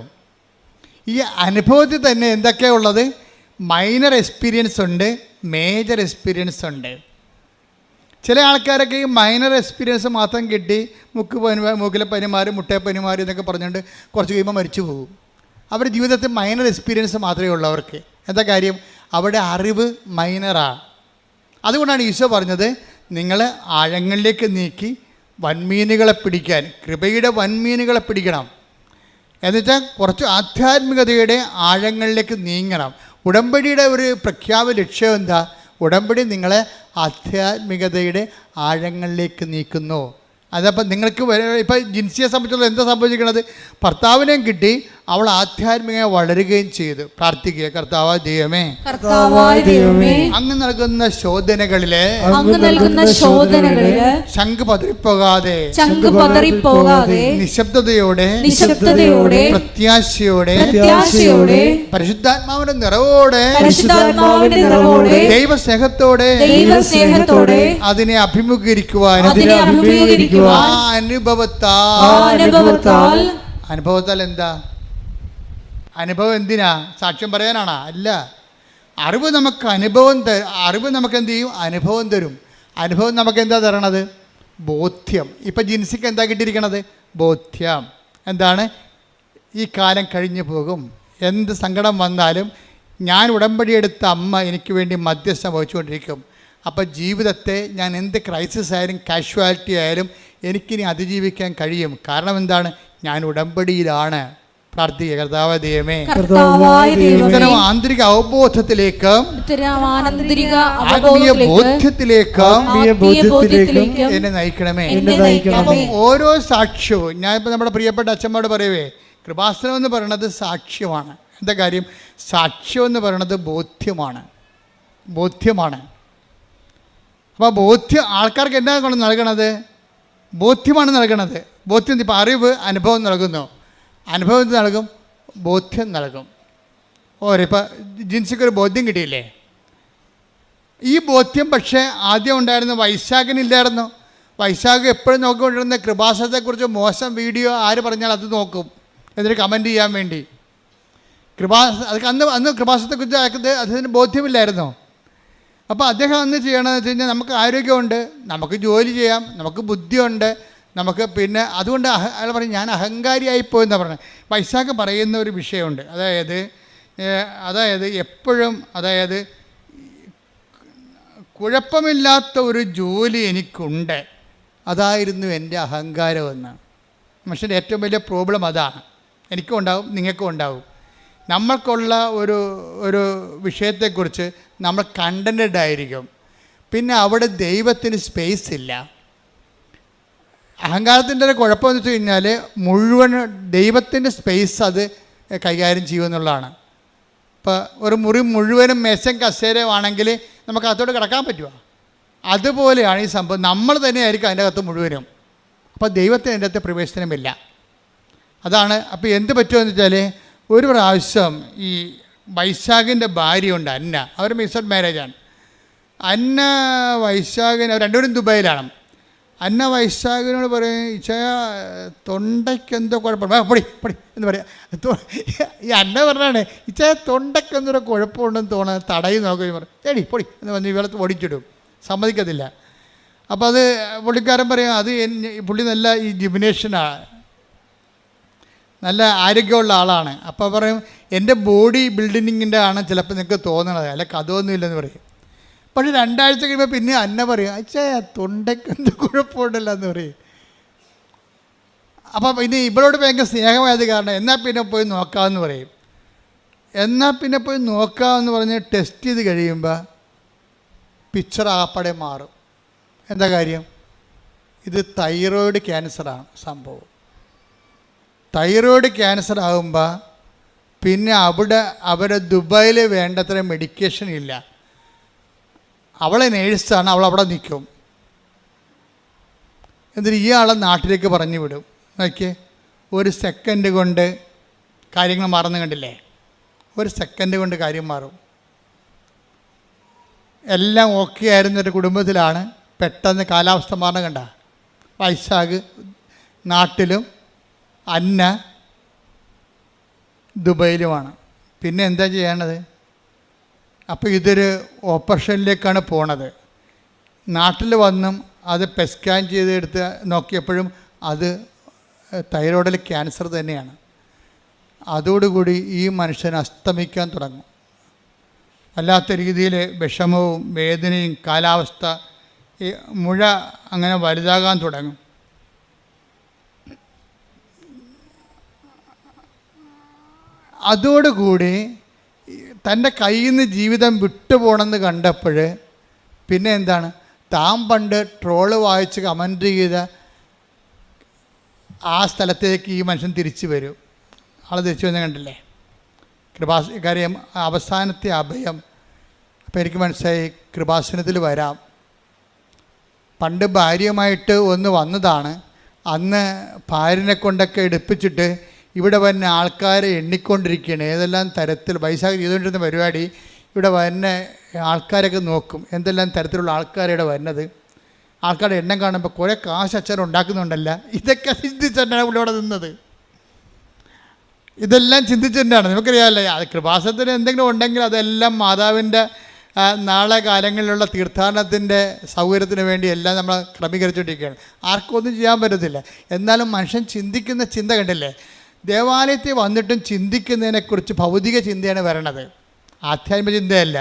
ഈ അനുഭവത്തിൽ തന്നെ എന്തൊക്കെയാണ് ഉള്ളത്? മൈനർ എക്സ്പീരിയൻസ് ഉണ്ട്, മേജർ എക്സ്പീരിയൻസ് ഉണ്ട്. ചില ആൾക്കാരൊക്കെ ഈ മൈനർ എക്സ്പീരിയൻസ് മാത്രം കിട്ടി മൂക്കിലെ പനിമാർ, മുട്ടയെ പനിമാർ എന്നൊക്കെ പറഞ്ഞുകൊണ്ട് കുറച്ച് കഴിയുമ്പോൾ മരിച്ചു പോകും. അവരുടെ ജീവിതത്തിൽ മൈനർ എക്സ്പീരിയൻസ് മാത്രമേ ഉള്ളൂ അവർക്ക്. എന്താ കാര്യം? അവിടെ അറിവ് മൈനറാണ്. അതുകൊണ്ടാണ് ഈശോ പറഞ്ഞത്, നിങ്ങൾ ആഴങ്ങളിലേക്ക് നീക്കി വൻമീനുകളെ പിടിക്കാൻ, കൃപയുടെ വൻമീനുകളെ പിടിക്കണം. എന്നുവെച്ചാൽ കുറച്ച് ആധ്യാത്മികതയുടെ ആഴങ്ങളിലേക്ക് നീങ്ങണം. ഉടമ്പടിയുടെ ഒരു പ്രഖ്യാപന ലക്ഷ്യം എന്താ? ഉടമ്പടി നിങ്ങളെ ആധ്യാത്മികതയുടെ ആഴങ്ങളിലേക്ക് നീക്കുന്നു. അതപ്പം നിങ്ങൾക്ക് ഇപ്പം ജിൻസിയെ സംബന്ധിച്ചുള്ള എന്താ സംഭവിച്ചിരിക്കുന്നത്? ഭർത്താവിനെയും കിട്ടി, അവൾ ആധ്യാത്മികമായി വളരുകയും ചെയ്തു. പ്രാർത്ഥിക്കുക. കർത്താവായ ദൈവമേ, അങ്ങ് നൽകുന്ന ശോധനകളില് ശംഖ് പതറിപ്പോകാതെ നിശബ്ദതയോടെ പ്രത്യാശയോടെ പരിശുദ്ധാത്മാവിന്റെ നിറവോടെ ദൈവസ്നേഹത്തോടെ അതിനെ അഭിമുഖീകരിക്കുവാൻ അനുഭവത്താൽ എന്താ? അനുഭവം എന്തിനാ? സാക്ഷ്യം പറയാനാണോ? അല്ല. അറിവ് നമുക്ക് അറിവ് നമുക്ക് എന്ത് ചെയ്യും? അനുഭവം തരും. അനുഭവം നമുക്ക് എന്താ തരണത്? ബോധ്യം. ഇപ്പം ജിൻസിക്ക് എന്താ കിട്ടിയിരിക്കണത്? ബോധ്യം. എന്താണ്? ഈ കാലം കഴിഞ്ഞു പോകും, എന്ത് സങ്കടം വന്നാലും ഞാൻ ഉടമ്പടിയെടുത്ത അമ്മ എനിക്ക് വേണ്ടി മധ്യസ്ഥം വഹിച്ചുകൊണ്ടിരിക്കും. അപ്പോൾ ജീവിതത്തെ ഞാൻ എന്ത് ക്രൈസിസ് ആയാലും കാഷ്വാലിറ്റി ആയാലും എനിക്കിനി അതിജീവിക്കാൻ കഴിയും. കാരണം എന്താണ്? ഞാൻ ഉടമ്പടിയിലാണ്. പ്രാർത്ഥിക്കുക. കർത്താവായ ദൈവമേ, ഇത്തരം ആന്തരിക അവബോധത്തിലേക്ക്, ആത്മീയ ബോധ്യത്തിലേക്ക് എന്നെ നയിക്കണമേ. അപ്പം ഓരോ സാക്ഷ്യവും ഞാനിപ്പോൾ നമ്മുടെ പ്രിയപ്പെട്ട അച്ഛന്മാരോട് പറയുവേ, കൃപാസനം എന്ന് പറയുന്നത് സാക്ഷ്യമാണ്. എന്താ കാര്യം? സാക്ഷ്യം എന്ന് പറയുന്നത് ബോധ്യമാണ്. അപ്പോൾ ബോധ്യം ആൾക്കാർക്ക് എന്താ കൊണ്ട് നൽകണത്? ബോധ്യമാണ് നൽകണത്. ബോധ്യം ഇപ്പോൾ അറിവ് അനുഭവം നൽകുന്നു. അനുഭവം നൽകും, ബോധ്യം നൽകും. ഇപ്പം ജിൻസിക്കൊരു ബോധ്യം കിട്ടിയില്ലേ? ഈ ബോധ്യം പക്ഷേ ആദ്യം ഉണ്ടായിരുന്ന വൈശാഖിനില്ലായിരുന്നു. വൈശാഖ് എപ്പോഴും നോക്കിക്കൊണ്ടിരുന്ന കൃപാസനത്തെക്കുറിച്ച് മോശം വീഡിയോ ആര് പറഞ്ഞാൽ അത് നോക്കും, എന്നിട്ട് കമൻറ്റ് ചെയ്യാൻ വേണ്ടി. അതൊക്കെ അന്ന് കൃപാസനത്തെക്കുറിച്ച് അദ്ദേഹത്തിന് ബോധ്യമില്ലായിരുന്നു. അപ്പോൾ അദ്ദേഹം അന്ന് ചെയ്യണമെന്ന് വെച്ച് കഴിഞ്ഞാൽ നമുക്ക് ആരോഗ്യമുണ്ട്, നമുക്ക് ജോലി ചെയ്യാം, നമുക്ക് ബുദ്ധിയുണ്ട്, നമുക്ക് പിന്നെ അതുകൊണ്ട് അയാൾ പറയും ഞാൻ അഹങ്കാരിയായിപ്പോയെന്നാണ് പറഞ്ഞത്. വൈശാഖ് പറയുന്ന ഒരു വിഷയമുണ്ട്. അതായത് എപ്പോഴും കുഴപ്പമില്ലാത്ത ഒരു ജോലി എനിക്കുണ്ട്, അതായിരുന്നു എൻ്റെ അഹങ്കാരമെന്ന്. മനുഷ്യൻ്റെ ഏറ്റവും വലിയ പ്രോബ്ലം അതാണ്. എനിക്കും ഉണ്ടാവും, നിങ്ങൾക്കും ഉണ്ടാവും. നമ്മൾക്കുള്ള ഒരു വിഷയത്തെക്കുറിച്ച് നമ്മൾ കണ്ടൻറ്റഡ് ആയിരിക്കും, പിന്നെ അവിടെ ദൈവത്തിന് സ്പേസ് ഇല്ല. അഹങ്കാരത്തിൻ്റെ ഒരു കുഴപ്പമെന്ന് വെച്ച് കഴിഞ്ഞാൽ മുഴുവൻ ദൈവത്തിൻ്റെ സ്പേസ് അത് കൈകാര്യം ചെയ്യുമെന്നുള്ളതാണ്. ഇപ്പോൾ ഒരു മുറി മുഴുവനും മേശം കസേരയാണെങ്കിൽ നമുക്ക് അകത്തോട്ട് കിടക്കാൻ പറ്റുമോ? അതുപോലെയാണ് ഈ സംഭവം. നമ്മൾ തന്നെയായിരിക്കും അതിൻ്റെ അകത്ത് മുഴുവനും. അപ്പോൾ ദൈവത്തിന് അതിൻ്റെ അകത്ത് പ്രവേശനമില്ല. അതാണ്. അപ്പോൾ എന്ത് പറ്റുമെന്ന് വെച്ചാൽ ഒരു പ്രാവശ്യം ഈ വൈശാഖിൻ്റെ ഭാര്യയുണ്ട് അന്ന, അവർ മിക്സഡ് മാരേജാണ്. അന്ന വൈശാഖിന് രണ്ടുപേരും ദുബായിലാണ്. അന്ന വൈശാഖിനോട് പറയും ഇച്ചായ തൊണ്ടയ്ക്ക് എന്തോ കുഴപ്പമുണ്ട്, പൊടി പൊടി എന്ന് പറയാം. ഈ അന്ന പറഞ്ഞാണ് ഇച്ചായ തൊണ്ടയ്ക്ക് എന്തോ കുഴപ്പമുണ്ടെന്ന് തോന്നുന്നത് തടയി നോക്കുകയും പറയും ഏടി പൊടി എന്ന് പറഞ്ഞ് ഇവളത്ത് ഓടിച്ചിടും, സമ്മതിക്കത്തില്ല. അപ്പോൾ അത് പുള്ളിക്കാരൻ പറയും അത് പുള്ളി നല്ല ഈ ജിംനേഷ്യനാണ്, നല്ല ആരോഗ്യമുള്ള ആളാണ്. അപ്പോൾ പറയും എൻ്റെ ബോഡി ബിൽഡിങ്ങിൻ്റെ ആണ് ചിലപ്പോൾ നിങ്ങൾക്ക് തോന്നണത്, അല്ല അതൊന്നുമില്ലെന്ന് പറയും. പക്ഷെ 2 ആഴ്ച കഴിയുമ്പോൾ പിന്നെ അന്ന പറയും അച്ഛാ തൊണ്ടയ്ക്ക് എന്ത് കുഴപ്പമുണ്ടല്ലോ എന്ന് പറയും. അപ്പോൾ പിന്നെ ഇവളോട് ഭയങ്കര സ്നേഹമായത് കാരണം എന്നാൽ പിന്നെ പോയി നോക്കാമെന്ന് പറയും. എന്നാൽ പിന്നെ പോയി നോക്കാമെന്ന് പറഞ്ഞ് ടെസ്റ്റ് ചെയ്ത് കഴിയുമ്പോൾ പിക്ചർ ആപ്പടെ മാറും. എന്താ കാര്യം? ഇത് തൈറോയ്ഡ് ക്യാൻസറാണ് സംഭവം. തൈറോയ്ഡ് ക്യാൻസർ ആകുമ്പോൾ പിന്നെ അവരെ ദുബായിൽ വേണ്ടത്ര മെഡിക്കേഷൻ ഇല്ല. അവളെ നേഴ്സാണ്, അവളവിടെ നിൽക്കും. എന്നിട്ട് ഇയാളെ നാട്ടിലേക്ക് പറഞ്ഞു വിടും. നോക്കിയേ, 1 സെക്കൻഡ് കൊണ്ട് കാര്യങ്ങൾ മാറുന്നു കണ്ടില്ലേ? 1 സെക്കൻഡ് കൊണ്ട് കാര്യം മാറും. എല്ലാം ഓക്കെ ആയിരുന്നൊരു കുടുംബത്തിലാണ് പെട്ടെന്ന് കാലാവസ്ഥ മാറണം. കണ്ട, വൈശാഖ് നാട്ടിലും അന്ന ദുബൈയിലുമാണ്. പിന്നെ എന്താ ചെയ്യണത്? അപ്പോൾ ഇതൊരു ഓപ്പറേഷനിലേക്കാണ് പോണത്. നാട്ടിൽ വന്നും അത് സ്കാൻ ചെയ്തെടുത്ത് നോക്കിയപ്പോഴും അത് തൈറോയ്ഡിൽ ക്യാൻസർ തന്നെയാണ്. അതോടുകൂടി ഈ മനുഷ്യൻ അസ്തമിക്കാൻ തുടങ്ങും. വല്ലാത്ത രീതിയിൽ വിഷമവും വേദനയും കാലാവസ്ഥ മുഴ അങ്ങനെ വലുതാകാൻ തുടങ്ങും. അതോടുകൂടി തൻ്റെ കയ്യിൽ നിന്ന് ജീവിതം വിട്ടുപോകണമെന്ന് കണ്ടപ്പോൾ പിന്നെ എന്താണ്, താൻ പണ്ട് ട്രോള് വായിച്ച് കമൻറ്റ് ചെയ്ത ആ സ്ഥലത്തേക്ക് ഈ മനുഷ്യൻ തിരിച്ചു വരും. ആൾ തിരിച്ചു വന്ന് കണ്ടില്ലേ? കാര്യം അവസാനത്തെ അഭയം. അപ്പോൾ എനിക്ക് മനസ്സിലായി കൃപാസനത്തിൽ വരാം. പണ്ട് ഭാര്യയുമായിട്ട് ഒന്ന് വന്നതാണ്. അന്ന് ഭാര്യനെ കൊണ്ടൊക്കെ എടുപ്പിച്ചിട്ട് ഇവിടെ വരുന്ന ആൾക്കാരെ എണ്ണിക്കൊണ്ടിരിക്കുകയാണ്. ഏതെല്ലാം തരത്തിൽ വൈശാഖ് ചെയ്തുകൊണ്ടിരുന്ന പരിപാടി, ഇവിടെ വരുന്ന ആൾക്കാരൊക്കെ നോക്കും എന്തെല്ലാം തരത്തിലുള്ള ആൾക്കാരുടെ വരുന്നത്. ആൾക്കാരുടെ എണ്ണം കാണുമ്പോൾ കുറേ കാശ് അച്ഛൻ ഉണ്ടാക്കുന്നുണ്ടല്ല. ഇതൊക്കെ ചിന്തിച്ചിട്ടാണ് ഇവിടെ നിന്നത്. ഇതെല്ലാം ചിന്തിച്ചിട്ടാണ്. നമുക്കറിയാമല്ലേ, അത് കൃപാസനത്തിന് എന്തെങ്കിലും ഉണ്ടെങ്കിൽ അതെല്ലാം മാതാവിൻ്റെ നാളെ കാലങ്ങളിലുള്ള തീർത്ഥാടനത്തിൻ്റെ സൗകര്യത്തിന് വേണ്ടി എല്ലാം നമ്മൾ ക്രമീകരിച്ചുകൊണ്ടിരിക്കുകയാണ്. ആർക്കും ഒന്നും ചെയ്യാൻ പറ്റത്തില്ല. എന്നാലും മനുഷ്യൻ ചിന്തിക്കുന്ന ചിന്ത കണ്ടില്ലേ? ദേവാലയത്തിൽ വന്നിട്ടും ചിന്തിക്കുന്നതിനെക്കുറിച്ച് ഭൗതിക ചിന്തയാണ് വരണത്, ആധ്യാത്മിക ചിന്തയല്ല.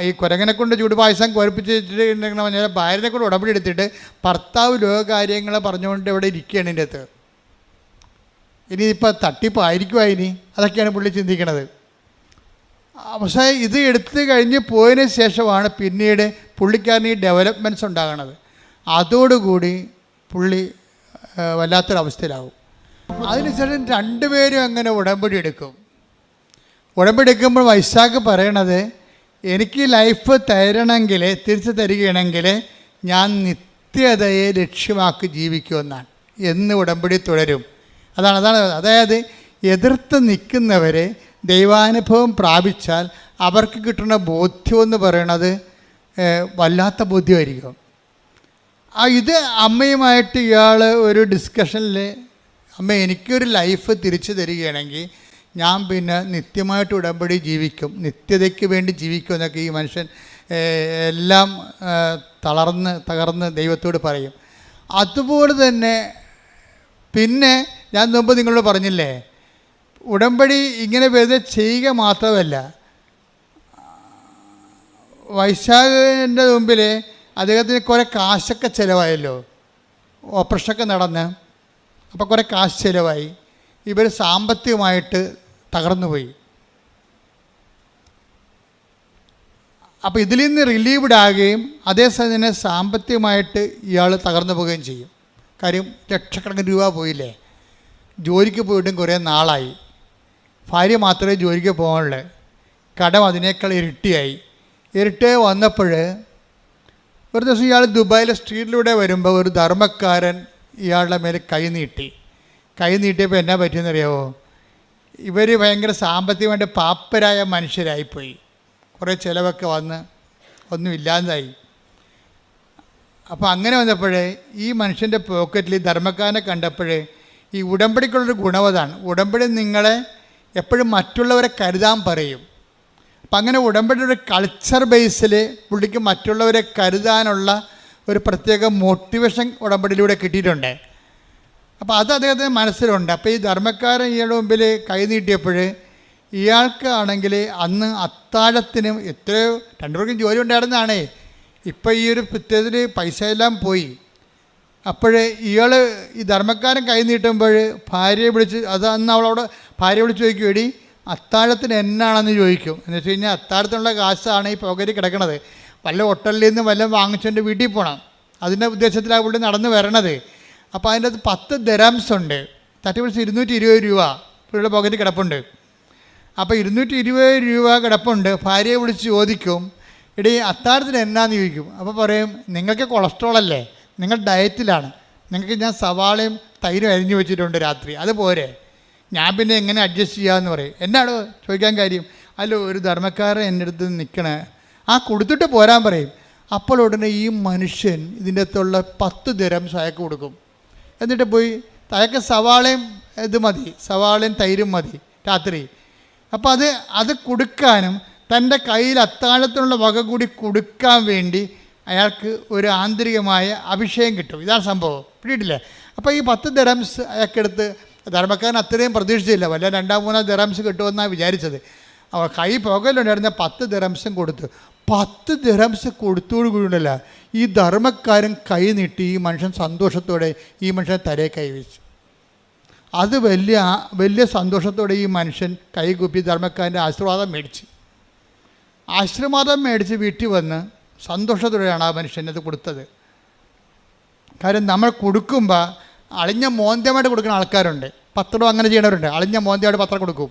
ഈ കുരങ്ങനെ കൊണ്ട് ചൂടുപായസം കുഴപ്പിച്ചിട്ടുണ്ടെങ്കിൽ പറഞ്ഞാൽ ഭാര്യനെ കൊണ്ട് ഉടമ്പടി എടുത്തിട്ട് ഭർത്താവ് ലോകകാര്യങ്ങൾ പറഞ്ഞുകൊണ്ട് ഇവിടെ ഇരിക്കുകയാണ് ഇതിൻ്റെ അകത്ത്. ഇനിയിപ്പോൾ തട്ടിപ്പായിരിക്കുമോ ഇനി? അതൊക്കെയാണ് പുള്ളി ചിന്തിക്കണത്. പക്ഷേ ഇത് എടുത്ത് കഴിഞ്ഞ് പോയതിന് ശേഷമാണ് പിന്നീട് പുള്ളിക്കാരന് ഈ ഡെവലപ്മെൻറ്റ്സ് ഉണ്ടാകണത്. അതോടുകൂടി പുള്ളി വല്ലാത്തൊരവസ്ഥയിലാവും. അതിനുശേഷം 2 പേരും അങ്ങനെ ഉടമ്പടി എടുക്കും. ഉടമ്പടി എടുക്കുമ്പോൾ വൈശാഖ് പറയണത് എനിക്ക് ലൈഫ് തരണമെങ്കിൽ, തിരിച്ചു തരികയാണെങ്കിൽ ഞാൻ നിത്യതയെ ലക്ഷ്യമാക്കി ജീവിക്കുമെന്നാണ്. എന്ന് ഉടമ്പടി തുടരും. അതായത് എതിർത്ത് നിൽക്കുന്നവരെ ദൈവാനുഭവം പ്രാപിച്ചാൽ അവർക്ക് കിട്ടുന്ന ബോധ്യമെന്ന് പറയണത് വല്ലാത്ത ബോധ്യമായിരിക്കും. ഇത് അമ്മയുമായിട്ട് ഇയാൾ ഒരു ഡിസ്കഷനിൽ, അമ്മ എനിക്കൊരു ലൈഫ് തിരിച്ചു തരികയാണെങ്കിൽ ഞാൻ പിന്നെ നിത്യമായിട്ട് ഉടമ്പടി ജീവിക്കും, നിത്യതയ്ക്ക് വേണ്ടി ജീവിക്കും എന്നൊക്കെ ഈ മനുഷ്യൻ എല്ലാം തകർന്ന് ദൈവത്തോട് പറയും. അതുപോലെ തന്നെ പിന്നെ ഞാൻ മുമ്പ് നിങ്ങളോട് പറഞ്ഞില്ലേ, ഉടമ്പടി ഇങ്ങനെ വെറുതെ ചെയ്യുക മാത്രമല്ല, വൈശാഖിൻ്റെ മുമ്പിൽ അദ്ദേഹത്തിന് കുറേ കാശൊക്കെ ചിലവായല്ലോ, ഓപ്പറേഷനൊക്കെ നടന്ന്. അപ്പോൾ കുറേ കാശ് ചിലവായി. ഇവർ സാമ്പത്തികമായിട്ട് തകർന്നുപോയി. അപ്പോൾ ഇതിൽ നിന്ന് റിലീവ്ഡ് ആകുകയും അതേസമയം തന്നെ സാമ്പത്തികമായിട്ട് ഇയാൾ തകർന്നു പോവുകയും ചെയ്യും. കാര്യം ലക്ഷക്കണക്കിന് രൂപ പോയില്ലേ. ജോലിക്ക് പോയിട്ടും കുറേ നാളായി. ഭാര്യ മാത്രമേ ജോലിക്ക് പോകാനുള്ളൂ. കടം അതിനേക്കാൾ ഇരട്ടിയായി വന്നപ്പോൾ ഒരു ദിവസം ഇയാൾ ദുബായിലെ സ്ട്രീറ്റിലൂടെ വരുമ്പോൾ ഒരു ധർമ്മക്കാരൻ ഇയാളുടെ മേലെ കൈ നീട്ടിയപ്പോൾ എന്നാ പറ്റിയെന്നറിയാമോ? ഇവർ ഭയങ്കര സാമ്പത്തികമായിട്ട് പാപ്പരായ മനുഷ്യരായിപ്പോയി. കുറേ ചിലവൊക്കെ വന്ന് ഒന്നും ഇല്ലാതായി. അപ്പോൾ അങ്ങനെ വന്നപ്പോഴേ ഈ മനുഷ്യൻ്റെ പോക്കറ്റിൽ ഈ ധർമ്മക്കാരനെ കണ്ടപ്പോഴേ ഈ ഉടമ്പടിക്കുള്ളൊരു ഗുണവതാണ്. ഉടമ്പടി നിങ്ങളെ എപ്പോഴും മറ്റുള്ളവരെ കരുതാൻ പറയും. അപ്പം അങ്ങനെ ഉടമ്പടി ഒരു കൾച്ചർ ബേസിൽ പുള്ളിക്ക് മറ്റുള്ളവരെ കരുതാനുള്ള ഒരു പ്രത്യേക മോട്ടിവേഷൻ ഉടമ്പടിയിലൂടെ കിട്ടിയിട്ടുണ്ട്. അപ്പോൾ അത് അദ്ദേഹത്തിന് മനസ്സിലുണ്ട്. അപ്പോൾ ഈ ധർമ്മക്കാരൻ ഇയാളുടെ മുമ്പിൽ കൈ നീട്ടിയപ്പോൾ ഇയാൾക്ക് ആണെങ്കിൽ അന്ന് അത്താഴത്തിനും എത്രയോ 2 പേർക്കും ജോലി ഉണ്ടായിരുന്നതാണേ. ഇപ്പം ഈ ഒരു പ്രത്യേകത്തിൽ പൈസ എല്ലാം പോയി. അപ്പോഴേ ഇയാൾ ഈ ധർമ്മക്കാരൻ കൈ നീട്ടുമ്പോൾ ഭാര്യയെ വിളിച്ച്, അത് അന്ന് അവളവിടെ ഭാര്യയെ വിളിച്ച് ചോദിക്കും, എടി അത്താഴത്തിന് എന്നാണെന്ന് ചോദിക്കും. എന്ന് വെച്ച് കഴിഞ്ഞാൽ അത്താഴത്തിനുള്ള കാശാണ് ഈ പോക്കറ്റിൽ കിടക്കണത്. വല്ല ഹോട്ടലിൽ നിന്ന് വല്ലതും വാങ്ങിച്ചുകൊണ്ട് വീട്ടിൽ പോകണം, അതിൻ്റെ ഉദ്ദേശത്തിലാണ് പുള്ളി നടന്ന് വരണത്. അപ്പോൾ അതിൻ്റെ അകത്ത് 10 ദിർഹംസ് ഉണ്ട്, തട്ടി പിടിച്ച് 220 രൂപ പുള്ളിയുടെ പോക്കറ്റിൽ കിടപ്പുണ്ട്. അപ്പോൾ 220 രൂപ കിടപ്പുണ്ട്. ഭാര്യയെ വിളിച്ച് ചോദിക്കും, എടി അത്താഴത്തിന് എന്നാന്ന് ചോദിക്കും. അപ്പോൾ പറയും, നിങ്ങൾക്ക് കൊളസ്ട്രോൾ അല്ലേ, നിങ്ങൾ ഡയറ്റിലാണ്, നിങ്ങൾക്ക് ഞാൻ സവാളയും തൈരും അരിഞ്ഞു വെച്ചിട്ടുണ്ട് രാത്രി, അതുപോലെ ഞാൻ പിന്നെ എങ്ങനെ അഡ്ജസ്റ്റ് ചെയ്യാമെന്ന് പറയും. എന്നാണ് ചോദിക്കാൻ കാര്യം? അല്ലോ ഒരു ധർമ്മക്കാരൻ എൻ്റെ അടുത്ത് നിൽക്കണേ, ആ കൊടുത്തിട്ട് പോരാൻ പറയും. അപ്പോൾ ഉടനെ ഈ മനുഷ്യൻ ഇതിൻ്റെ അകത്തുള്ള 10 ദിർഹംസ് അയാൾക്ക് കൊടുക്കും. എന്നിട്ട് പോയി അയാൾക്ക് സവാളയും ഇത് മതി, സവാളയും തൈരും മതി രാത്രി. അപ്പോൾ അത് കൊടുക്കാനും തൻ്റെ കയ്യിൽ അത്താഴത്തിനുള്ള വക കൂടി കൊടുക്കാൻ വേണ്ടി അയാൾക്ക് ഒരു ആന്തരികമായ അഭിഷേകം കിട്ടും. ഇതാണ് സംഭവം, പിടിയിട്ടില്ലേ? അപ്പോൾ ഈ 10 ദിർഹംസ് അയാൾക്കെടുത്ത്, ധർമ്മക്കാരൻ അത്രയും പ്രതീക്ഷിച്ചില്ല, വല്ല 2-3 ദിർഹംസ് കിട്ടുമെന്നാണ് വിചാരിച്ചത്. അവ കൈ പുകയിലുണ്ടായിരുന്ന 10 ദിർഹംസും കൊടുത്തു. 10 ദിർഹംസ് കൊടുത്തോടുകൂടിയല്ല ഈ ധർമ്മക്കാരൻ കൈ നീട്ടി ഈ മനുഷ്യൻ സന്തോഷത്തോടെ ഈ മനുഷ്യൻ തലയെ കൈവച്ചു. അത് വലിയ സന്തോഷത്തോടെ ഈ മനുഷ്യൻ കൈകൂപ്പി ധർമ്മക്കാരൻ്റെ ആശീർവാദം മേടിച്ച് വീട്ടിൽ വന്ന് സന്തോഷത്തോടെയാണ് ആ മനുഷ്യനത് കൊടുത്തത്. കാര്യം നമ്മൾ കൊടുക്കുമ്പോൾ അളിഞ്ഞ മോന്തമായിട്ട് കൊടുക്കുന്ന ആൾക്കാരുണ്ട്, പത്രം അങ്ങനെ ചെയ്യണവരുണ്ട്. അളിഞ്ഞ മോന്തമായിട്ട് പത്രം കൊടുക്കും.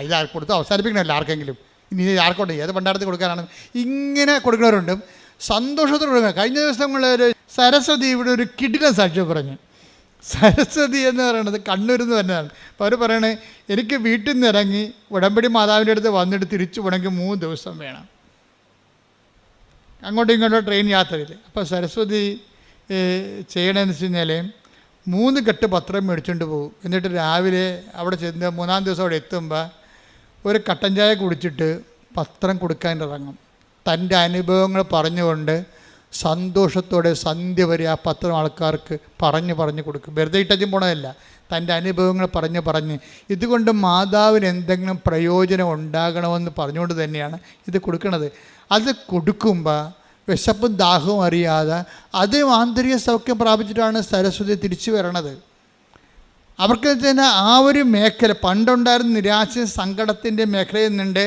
ഇത് കൊടുത്ത് അവസാനിപ്പിക്കണമല്ലോ ആർക്കെങ്കിലും, ഇനി ആർക്കോട്ടെ ഏത് പണ്ടാരത്തിൽ കൊടുക്കാനാണ് ഇങ്ങനെ കൊടുക്കുന്നവരുണ്ട്. സന്തോഷത്തോടെ കൊടുക്കണം. കഴിഞ്ഞ ദിവസങ്ങളിൽ സരസ്വതി ഇവിടെ ഒരു കിടിലൻ സാക്ഷ്യം പറഞ്ഞു. സരസ്വതി എന്ന് പറയുന്നത് കണ്ണൂരിൽ നിന്ന് വരുന്നതാണ്. അപ്പോൾ അവർ പറയണേ, എനിക്ക് വീട്ടിൽ നിന്ന് ഇറങ്ങി ഉടമ്പടി മാതാവിൻ്റെ അടുത്ത് വന്നിട്ട് തിരിച്ചു പോകണമെങ്കിൽ 3 ദിവസം വേണം, അങ്ങോട്ടും ഇങ്ങോട്ടും ട്രെയിൻ യാത്രയിൽ. അപ്പോൾ സരസ്വതി ചെയ്യണമെന്ന് വെച്ച് കഴിഞ്ഞാൽ 3 കെട്ട് പത്രം മേടിച്ചുകൊണ്ട് പോകും. എന്നിട്ട് രാവിലെ അവിടെ ചെന്ന് 3-ാം ദിവസം അവിടെ എത്തുമ്പോൾ ഒരു കട്ടൻ ചായ കുടിച്ചിട്ട് പത്രം കൊടുക്കാൻ ഇറങ്ങും. തൻ്റെ അനുഭവങ്ങൾ പറഞ്ഞുകൊണ്ട് സന്തോഷത്തോടെ സന്ധ്യ വരെ ആ പത്രം ആൾക്കാർക്ക് പറഞ്ഞു കൊടുക്കും. വെറുതെ ഇട്ടും പോണതല്ല, തൻ്റെ അനുഭവങ്ങൾ പറഞ്ഞ് ഇതുകൊണ്ട് മാതാവിന് എന്തെങ്കിലും പ്രയോജനം ഉണ്ടാകണമെന്ന് പറഞ്ഞുകൊണ്ട് തന്നെയാണ് ഇത് കൊടുക്കുന്നത്. അത് കൊടുക്കുമ്പോൾ വിശപ്പും ദാഹവും അറിയാതെ അത് ആന്തരിക സൗഖ്യം പ്രാപിച്ചിട്ടാണ് സരസ്വതി തിരിച്ചു വരണത്. അവർക്ക് തന്നെ ആ ഒരു മേഖല പണ്ടുണ്ടായിരുന്ന നിരാശ സങ്കടത്തിൻ്റെ മേഖലയിൽ നിന്നുണ്ട്.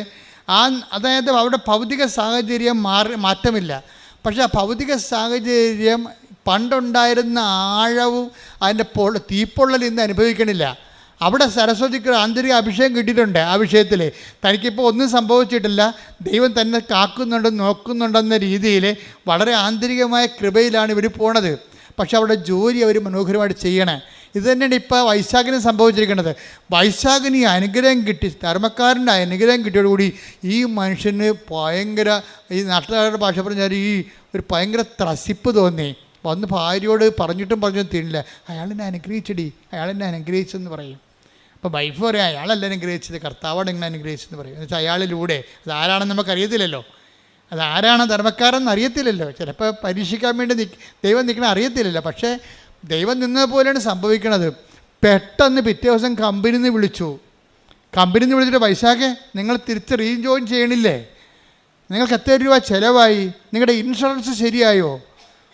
അതായത് അവിടെ ഭൗതിക സാഹചര്യം മാറ്റമില്ല, പക്ഷേ ആ ഭൗതിക സാഹചര്യം പണ്ടുണ്ടായിരുന്ന ആഴവും അതിൻ്റെ തീപ്പൊള്ളൽ ഇന്ന് അനുഭവിക്കണില്ല. അവിടെ സരസ്വതിക്ക് ആന്തരിക അഭിഷേകം കിട്ടിയിട്ടുണ്ട്. ആ വിഷയത്തിൽ തനിക്കിപ്പോൾ ഒന്നും സംഭവിച്ചിട്ടില്ല, ദൈവം തന്നെ നോക്കുന്നുണ്ടെന്ന രീതിയിൽ വളരെ ആന്തരികമായ കൃപയിലാണ് ഇവർ പോണത്. പക്ഷെ അവിടെ ജോലി അവർ മനോഹരമായിട്ട് ചെയ്യണേ. ഇത് തന്നെയാണ് ഇപ്പോൾ വൈശാഖിന് സംഭവിച്ചിരിക്കുന്നത്. വൈശാഖിന് ഈ അനുഗ്രഹം കിട്ടി, ധർമ്മക്കാരൻ്റെ അനുഗ്രഹം കിട്ടിയോടുകൂടി ഈ മനുഷ്യന് ഭയങ്കര, ഈ നാട്ടുകാരുടെ ഭാഷ പറഞ്ഞാൽ ഈ ഒരു ഭയങ്കര ത്രസിപ്പ് തോന്നി. വന്ന് ഭാര്യയോട് പറഞ്ഞിട്ടും തീരില്ല, അയാളെന്നെ അനുഗ്രഹിച്ചെന്ന് പറയും. അപ്പോൾ വൈഫ് പറയാം, അയാളല്ല അനുഗ്രഹിച്ചത്, കർത്താവാണ് ഇങ്ങനെ അനുഗ്രഹിച്ചെന്ന് പറയും. എന്ന് വെച്ചാൽ അയാളിലൂടെ അതാരാണെന്ന് നമുക്കറിയത്തില്ലല്ലോ, അതാരാണ് ധർമ്മക്കാരെന്ന് അറിയത്തില്ലല്ലോ. ചിലപ്പോൾ പരീക്ഷിക്കാൻ വേണ്ടി ദൈവം നിൽക്കണ അറിയത്തില്ലല്ലോ. പക്ഷേ ദൈവം നിന്നതുപോലെയാണ് സംഭവിക്കണത്. പെട്ടെന്ന് പിറ്റേ ദിവസം കമ്പനിയിൽ നിന്ന് വിളിച്ചിട്ട്, വൈശാഖേ നിങ്ങൾ തിരിച്ച് റീജോയിൻ ചെയ്യണില്ലേ, നിങ്ങൾക്ക് എത്ര രൂപ ചിലവായി, നിങ്ങളുടെ ഇൻഷുറൻസ്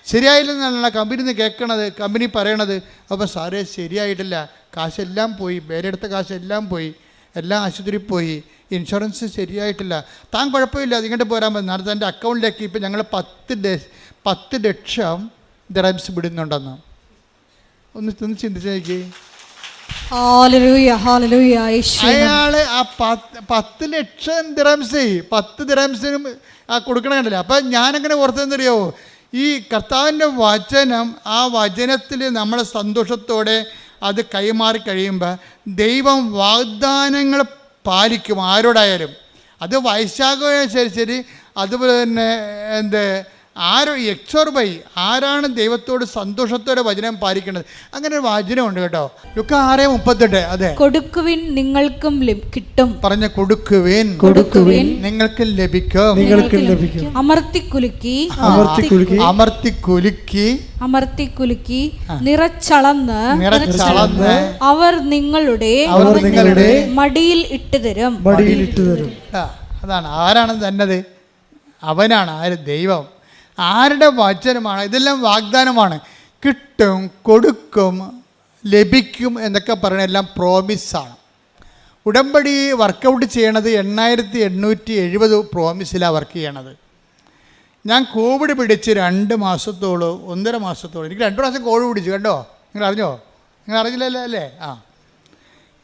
ശരിയായില്ലെന്നാണ് കമ്പനിയിൽ നിന്ന് കേൾക്കണത്, കമ്പനി പറയണത്. അപ്പോൾ സാറേ ശരിയായിട്ടില്ല, കാശെല്ലാം പോയി, പേരെടുത്ത കാശെല്ലാം പോയി, എല്ലാം ആശുപത്രിയിൽ പോയി, ഇൻഷുറൻസ് ശരിയായിട്ടില്ല, താൻ കുഴപ്പമില്ല ഇങ്ങോട്ട് പോരാൻ പറ്റും. നാളെ തൻ്റെ അക്കൗണ്ടിലേക്ക് ഇപ്പോൾ ഞങ്ങൾ 10 ലക്ഷം ദിർഹംസ് വിടുന്നുണ്ടെന്ന്. ഒന്ന് ചിന്തിച്ചേക്ക്. അയാള് ആ 10 ലക്ഷം ദിർഹംസ് 10 ദിർഹംസിനും കൊടുക്കണ കണ്ടില്ല. അപ്പം ഞാനങ്ങനെ ഓർത്തെന്നറിയോ, ഈ കർത്താവിൻ്റെ വചനം, ആ വചനത്തിൽ നമ്മൾ സന്തോഷത്തോടെ അത് കൈമാറി കഴിയുമ്പോൾ ദൈവം വാഗ്ദാനങ്ങൾ പാലിക്കും ആരോടായാലും. അത് വൈശാഖമായാലും ശരി, അതുപോലെ തന്നെ ആരോ എക്സോർബൈ ആരാണ് ദൈവത്തോട് സന്തോഷത്തോടെ വചനം പാലിക്കുന്നത്? അങ്ങനെ ഒരു വചനമുണ്ട് കേട്ടോ, ലുക്ക 6:38. അതെ, കൊടുക്കുവിൻ നിങ്ങൾക്കും കിട്ടും, പറഞ്ഞ കൊടുക്കുവിൻ നിങ്ങൾക്ക് ലഭിക്കും, അമർത്തിക്കുലുക്കി അമർത്തിക്കുലുക്കി നിറച്ചളന്ന് അവർ നിങ്ങളുടെ മടിയിൽ ഇട്ടുതരും. അതാണ് ആരാണ് തന്നത്? അവനാണ്. ആര്? ദൈവം. ആരുടെ വചനമാണ്? ഇതെല്ലാം വാഗ്ദാനമാണ്. കിട്ടും, കൊടുക്കും, ലഭിക്കും എന്നൊക്കെ പറയുന്നത് എല്ലാം പ്രോമിസാണ്. ഉടമ്പടി വർക്കൗട്ട് ചെയ്യണത് 8870 പ്രോമിസിലാണ് വർക്ക് ചെയ്യണത്. ഞാൻ കോവിഡ് പിടിച്ച് 2 മാസത്തോളം 1.5 മാസത്തോളം, എനിക്ക് 2 പ്രാവശ്യം കോവിഡ് പിടിച്ചു കേട്ടോ. നിങ്ങൾ അറിഞ്ഞോ? നിങ്ങൾ അറിഞ്ഞില്ലല്ലോ അല്ലേ?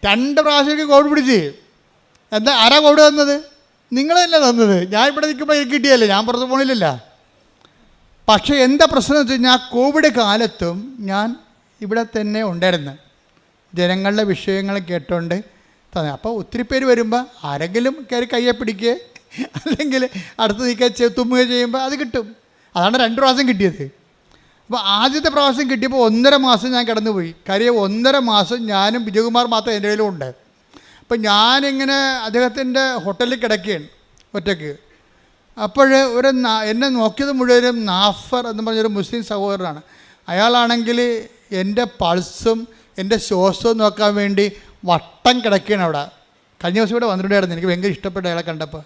2 പ്രാവശ്യം എനിക്ക് കോവിഡ് പിടിച്ച്. എന്താ ആരാ കോവിഡ് തന്നത്? നിങ്ങളല്ലേ തന്നത്. ഞാൻ ഇവിടെ നിൽക്കുമ്പോൾ എനിക്ക് കിട്ടിയല്ലേ, ഞാൻ പുറത്ത് പോണില്ലല്ലോ. പക്ഷേ എന്താ പ്രശ്നം എന്ന് വെച്ച് കഴിഞ്ഞാൽ കോവിഡ് കാലത്തും ഞാൻ ഇവിടെ തന്നെ ഉണ്ടായിരുന്നു, ജനങ്ങളുടെ വിഷയങ്ങൾ കേട്ടോണ്ട് തന്നെ. അപ്പോൾ ഒത്തിരി പേര് വരുമ്പോൾ ആരെങ്കിലും കയറി കയ്യെ പിടിക്കുക അല്ലെങ്കിൽ അടുത്ത് നിൽക്കുക തുമ്മുകയോ ചെയ്യുമ്പോൾ അത് കിട്ടും. അതാണ് 2 പ്രാവശ്യം കിട്ടിയത്. അപ്പോൾ ആദ്യത്തെ പ്രാവശ്യം കിട്ടിയപ്പോൾ 1.5 മാസം ഞാൻ കിടന്നുപോയി. കാര്യം 1.5 മാസം ഞാനും വിജയകുമാർ മാത്രം എൻ്റെ കയ്യിലും ഉണ്ട്. അപ്പം ഞാനിങ്ങനെ അദ്ദേഹത്തിൻ്റെ ഹോട്ടലിൽ കിടക്കുകയാണ് ഒറ്റയ്ക്ക്. അപ്പോൾ എന്നെ നോക്കിയത് മുഴുവനും നാഫർ എന്ന് പറഞ്ഞൊരു മുസ്ലിം സഹോദരനാണ്. അയാളാണെങ്കിൽ എൻ്റെ പൾസും എൻ്റെ ശ്വാസവും നോക്കാൻ വേണ്ടി വട്ടം കിടക്കുകയാണ് അവിടെ. കഴിഞ്ഞ ദിവസം ഇവിടെ വന്നിട്ടുണ്ടായിരുന്നു, എനിക്ക് ഭയങ്കര ഇഷ്ടപ്പെട്ട അയാളെ കണ്ടപ്പോൾ.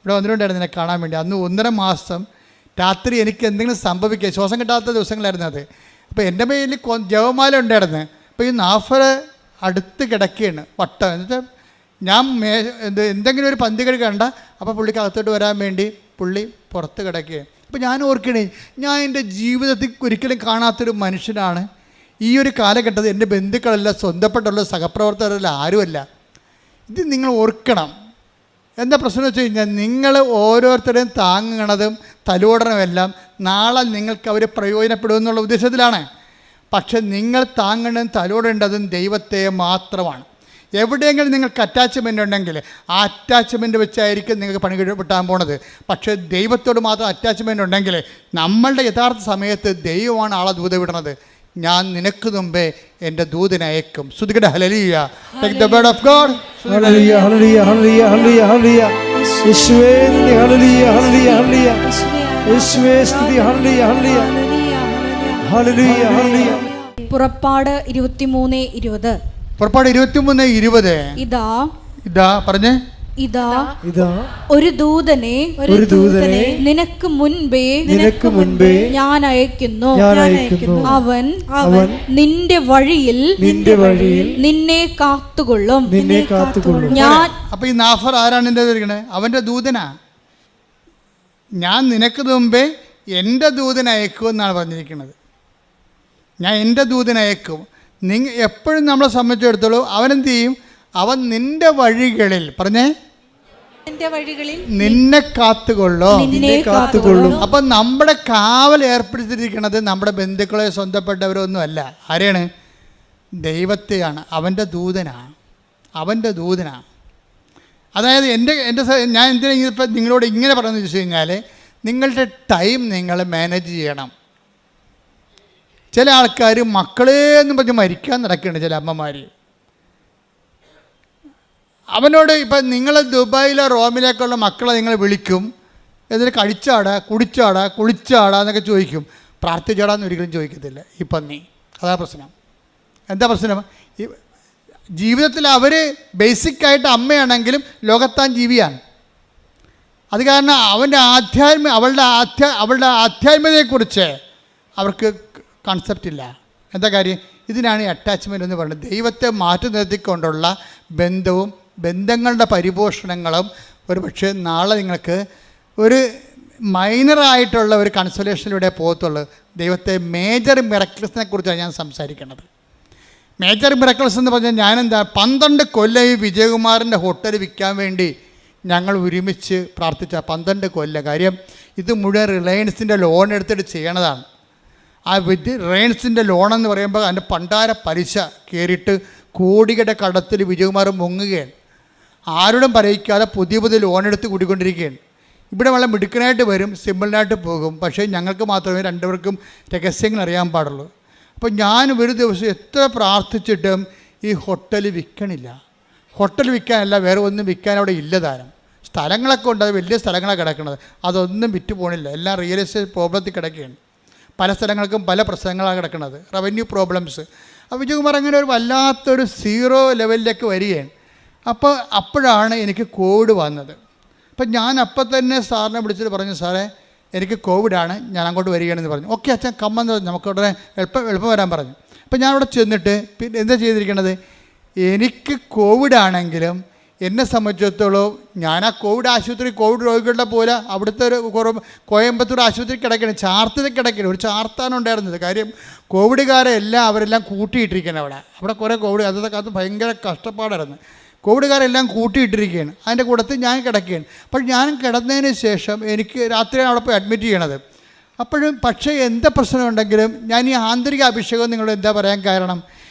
ഇവിടെ വന്നിട്ടുണ്ടായിരുന്നു എന്നെ കാണാൻ വേണ്ടി. അന്ന് 1.5 മാസം രാത്രി എനിക്ക് എന്തെങ്കിലും സംഭവിക്കുക, ശ്വാസം കിട്ടാത്ത ദിവസങ്ങളായിരുന്നു അത്. അപ്പോൾ എൻ്റെ മേലിൽ ജവമാല ഉണ്ടായിരുന്നു. അപ്പോൾ ഈ നാഫർ അടുത്ത് കിടക്കുകയാണ് വട്ടം. എന്നിട്ട് ഞാൻ എന്തെങ്കിലും ഒരു പന്തികേട് കണ്ട അപ്പോൾ പുള്ളിക്ക് അകത്തോട്ട് വരാൻ വേണ്ടി പുള്ളി പുറത്ത് കിടക്കുകയാണ്. അപ്പോൾ ഞാൻ ഓർക്കണേ, ഞാൻ എൻ്റെ ജീവിതത്തിൽ ഒരിക്കലും കാണാത്തൊരു മനുഷ്യനാണ്. ഈ ഒരു കാലഘട്ടത്തിൽ എൻ്റെ ബന്ധുക്കളല്ല, സ്വന്തപ്പെട്ടുള്ള സഹപ്രവർത്തകരല്ല, ആരുമല്ല. ഇത് നിങ്ങൾ ഓർക്കണം. എന്താ പ്രശ്നം വെച്ച് കഴിഞ്ഞാൽ, നിങ്ങൾ ഓരോരുത്തരെയും താങ്ങണതും തലോടണമെല്ലാം നാളെ നിങ്ങൾക്ക് അവർ പ്രയോജനപ്പെടുമെന്നുള്ള ഉദ്ദേശത്തിലാണ്. പക്ഷെ നിങ്ങൾ താങ്ങേണ്ടതും തലോടേണ്ടതും ദൈവത്തെ മാത്രമാണ്. എവിടെയെങ്കിലും നിങ്ങൾക്ക് അറ്റാച്ച്മെൻ്റ് ഉണ്ടെങ്കിൽ ആ അറ്റാച്ച്മെൻ്റ് വെച്ചായിരിക്കും നിങ്ങൾക്ക് പണി കിട്ടാൻ പോണത്. പക്ഷേ ദൈവത്തോട് മാത്രം അറ്റാച്ച്മെൻ്റ് ഉണ്ടെങ്കിൽ നമ്മളുടെ യഥാർത്ഥ സമയത്ത് ദൈവമാണ് ആളെ ദൂത വിടണത്. ഞാൻ നിനക്ക് മുമ്പേ എൻ്റെ ദൂതനെ അയക്കും. ശ്രുതികട hallelujah. Take the word of God. Hallelujah hallelujah hallelujah hallelujah hallelujah. യേശുവേ സ്തുതി. Hallelujah hallelujah hallelujah. യേശുവേ സ്തുതി. Hallelujah hallelujah hallelujah hallelujah. പുറപ്പാട് 23:20. പുറപ്പാട് 23:20. ഇതാ പറഞ്ഞേ. ഇതാ ഒരു ദൂതനെ നിനക്ക് മുൻപേ ഞാൻ അയക്കുന്നു. അവൻ നിന്റെ വഴിയിൽ നിന്നെ കാത്തുകൊള്ളും. ഞാൻ. അപ്പൊ ഈ നാഫർ ആരാണ് എൻ്റെ ഇരിക്കണേ? അവൻ്റെ ദൂതനാ. ഞാൻ നിനക്ക് മുമ്പേ എൻ്റെ ദൂതനെ അയക്കുമെന്നാണ് പറഞ്ഞിരിക്കുന്നത്. ഞാൻ എൻ്റെ ദൂതനെ അയക്കും. എപ്പോഴും നമ്മളെ സംബന്ധിച്ചിടത്തോളം അവനെന്ത് ചെയ്യും? അവൻ നിന്റെ വഴികളിൽ, പറഞ്ഞേ, നിന്നെ കാത്തുകൊള്ളും. അപ്പം നമ്മുടെ കാവൽ ഏർപ്പെടുത്തിയിരിക്കുന്നത് നമ്മുടെ ബന്ധുക്കളെ സ്വന്തപ്പെട്ടവരോ ഒന്നും അല്ല. ആരെയാണ്? ദൈവത്തെയാണ്. അവൻ്റെ ദൂതനാണ്. അതായത് ഞാൻ എന്തിനാ ഇപ്പം നിങ്ങളോട് ഇങ്ങനെ പറയുന്നത് വെച്ച് കഴിഞ്ഞാൽ, നിങ്ങളുടെ ടൈം നിങ്ങൾ മാനേജ് ചെയ്യണം. ചില ആൾക്കാർ മക്കളെ എന്ന് പറഞ്ഞ് മരിക്കാൻ നടക്കുന്നുണ്ട്. ചില അമ്മമാർ അവനോട് ഇപ്പം നിങ്ങൾ ദുബായിലോ റോമിലേക്കുള്ള മക്കളെ നിങ്ങൾ വിളിക്കും, എന്നിട്ട് കഴിച്ചാടാ, കുടിച്ചാടാ, കുളിച്ചാടാ എന്നൊക്കെ ചോദിക്കും. പ്രാർത്ഥിച്ചാടാന്ന് ഒരിക്കലും ചോദിക്കത്തില്ല ഈ പന്നി. അതാ പ്രശ്നം. എന്താ പ്രശ്നം? ഈ ജീവിതത്തിൽ അവർ ബേസിക്കായിട്ട് അമ്മയാണെങ്കിലും ലോകത്താൻ ജീവിയാണ്. അത് കാരണം അവളുടെ ആധ്യാത്മികതയെക്കുറിച്ച് അവർക്ക് കൺസെപ്റ്റ് ഇല്ല. എന്താ കാര്യം? ഇതിനാണ് ഈ അറ്റാച്ച്മെൻ്റ് എന്ന് പറയുന്നത്. ദൈവത്തെ മാറ്റി നിർത്തിക്കൊണ്ടുള്ള ബന്ധങ്ങളുടെ പരിപോഷണങ്ങളും ഒരു പക്ഷേ നാളെ നിങ്ങൾക്ക് ഒരു മൈനറായിട്ടുള്ള ഒരു കൺസോലേഷനിലൂടെ പോകത്തുള്ളൂ. ദൈവത്തെ മേജർ മിറക്കിൾസിനെ കുറിച്ചാണ് ഞാൻ സംസാരിക്കുന്നത്. മേജർ മിറക്കിൾസ് എന്ന് പറഞ്ഞാൽ ഞാനെന്താ 12 കൊല്ലം ഈ വിജയകുമാറിൻ്റെ ഹോട്ടൽ വിൽക്കാൻ വേണ്ടി ഞങ്ങൾ ഒരുമിച്ച് പ്രാർത്ഥിച്ച 12 കൊല്ലം. കാര്യം ഇത് മുഴുവൻ റിലയൻസിൻ്റെ ലോൺ എടുത്തിട്ട് ചെയ്യണതാണ്. ആ റിലയൻസിൻ്റെ ലോണെന്ന് പറയുമ്പോൾ അതിൻ്റെ പണ്ടാര പലിശ കയറിയിട്ട് കോടികളുടെ കടത്തിൽ വിജയകുമാർ മുങ്ങുകയാണ്. ആരോടും പറയിക്കാതെ പുതിയ ലോൺ എടുത്ത് കൂടിക്കൊണ്ടിരിക്കുകയാണ്. ഇവിടെ വളരെ മിടുക്കനായിട്ട് വരും, സിമ്പിളായിട്ട് പോകും. പക്ഷേ ഞങ്ങൾക്ക് മാത്രമേ രണ്ടുപേർക്കും രഹസ്യങ്ങൾ അറിയാൻ പാടുള്ളൂ. അപ്പോൾ ഞാൻ ഒരു ദിവസം എത്ര പ്രാർത്ഥിച്ചിട്ടും ഈ ഹോട്ടൽ വിൽക്കണില്ല. ഹോട്ടൽ വിൽക്കാനല്ല, വേറെ ഒന്നും വിൽക്കാൻ അവിടെ ഇല്ല താനും. സ്ഥലങ്ങളൊക്കെ ഉണ്ട്, അത് വലിയ സ്ഥലങ്ങളാണ് കിടക്കുന്നത്, അതൊന്നും വിറ്റ് പോകണില്ല. എല്ലാം റിയൽ എസ്റ്റേറ്റ് പ്രോബ്ലത്തിൽ കിടക്കുകയാണ്. പല സ്ഥലങ്ങൾക്കും പല പ്രശ്നങ്ങളാണ് കിടക്കുന്നത്, റവന്യൂ പ്രോബ്ലംസ്. അപ്പോൾ വിജയകുമാർ അങ്ങനെ ഒരു വല്ലാത്തൊരു 0 ലെവലിലേക്ക് വരികയാണ്. അപ്പോഴാണ് എനിക്ക് കോവിഡ് വന്നത്. അപ്പം ഞാൻ അപ്പം തന്നെ സാറിനെ വിളിച്ചിട്ട് പറഞ്ഞു, സാറേ എനിക്ക് കോവിഡാണ്, ഞാൻ അങ്ങോട്ട് വരികയാണെന്ന് പറഞ്ഞു. ഓക്കെ അച്ഛൻ കമ്മെന്ന് പറഞ്ഞു, നമുക്ക് ഉടനെ എളുപ്പം വരാൻ പറഞ്ഞു. അപ്പം ഞാൻ അവിടെ ചെന്നിട്ട് പിന്നെ എന്താ ചെയ്തിരിക്കണത്, എനിക്ക് കോവിഡാണെങ്കിലും എന്നെ സംബന്ധിച്ചിടത്തോളം ഞാൻ ആ കോവിഡ് ആശുപത്രി, കോവിഡ് രോഗികളുടെ പോലെ അവിടുത്തെ ഒരു കോയമ്പത്തൂർ ആശുപത്രി കിടക്കണം, ചാർത്തിൽ കിടക്കണം. ഒരു ചാർത്താണ് ഉണ്ടായിരുന്നത്. കാര്യം കോവിഡുകാരെ അവരെല്ലാം കൂട്ടിയിട്ടിരിക്കണം അവിടെ കുറേ കോവിഡ്, അതൊക്കെ അത് ഭയങ്കര കഷ്ടപ്പാടായിരുന്നു. കോവിഡുകാരെല്ലാം കൂട്ടിയിട്ടിരിക്കുകയാണ്. അതിൻ്റെ കൂട്ടത്തിൽ ഞാൻ കിടക്കുകയാണ്. അപ്പോൾ ഞാൻ കിടന്നതിന് ശേഷം എനിക്ക് രാത്രിയാണ് അവിടെ പോയി അഡ്മിറ്റ് ചെയ്യണത്. പക്ഷേ എന്താ പ്രശ്നമുണ്ടെങ്കിലും ഞാൻ ഈ ആന്തരിക അഭിഷേകം നിങ്ങളോട് എന്താ പറയാൻ കാരണം,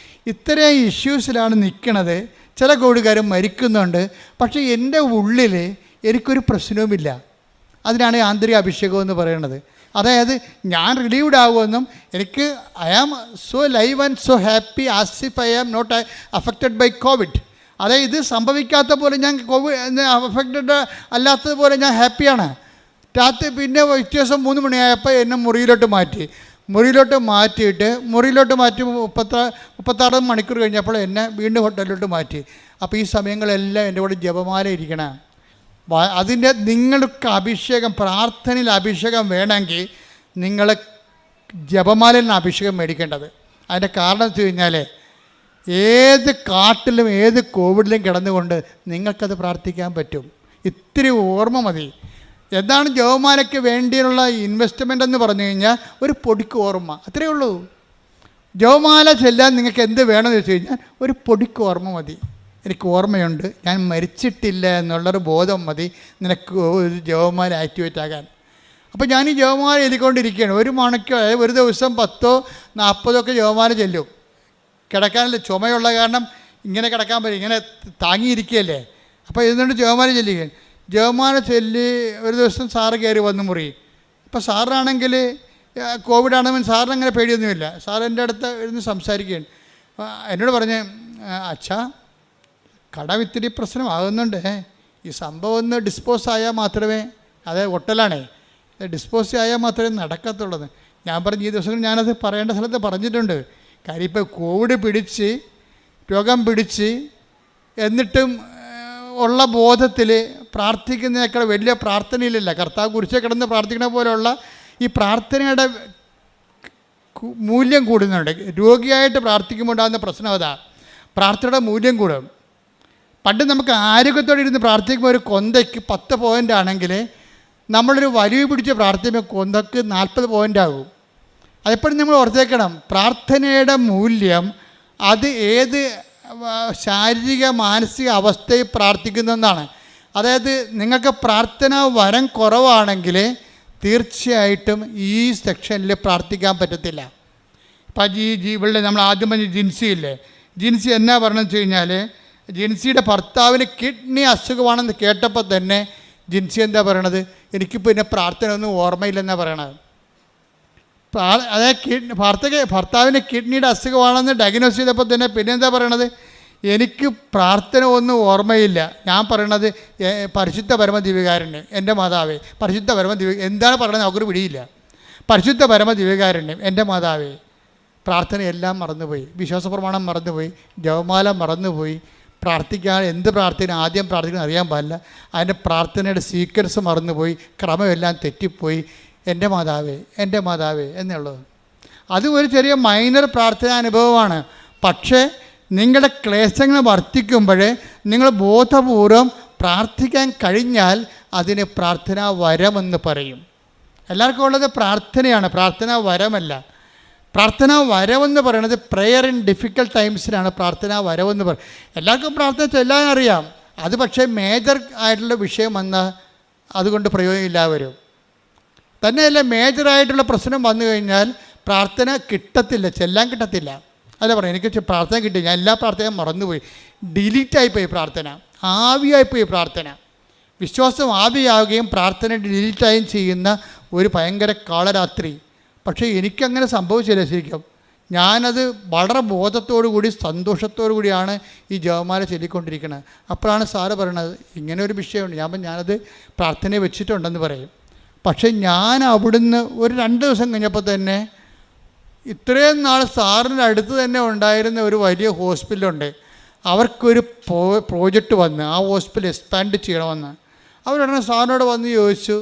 ഇത്രയും ഇഷ്യൂസിലാണ് നിൽക്കണത്. ചില കോവിഡുകാർ മരിക്കുന്നുണ്ട്, പക്ഷേ എൻ്റെ ഉള്ളിൽ എനിക്കൊരു പ്രശ്നവുമില്ല. അതിനാണ് ആന്തരിക അഭിഷേകം എന്ന് പറയുന്നത്. അതായത് ഞാൻ റിലീവ്ഡ് ആകുമെന്നും എനിക്ക് I am so live and so happy as if I am not affected by covid. അതായത് ഇത് സംഭവിക്കാത്ത പോലെ ഞാൻ കോവിഡ് അഫക്റ്റഡ് അല്ലാത്തതുപോലെ ഞാൻ ഹാപ്പിയാണ്. രാത്രി പിന്നെ വ്യത്യാസം 3 മണിയായപ്പോൾ എന്നെ മുറിയിലോട്ട് മാറ്റി 36 മണിക്കൂർ കഴിഞ്ഞപ്പോൾ എന്നെ വീണ്ടും ഹോട്ടലിലോട്ട് മാറ്റി. അപ്പോൾ ഈ സമയങ്ങളെല്ലാം എൻ്റെ കൂടെ ജപമാല ഇരിക്കണം. അതിൻ്റെ നിങ്ങൾക്ക് അഭിഷേകം, പ്രാർത്ഥനയിൽ അഭിഷേകം വേണമെങ്കിൽ നിങ്ങൾ ജപമാലയിൽ നിന്ന് അഭിഷേകം മേടിക്കേണ്ടത്. അതിൻ്റെ കാരണം വെച്ച് കഴിഞ്ഞാൽ ഏത് കാട്ടിലും ഏത് കോവിഡിലും കിടന്നുകൊണ്ട് നിങ്ങൾക്കത് പ്രാർത്ഥിക്കാൻ പറ്റും. ഇത്തിരി ഓർമ്മ മതി. എന്താണ് ജപമാലയ്ക്ക് വേണ്ടിയുള്ള ഇൻവെസ്റ്റ്മെൻ്റ് എന്ന് പറഞ്ഞു കഴിഞ്ഞാൽ ഒരു പൊടിക്ക് ഓർമ്മ, അത്രയേ ഉള്ളൂ. ജപമാല ചെല്ലാൻ നിങ്ങൾക്ക് എന്ത് വേണമെന്ന് വെച്ച് കഴിഞ്ഞാൽ ഒരു പൊടിക്ക് ഓർമ്മ മതി. എനിക്ക് ഓർമ്മയുണ്ട്, ഞാൻ മരിച്ചിട്ടില്ല എന്നുള്ളൊരു ബോധം മതി നിനക്ക് ഒരു ജപമാല ആക്ടിവേറ്റ് ആകാൻ. അപ്പോൾ ഞാൻ ഈ ജപമാല എഴുതിക്കൊണ്ടിരിക്കുകയാണ്. 1 മണിക്കൂർ, ഒരു ദിവസം 10-40 ജപമാല ചെല്ലും. കിടക്കാനല്ല, ചുമയുള്ള കാരണം ഇങ്ങനെ കിടക്കാൻ പറ്റും, ഇങ്ങനെ താങ്ങിയിരിക്കുകയല്ലേ. അപ്പോൾ ഇതിനുകൊണ്ട് ജപമാല ചെല്ലുകയാണ്. ജപമാല ചൊല്ലി ഒരു ദിവസം സാറ് കയറി വന്ന് മുറി. ഇപ്പോൾ സാറിനാണെങ്കിൽ കോവിഡാണെങ്കിൽ സാറിന് അങ്ങനെ പേടിയൊന്നുമില്ല. സാർ എൻ്റെ അടുത്ത് ഇരുന്ന് സംസാരിക്കുകയാണ്. എന്നോട് പറഞ്ഞ്, അച്ഛാ കടം ഇത്തിരി പ്രശ്നമാകുന്നുണ്ട്, ഈ സംഭവം ഒന്ന് ഡിസ്പോസ് ആയാൽ മാത്രമേ, അതായത് ഹോട്ടലാണേ, ഡിസ്പോസ് ആയാൽ മാത്രമേ നടക്കത്തുള്ളൂ. ഞാൻ പറഞ്ഞു, ഈ ദിവസങ്ങൾ ഞാനത് പറയേണ്ട സ്ഥലത്ത് പറഞ്ഞിട്ടുണ്ട്. കാര്യം ഇപ്പോൾ കോവിഡ് രോഗം പിടിച്ച് എന്നിട്ടും ഉള്ള ബോധത്തിൽ പ്രാർത്ഥിക്കുന്നതിനേക്കാൾ വലിയ പ്രാർത്ഥനയിലില്ല. കർത്താവ് കുരിശിൽ കിടന്ന് പ്രാർത്ഥിക്കുന്ന പോലെയുള്ള ഈ പ്രാർത്ഥനയുടെ മൂല്യം കൂടുന്നുണ്ട്. രോഗിയായിട്ട് പ്രാർത്ഥിക്കുമ്പോൾ ഉണ്ടാകുന്ന പ്രശ്നം അതാ, പ്രാർത്ഥനയുടെ മൂല്യം കൂടും. പണ്ട് നമുക്ക് ആരോഗ്യത്തോടെ ഇരുന്ന് പ്രാർത്ഥിക്കുമ്പോൾ ഒരു കൊന്തയ്ക്ക് 10 പോയിൻ്റ് ആണെങ്കിൽ നമ്മളൊരു വലിയ പിടിച്ച് പ്രാർത്ഥിക്കുമ്പോൾ കൊന്തക്ക് 40 പോയിൻ്റ് ആകും. അതെപ്പോഴും നമ്മൾ ഓർത്തേക്കണം. പ്രാർത്ഥനയുടെ മൂല്യം അത് ഏത് ശാരീരിക മാനസിക അവസ്ഥയിൽ പ്രാർത്ഥിക്കുന്നതെന്നാണ്. അതായത് നിങ്ങൾക്ക് പ്രാർത്ഥന വരം കുറവാണെങ്കിൽ തീർച്ചയായിട്ടും ഈ സെക്ഷനിൽ പ്രാർത്ഥിക്കാൻ പറ്റത്തില്ല. ഇപ്പം ഇവിടെ നമ്മൾ ആദ്യം പറഞ്ഞ ജിൻസിയില്ലേ, ജിൻസി എന്നാ പറഞ്ഞതെന്ന് വെച്ച് കഴിഞ്ഞാൽ, ജിൻസിയുടെ ഭർത്താവിന് കിഡ്നി അസുഖമാണെന്ന് കേട്ടപ്പോൾ തന്നെ ജിൻസി എന്താ പറയണത്, എനിക്കിപ്പോൾ പിന്നെ പ്രാർത്ഥന ഒന്നും ഓർമ്മയില്ലെന്നാണ് പറയണത്. അതായത് ഭർത്താവിന് കിഡ്നിയുടെ അസുഖമാണെന്ന് ഡയഗ്നോസ് ചെയ്തപ്പോൾ തന്നെ പിന്നെ എന്താ പറയണത്, എനിക്ക് പ്രാർത്ഥന ഒന്നും ഓർമ്മയില്ല. ഞാൻ പറയണത് പരിശുദ്ധ പരമദിവ്യകാരുണ്യം, എൻ്റെ മാതാവേ പരിശുദ്ധ എന്താണ് പറയണത് നമുക്കൊരു പിടിയില്ല. പരിശുദ്ധ പരമദിവ്യകാരുണ്യം എൻ്റെ മാതാവേ. പ്രാർത്ഥനയെല്ലാം മറന്നുപോയി, വിശ്വാസപ്രമാണം മറന്നുപോയി, ജപമാല മറന്നുപോയി, പ്രാർത്ഥിക്കാൻ എന്ത് പ്രാർത്ഥന ആദ്യം പ്രാർത്ഥിക്കണം അറിയാൻ പാടില്ല, അതിൻ്റെ പ്രാർത്ഥനയുടെ സീക്വൻസ് മറന്നുപോയി, ക്രമമെല്ലാം തെറ്റിപ്പോയി. എൻ്റെ മാതാവേ എന്നുള്ളത് അത് ഒരു ചെറിയ മൈനർ പ്രാർത്ഥനാ അനുഭവമാണ്. പക്ഷേ നിങ്ങളുടെ ക്ലേശങ്ങൾ വർദ്ധിക്കുമ്പോൾ നിങ്ങൾ ബോധപൂർവം പ്രാർത്ഥിക്കാൻ കഴിഞ്ഞാൽ അതിന് പ്രാർത്ഥനാ വരമെന്ന് പറയും. എല്ലാവർക്കും ഉള്ളത് പ്രാർത്ഥനയാണ്, പ്രാർത്ഥനാ വരമല്ല. പ്രാർത്ഥനാ വരവെന്ന് പറയുന്നത് പ്രെയർ ഇൻ ഡിഫിക്കൽട്ട് ടൈംസിനാണ് പ്രാർത്ഥനാ വരവെന്ന് പറയും. എല്ലാവർക്കും പ്രാർത്ഥന ചൊല്ലാൻ അറിയാം, അത് പക്ഷേ മേജർ ആയിട്ടുള്ള വിഷയം വന്നാൽ അതുകൊണ്ട് പ്രയോജനമില്ല വരും. തന്നെയല്ല, മേജറായിട്ടുള്ള പ്രശ്നം വന്നു കഴിഞ്ഞാൽ പ്രാർത്ഥന കിട്ടത്തില്ല, ചെല്ലാൻ കിട്ടത്തില്ല. അല്ല പറയാം, എനിക്ക് പ്രാർത്ഥന കിട്ടി, ഞാൻ എല്ലാ പ്രാർത്ഥനയും മറന്നുപോയി, ഡിലീറ്റായിപ്പോയി പ്രാർത്ഥന, ആവിയായിപ്പോയി പ്രാർത്ഥന. വിശ്വാസം ആവിയാവുകയും പ്രാർത്ഥന ഡിലീറ്റായും ചെയ്യുന്ന ഒരു ഭയങ്കര കാളരാത്രി. പക്ഷേ എനിക്കങ്ങനെ സംഭവിച്ചില്ല ശരിക്കും. ഞാനത് വളരെ ബോധത്തോടു കൂടി സന്തോഷത്തോടു കൂടിയാണ് ഈ ജപമാല ചൊല്ലിക്കൊണ്ടിരിക്കുന്നത്. അപ്പോഴാണ് സാറ് പറയണത് ഇങ്ങനെ ഒരു വിഷയമുണ്ട്. ഞാനത് പ്രാർത്ഥനയെ വെച്ചിട്ടുണ്ടെന്ന് പറയും. പക്ഷേ ഞാൻ അവിടുന്ന് ഒരു 2 ദിവസം കഴിഞ്ഞപ്പോൾ തന്നെ ഇത്രയും നാൾ സാറിൻ്റെ അടുത്ത് തന്നെ ഉണ്ടായിരുന്ന ഒരു വലിയ ഹോസ്പിറ്റലുണ്ട്. അവർക്കൊരു പ്രോജക്റ്റ് വന്ന് ആ ഹോസ്പിറ്റൽ എക്സ്പാൻഡ് ചെയ്യണമെന്ന്. അവരുടനെ സാറിനോട് വന്ന് ചോദിച്ചു,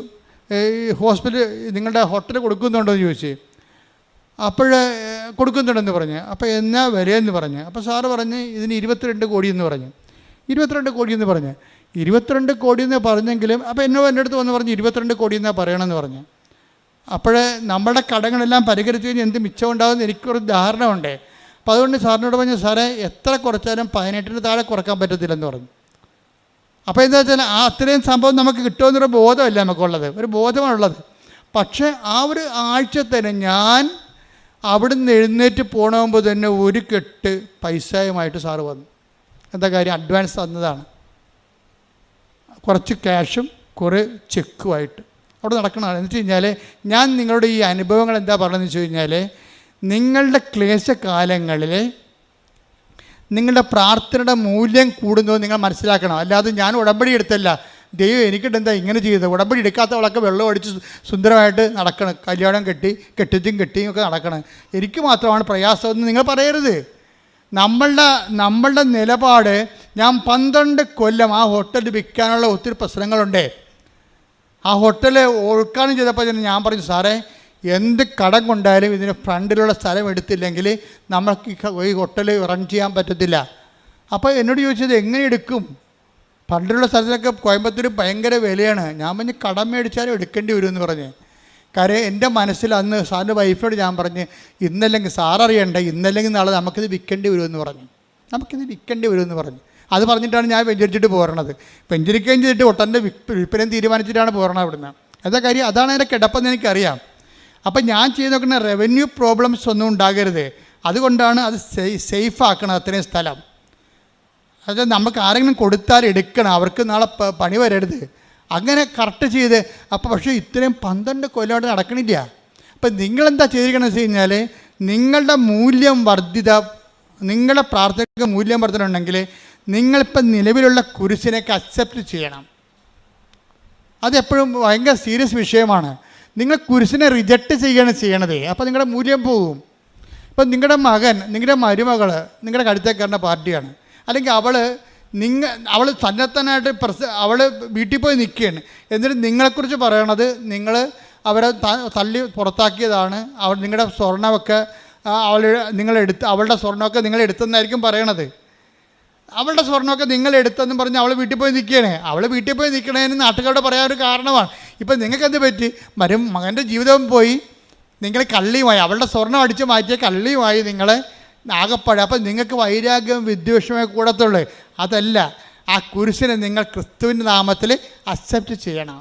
ഈ ഹോസ്പിറ്റൽ നിങ്ങളുടെ ഹോട്ടൽ കൊടുക്കുന്നുണ്ടോ എന്ന് ചോദിച്ചു. അപ്പോൾ കൊടുക്കുന്നുണ്ടെന്ന് പറഞ്ഞ്. അപ്പോൾ എന്നാ വിലയെന്ന് പറഞ്ഞ്. അപ്പോൾ സാറ് പറഞ്ഞ് ഇതിന് 22 കോടി എന്ന് പറഞ്ഞു. 22 കോടി എന്ന് പറഞ്ഞ്. 22 കോടി എന്ന് പറഞ്ഞെങ്കിലും അപ്പോൾ എൻ്റെ അടുത്ത് വന്ന് പറഞ്ഞ് 22 കോടി എന്നാ പറയണമെന്ന് പറഞ്ഞു. അപ്പോൾ നമ്മുടെ കടങ്ങളെല്ലാം പരിഹരിച്ച് കഴിഞ്ഞാൽ എന്ത് മിച്ചം ഉണ്ടാകുമെന്ന് എനിക്കൊരു ധാരണ ഉണ്ട്. അപ്പോൾ അതുകൊണ്ട് സാറിനോട് പറഞ്ഞു, സാറേ എത്ര കുറച്ചാലും 18-ന് താഴെ കുറക്കാൻ പറ്റത്തില്ലെന്ന് പറഞ്ഞു. അപ്പോൾ എന്താ വെച്ചാൽ ആ അത്രയും സംഭവം നമുക്ക് കിട്ടുമെന്നൊരു ബോധമല്ല നമുക്കുള്ളത്, ഒരു ബോധമാണുള്ളത്. പക്ഷേ ആ ഒരു ആഴ്ച തന്നെ ഞാൻ അവിടുന്ന് എഴുന്നേറ്റ് പോകണമെമ്പോൾ തന്നെ ഒരു കെട്ട് പൈസയുമായിട്ട് സാറ് വന്നു. എന്താ കാര്യം? അഡ്വാൻസ് തന്നതാണ്. കുറച്ച് ക്യാഷും കുറേ ചെക്കുമായിട്ട് അവിടെ നടക്കണതാണ്. എന്ന് വെച്ച് കഴിഞ്ഞാൽ ഞാൻ നിങ്ങളുടെ ഈ അനുഭവങ്ങൾ എന്താ പറയുന്നത് വെച്ച് കഴിഞ്ഞാൽ, നിങ്ങളുടെ ക്ലേശകാലങ്ങളിൽ നിങ്ങളുടെ പ്രാർത്ഥനയുടെ മൂല്യം കൂടുന്നത് നിങ്ങൾ മനസ്സിലാക്കണം. അല്ലാതെ ഞാൻ ഉടമ്പടി എടുത്തല്ല, ദൈവം എനിക്കിട്ടെന്താ ഇങ്ങനെ ചെയ്തത്, ഉടമ്പടി എടുക്കാത്തവളൊക്കെ വെള്ളം അടിച്ച് സുന്ദരമായിട്ട് നടക്കണം, കല്യാണം കെട്ടിയും ഒക്കെ നടക്കണം, എനിക്ക് മാത്രമാണ് പ്രയാസമെന്ന് നിങ്ങൾ പറയരുത്. നമ്മളുടെ നിലപാട്, ഞാൻ 12 കൊല്ലം ആ ഹോട്ടൽ വിൽക്കാനുള്ള ഒത്തിരി പ്രശ്നങ്ങളുണ്ട്. ആ ഹോട്ടൽ ഉദ്ഘാടനം ചെയ്തപ്പോൾ തന്നെ ഞാൻ പറഞ്ഞു, സാറേ എന്ത് കടം കൊണ്ടായാലും ഇതിന് ഫ്രണ്ടിലുള്ള സ്ഥലം എടുത്തില്ലെങ്കിൽ നമ്മൾക്ക് ഈ ഹോട്ടൽ റൺ ചെയ്യാൻ പറ്റത്തില്ല. അപ്പോൾ എന്നോട് ചോദിച്ചത് എങ്ങനെ എടുക്കും, ഫ്രണ്ടിലുള്ള സ്ഥലത്തിലൊക്കെ കോയമ്പത്തൂർ ഭയങ്കര വിലയാണ്. ഞാൻ പറഞ്ഞ് കടം മേടിച്ചാലും എടുക്കേണ്ടി വരുമെന്ന് പറഞ്ഞ്. കാര്യം എൻ്റെ മനസ്സിൽ അന്ന് സാറിൻ്റെ വൈഫോട് ഞാൻ പറഞ്ഞ്, ഇന്നല്ലെങ്കിൽ സാററിയണ്ട, ഇന്നല്ലെങ്കിൽ നാളെ നമുക്കിത് വിൽക്കേണ്ടി വരുമെന്ന് പറഞ്ഞു. അത് പറഞ്ഞിട്ടാണ് ഞാൻ വെഞ്ചരിച്ചിട്ട് പോരണത്. വെഞ്ചരിക്കുകയും ചെയ്തിട്ട് ഒട്ടൻ്റെ വിൽപ്പനയും തീരുമാനിച്ചിട്ടാണ് പോരണത് അവിടുന്ന്. എന്താ കാര്യം? അതാണ് എൻ്റെ കിടപ്പെന്ന് എനിക്കറിയാം. അപ്പം ഞാൻ ചെയ്ത് നോക്കുന്ന റവന്യൂ പ്രോബ്ലംസ് ഒന്നും ഉണ്ടാകരുത്. അതുകൊണ്ടാണ് അത് സേഫ് ആക്കണം അത്രയും സ്ഥലം. അത് നമുക്ക് ആരെങ്കിലും കൊടുത്താൽ എടുക്കണം, അവർക്ക് നാളെ പണി വരരുത്. അങ്ങനെ കറക്റ്റ് ചെയ്ത്. അപ്പോൾ പക്ഷേ ഇത്രയും 12 കൊല്ലമായിട്ട് നടക്കണില്ല. അപ്പം നിങ്ങളെന്താ ചെയ്തിരിക്കണമെന്ന് വെച്ച് കഴിഞ്ഞാൽ, നിങ്ങളുടെ മൂല്യം വർദ്ധിത, നിങ്ങളുടെ പ്രാർത്ഥനയ്ക്ക് മൂല്യം വർദ്ധനുണ്ടെങ്കിൽ നിങ്ങളിപ്പം നിലവിലുള്ള കുരിശിനെയൊക്കെ അക്സെപ്റ്റ് ചെയ്യണം. അതെപ്പോഴും ഭയങ്കര സീരിയസ് വിഷയമാണ്. നിങ്ങൾ കുരിശിനെ റിജക്റ്റ് ചെയ്യുകയാണ് ചെയ്യണത്. അപ്പോൾ നിങ്ങളുടെ മൂല്യം പോകും. ഇപ്പം നിങ്ങളുടെ മകൻ, നിങ്ങളുടെ മരുമകൾ നിങ്ങളുടെ കഴുത്തേക്കാരൻ്റെ പാർട്ടിയാണ്, അല്ലെങ്കിൽ അവൾ സന്നദ്ധനായിട്ട് അവൾ വീട്ടിൽ പോയി നിൽക്കുകയാണ്. എന്നിട്ട് നിങ്ങളെക്കുറിച്ച് പറയണത് നിങ്ങൾ അവരെ തള്ളി പുറത്താക്കിയതാണ്, നിങ്ങളുടെ സ്വർണ്ണമൊക്കെ അവളുടെ സ്വർണ്ണമൊക്കെ നിങ്ങളെടുത്തെന്നായിരിക്കും പറയണത്. അവളുടെ സ്വർണ്ണമൊക്കെ നിങ്ങളെടുത്തെന്നും പറഞ്ഞ് അവൾ വീട്ടിൽ പോയി നിൽക്കുകയാണ്. അവൾ വീട്ടിൽ പോയി നിൽക്കണതിന് നാട്ടുകാരോട് പറയാനൊരു കാരണമാണ്. ഇപ്പം നിങ്ങൾക്കെന്ത് പറ്റി? മകൻ്റെ ജീവിതം പോയി, നിങ്ങൾ കള്ളിയുമായി, അവളുടെ സ്വർണ്ണം അടിച്ച് മാറ്റിയ കള്ളിയുമായി നിങ്ങൾ ആകപ്പാട്. അപ്പം നിങ്ങൾക്ക് വൈരാഗ്യം വിദ്വേഷമേ കൂടത്തുള്ളൂ. അതല്ല, ആ കുരിശിനെ നിങ്ങൾ ക്രിസ്തുവിൻ്റെ നാമത്തിൽ അക്സെപ്റ്റ് ചെയ്യണം.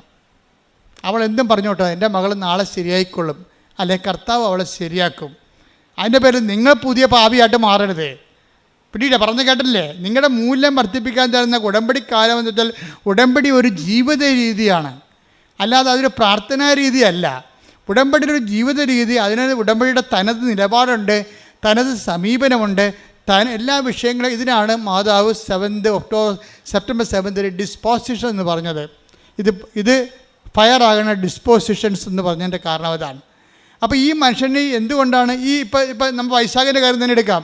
അവൾ എന്തും പറഞ്ഞോട്ടോ, എൻ്റെ മകൾ നാളെ ശരിയായിക്കൊള്ളും, അല്ലെങ്കിൽ കർത്താവ് അവളെ ശരിയാക്കും. അതിൻ്റെ പേരിൽ നിങ്ങൾ പുതിയ പാപിയായിട്ട് മാറരുത്. പിടിയില്ല, പറഞ്ഞു കേട്ടില്ലേ? നിങ്ങളുടെ മൂല്യം വർദ്ധിപ്പിക്കാൻ തരുന്ന ഉടമ്പടി കാലം എന്ന് വെച്ചാൽ ഉടമ്പടി ഒരു ജീവിത രീതിയാണ്, അല്ലാതെ അതൊരു പ്രാർത്ഥനാ രീതിയല്ല. ഉടമ്പടിയുടെ ഒരു ജീവിത രീതി, അതിന് ഉടമ്പടിയുടെ തനത് നിലപാടുണ്ട്, തനത് സമീപനമുണ്ട്, എല്ലാ വിഷയങ്ങളും. ഇതിനാണ് മാതാവ് സെപ്റ്റംബർ 7 ഡിസ്പോസിഷൻ എന്ന് പറഞ്ഞത്. ഇത് ഫയർ ആകുന്ന ഡിസ്പോസിഷൻസ് എന്ന് പറഞ്ഞതിൻ്റെ കാരണം അതാണ്. അപ്പോൾ ഈ മനുഷ്യന് എന്തുകൊണ്ടാണ് ഇപ്പം നമ്മൾ വൈശാഖിൻ്റെ കാര്യം തന്നെ എടുക്കാം.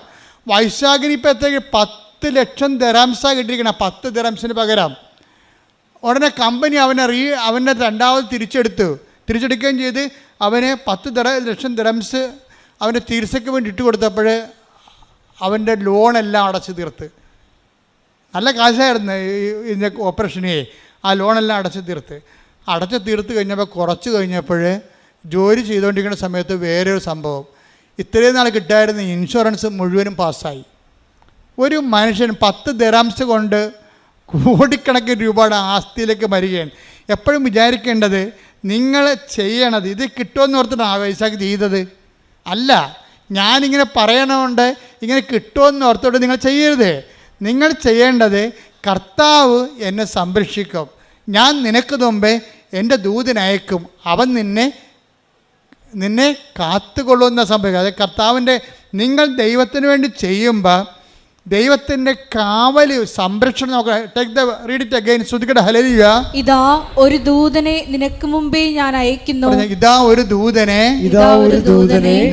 വൈശാഖിന് ഇപ്പോൾ എത്ര 10 ലക്ഷം ദിർഹംസാണ് കിട്ടിയിരിക്കണം. 10 ദിർഹംസിന് പകരം ഉടനെ കമ്പനി അവനെ രണ്ടാമത് തിരിച്ചെടുക്കുകയും ചെയ്ത് അവന് 10 ലക്ഷം ദിർഹംസ് അവൻ്റെ ചികിത്സയ്ക്ക് വേണ്ടി ഇട്ട് കൊടുത്തപ്പോൾ അവൻ്റെ ലോണെല്ലാം അടച്ചു തീർത്ത്. നല്ല കാശായിരുന്നു ഇതിൻ്റെ ഓപ്പറേഷനെ. ആ ലോണെല്ലാം അടച്ചു തീർത്ത് കഴിഞ്ഞപ്പോൾ കുറച്ച് കഴിഞ്ഞപ്പോൾ ജോലി ചെയ്തുകൊണ്ടിരിക്കുന്ന സമയത്ത് വേറൊരു സംഭവം, ഇത്രയും നാൾ കിട്ടായിരുന്ന ഇൻഷുറൻസ് മുഴുവനും പാസ്സായി. ഒരു മനുഷ്യൻ 10 ദിർഹംസ് കൊണ്ട് കോടിക്കണക്കിന് രൂപയുടെ ആസ്തിയിലേക്ക് വരികയാണ്. എപ്പോഴും വിചാരിക്കേണ്ടത്, നിങ്ങൾ ചെയ്യണത് ഇത് കിട്ടുമെന്ന് ഓർത്തിട്ട് വൈശാഖ് ചെയ്തത് അല്ല. ഞാനിങ്ങനെ പറയണമുണ്ട്, ഇങ്ങനെ കിട്ടുമെന്ന് ഓർത്തോട്ട് നിങ്ങൾ ചെയ്യരുത്. നിങ്ങൾ ചെയ്യേണ്ടത്, കർത്താവ് എന്നെ സംരക്ഷിക്കും, ഞാൻ നിനക്ക് മുമ്പേ എൻ്റെ ദൂതനയക്കും, അവൻ നിന്നെ കാത്തുകൊള്ളുന്ന സംഭവിക്കുക. അതായത് കർത്താവിൻ്റെ, നിങ്ങൾ ദൈവത്തിന് വേണ്ടി ചെയ്യുമ്പോൾ ദൈവത്തിൻ്റെ കാവല്, സംരക്ഷണം നോക്കുക. Take the read it again. ശ്രുതിക്കട്ടെ ഹല്ലേലൂയ. ഇതാ ഒരു ദൂതനെ നിനക്ക് മുമ്പേ ഞാൻ അയക്കുന്നു. ഇതാ ഒരു ദൂതനെ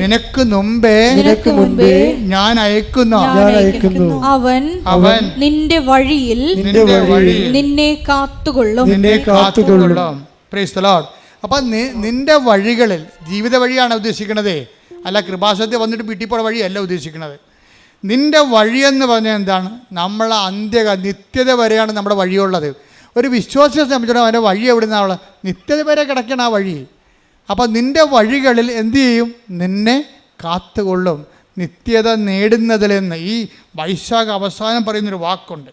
നിനക്ക് മുമ്പേ ഞാൻ അയക്കുന്നു. അവൻ നിന്റെ വഴിയിൽ നിന്നെ കാത്തുകൊള്ളും. Praise the Lord. അപ്പൊ നിന്റെ വഴികളിൽ, ജീവിത വഴിയാണ് ഉദ്ദേശിക്കുന്നത്, അല്ല കൃപാസനത്തിൽ വന്നിട്ട് വീട്ടിൽ പോയ വഴിയല്ല ഉദ്ദേശിക്കുന്നത്. നിന്റെ വഴിയെന്ന് പറഞ്ഞാൽ എന്താണ്? നമ്മളെ നിത്യത വരെയാണ് നമ്മുടെ വഴിയുള്ളത്. ഒരു വിശ്വാസിയെ സംബന്ധിച്ചിടത്തോളം അവൻ്റെ വഴി എവിടെ നിന്നാണ്? നിത്യത വരെ കിടക്കണം ആ വഴി. അപ്പോൾ നിന്റെ വഴികളിൽ എന്തു ചെയ്യും? നിന്നെ കാത്തുകൊള്ളും, നിത്യത നേടുന്നതിലെന്ന്. ഈ വൈശാഖ അവസാനം പറയുന്നൊരു വാക്കുണ്ട്,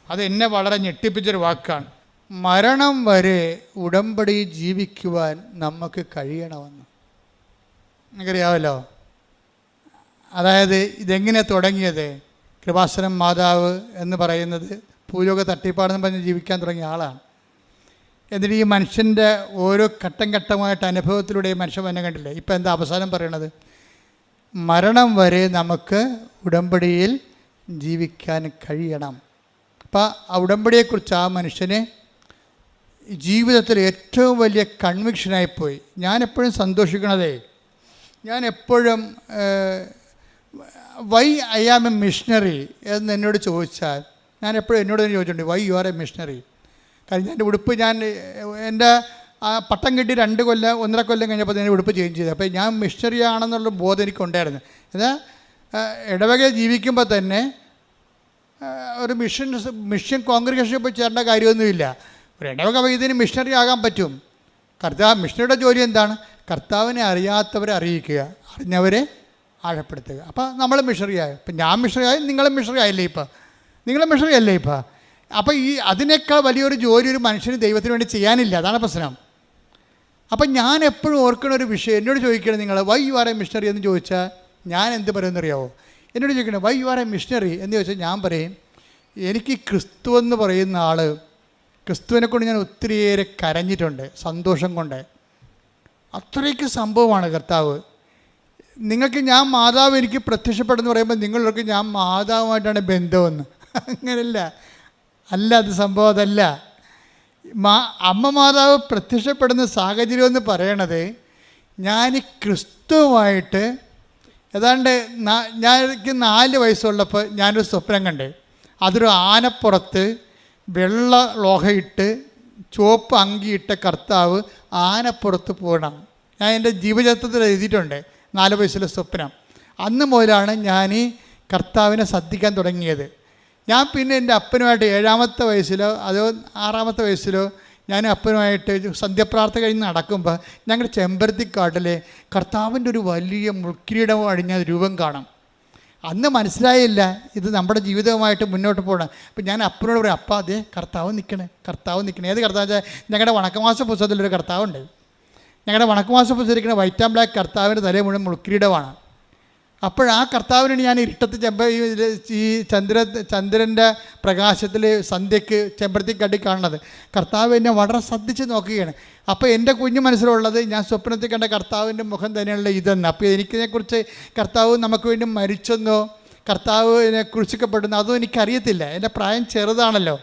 അത് എന്നെ വളരെ ഞെട്ടിപ്പിച്ചൊരു വാക്കാണ്. മരണം വരെ ഉടമ്പടി ജീവിക്കുവാൻ നമുക്ക് കഴിയണമെന്ന്. നിങ്ങൾക്കറിയാമല്ലോ. അതായത് ഇതെങ്ങനെ തുടങ്ങിയത്? കൃപാസനം മാതാവ് എന്ന് പറയുന്നത് ഭൂലോക തട്ടിപ്പാടെന്ന് പറഞ്ഞ് ജീവിക്കാൻ തുടങ്ങിയ ആളാണ്. എന്നിട്ട് ഈ മനുഷ്യൻ്റെ ഓരോ ഘട്ടം ഘട്ടമായിട്ട് അനുഭവത്തിലൂടെ മനുഷ്യൻ തന്നെ കണ്ടില്ലേ. ഇപ്പം എന്താ അവസാനം പറയണത്? മരണം വരെ നമുക്ക് ഉടമ്പടിയിൽ ജീവിക്കാൻ കഴിയണം. അപ്പം ആ ഉടമ്പടിയെക്കുറിച്ച് ആ മനുഷ്യന് ജീവിതത്തിൽ ഏറ്റവും വലിയ കൺവിക്ഷനായിപ്പോയി. ഞാനെപ്പോഴും സന്തോഷിക്കണതേ, ഞാനെപ്പോഴും why I am a missionary എന്ന് എന്നോട് ചോദിച്ചാൽ, ഞാൻ എപ്പോഴും എന്നോട് തന്നെ ചോദിച്ചിട്ടുണ്ട്, why you are a missionary. കാരണം എൻ്റെ ഉടുപ്പ്, എൻ്റെ പട്ടം കിട്ടി 1.5 കൊല്ലം കഴിഞ്ഞപ്പോൾ എൻ്റെ ഉടുപ്പ് ചേഞ്ച് ചെയ്തു. അപ്പോൾ ഞാൻ മിഷണറി ആണെന്നുള്ള ബോധം എനിക്കുണ്ടായിരുന്നു. എന്നാൽ ഇടവക ജീവിക്കുമ്പോൾ തന്നെ ഒരു മിഷൻ കോൺഗ്രിഗേഷനിൽ പോയി ചേരേണ്ട കാര്യമൊന്നുമില്ല. ഒരു ഇടവക വൈദ്യന് മിഷണറി ആകാൻ പറ്റും. മിഷണറിയുടെ ജോലി എന്താണ്? കർത്താവിനെ അറിയാത്തവരെ അറിയിക്കുക, അറിഞ്ഞവരെ ആഴപ്പെടുത്തുക. അപ്പോൾ നമ്മൾ മിഷണറിയായി. ഇപ്പം ഞാൻ മിഷണറിയായി, നിങ്ങളും മിഷണറി ആയില്ലേ? നിങ്ങളും മിഷണറി അല്ലേ ഇപ്പം? അപ്പോൾ അതിനേക്കാൾ വലിയൊരു ജോലി ഒരു മനുഷ്യന് ദൈവത്തിന് വേണ്ടി ചെയ്യാനില്ല. അതാണ് പ്രശ്നം. അപ്പം ഞാൻ എപ്പോഴും ഓർക്കുന്ന ഒരു വിഷയം, എന്നോട് ചോദിക്കണം നിങ്ങൾ why you are a missionary എന്ന് ചോദിച്ചാൽ ഞാൻ എന്ത് പറയുമെന്നറിയാവോ? എന്നോട് ചോദിക്കണം why you are a missionary എന്ന് ചോദിച്ചാൽ ഞാൻ പറയും, എനിക്ക് ക്രിസ്തു എന്ന് പറയുന്ന ആൾ, ക്രിസ്തുവിനെ കൊണ്ട് ഞാൻ ഒത്തിരിയേറെ കരഞ്ഞിട്ടുണ്ട് സന്തോഷം കൊണ്ട്. അത്രയ്ക്ക് സംഭവമാണ് കർത്താവ്. നിങ്ങൾക്ക് ഞാൻ മാതാവ് എനിക്ക് പ്രത്യക്ഷപ്പെടുന്നു പറയുമ്പോൾ നിങ്ങളൊക്കെ ഞാൻ മാതാവുമായിട്ടാണ് ബന്ധമെന്ന്. അങ്ങനെയല്ല, അത് സംഭവം അതല്ല. അമ്മ മാതാവ് പ്രത്യക്ഷപ്പെടുന്ന സാഹചര്യം എന്ന് പറയണത്, ഞാൻ ക്രിസ്തുവുമായിട്ട് ഏതാണ്ട് എനിക്ക് 4 വയസ്സുള്ളപ്പോൾ ഞാനൊരു സ്വപ്നം കണ്ടേ. അതൊരു ആനപ്പുറത്ത് വെള്ള ലോഹയിട്ട് ചുവപ്പ് അങ്കിയിട്ട കർത്താവ് ആനപ്പുറത്ത് പോകണം. ഞാൻ എൻ്റെ ജീവചരിത്രത്തിൽ എഴുതിയിട്ടുണ്ട് 4 വയസ്സിലെ സ്വപ്നം. അന്ന് മുതലാണ് ഞാൻ ഈ കർത്താവിനെ ശ്രദ്ധിക്കാൻ തുടങ്ങിയത്. ഞാൻ പിന്നെ എൻ്റെ അപ്പനുമായിട്ട് 7-ാമത്തെ വയസ്സിലോ അതോ 6-ാമത്തെ വയസ്സിലോ ഞാൻ അപ്പനുമായിട്ട് സന്ധ്യപ്രാർത്ഥന കഴിഞ്ഞ് നടക്കുമ്പോൾ ഞങ്ങളുടെ ചെമ്പരത്തിക്കാട്ടിലെ കർത്താവിൻ്റെ ഒരു വലിയ മുൾക്കിരീടം അണിഞ്ഞ രൂപം കാണാം. അന്ന് മനസ്സിലായില്ല ഇത് നമ്മുടെ ജീവിതവുമായിട്ട് മുന്നോട്ട് പോകണം. അപ്പം ഞാൻ അപ്പനോട് പറയും, അപ്പ അതേ കർത്താവ് നിൽക്കണേ. ഏത് കർത്താവ് വെച്ചാൽ ഞങ്ങളുടെ വണക്കമാസ പുസ്തകത്തിലൊരു കർത്താവുണ്ട്. ഞങ്ങളുടെ വണക്കമാസ പുസ്തകത്തിരിക്കുന്ന വൈറ്റ് ആൻഡ് ബ്ലാക്ക് കർത്താവിൻ്റെ തലേ മുഴുവൻ മുൾക്കിരീടമാണ്. അപ്പോൾ ആ കർത്താവിനാണ് ഞാൻ ഇരുട്ടത്ത് ഈ ചന്ദ്രൻ്റെ പ്രകാശത്തിൽ സന്ധ്യയ്ക്ക് ചെമ്പരത്തിക്കാട്ടി കാണുന്നത്. കർത്താവ് എന്നെ വളരെ ശ്രദ്ധിച്ച് നോക്കുകയാണ്. അപ്പോൾ എൻ്റെ കുഞ്ഞു മനസ്സിലുള്ളത് ഞാൻ സ്വപ്നത്തിൽ കണ്ട കർത്താവിൻ്റെ മുഖം തന്നെയുള്ള ഇതെന്ന്. അപ്പോൾ എനിക്കിതിനെക്കുറിച്ച് കർത്താവ് നമുക്ക് വേണ്ടി മരിച്ചെന്നോ കർത്താവിനെ കുറിച്ചിക്കപ്പെടുന്നോ അതും എനിക്കറിയത്തില്ല. എൻ്റെ പ്രായം ചെറുതാണല്ലോ.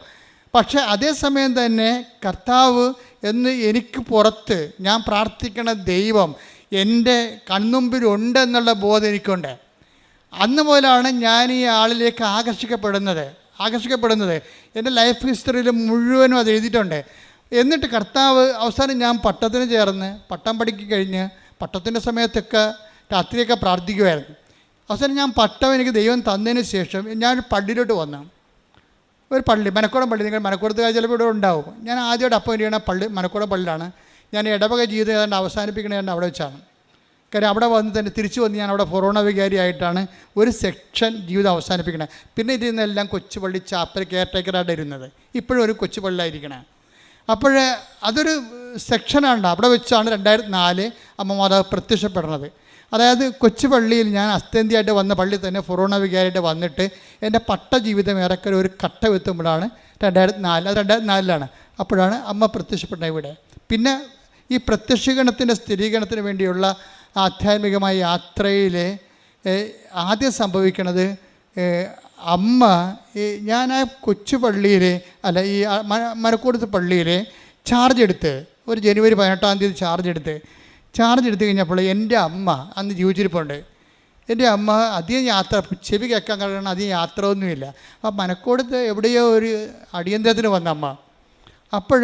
പക്ഷേ അതേസമയം തന്നെ കർത്താവ് എന്ന് എനിക്ക് പുറത്ത് ഞാൻ പ്രാർത്ഥിക്കണ ദൈവം എൻ്റെ കൺമുമ്പിലുണ്ടെന്നുള്ള ബോധം എനിക്കുണ്ട്. അന്ന് മുതലാണ് ഞാൻ ഈ ആളിലേക്ക് ആകർഷിക്കപ്പെടുന്നത്. എൻ്റെ ലൈഫ് ഹിസ്റ്ററിയിൽ മുഴുവനും അത് എഴുതിയിട്ടുണ്ട്. എന്നിട്ട് കർത്താവ് അവസാനം ഞാൻ പട്ടത്തിന് ചേർന്ന് പട്ടം പഠിക്ക് കഴിഞ്ഞ് പട്ടത്തിൻ്റെ സമയത്തൊക്കെ രാത്രിയൊക്കെ പ്രാർത്ഥിക്കുമായിരുന്നു. അവസാനം ഞാൻ പട്ടം എനിക്ക് ദൈവം തന്നതിന് ശേഷം ഞാനൊരു പള്ളിയിലോട്ട് വന്നു. ഒരു പള്ളി, മനക്കോടം പള്ളി. നിങ്ങൾ മനക്കോടത്തുകാർ ചിലപ്പോൾ ഇവിടെ ഉണ്ടാവും. ഞാൻ ആദ്യമായിട്ട് അപ്പം ചെയ്യണ പള്ളി മനക്കോടം പള്ളിയിലാണ്. ഞാൻ ഇടവക ജീവിതം ഏതാണ്ട് അവസാനിപ്പിക്കണേണ്ട അവിടെ വെച്ചാണ്. കാര്യം അവിടെ വന്ന് തന്നെ തിരിച്ചു വന്ന് ഞാൻ അവിടെ കൊറോണ വികാരിയായിട്ടാണ് ഒരു സെക്ഷൻ ജീവിതം അവസാനിപ്പിക്കണത്. പിന്നെ ഇരുന്നെല്ലാം കൊച്ചുപള്ളി ചാപ്പൽ കെയർടേക്കറായിട്ട് ഇരുന്നത്. ഇപ്പോഴും ഒരു കൊച്ചുപള്ളിയായിരിക്കണേ. അപ്പോൾ അതൊരു സെക്ഷനാണ്. അവിടെ വെച്ചാണ് 2004 അമ്മ മാതാവ് പ്രത്യക്ഷപ്പെടുന്നത്. അതായത് കൊച്ചു പള്ളിയിൽ ഞാൻ അസ്തേന്ത്യയായിട്ട് വന്ന പള്ളിയിൽ തന്നെ ഫൊറോണ വികാരിയായിട്ട് വന്നിട്ട് എൻ്റെ പട്ട ജീവിതം ഏറെക്കുറെ ഒരു കട്ട എത്തുമ്പോഴാണ് 2004, അത് 2004 അപ്പോഴാണ് അമ്മ പ്രത്യക്ഷപ്പെട്ടത് ഇവിടെ. പിന്നെ ഈ പ്രത്യക്ഷീകരണത്തിൻ്റെ സ്ഥിരീകരണത്തിന് വേണ്ടിയുള്ള ആധ്യാത്മികമായ യാത്രയിൽ ആദ്യം സംഭവിക്കണത്, അമ്മ ഞാൻ ആ കൊച്ചു പള്ളിയിൽ അല്ല ഈ മരക്കൂടത്ത് പള്ളിയിൽ ചാർജ് എടുത്ത് ഒരു ജനുവരി 18-ാം തീയതി ചാർജ് എടുത്ത് കഴിഞ്ഞപ്പോൾ എൻ്റെ അമ്മ അന്ന് ജീവിച്ചിരിപ്പുണ്ട്. എൻ്റെ അമ്മ അധികം യാത്ര ചെവി കേൾക്കാൻ കാരണം അധികം യാത്ര ഒന്നുമില്ല. ആ മനക്കോടത്ത് എവിടെയോ ഒരു അടിയന്തരത്തിന് വന്ന അമ്മ അപ്പോൾ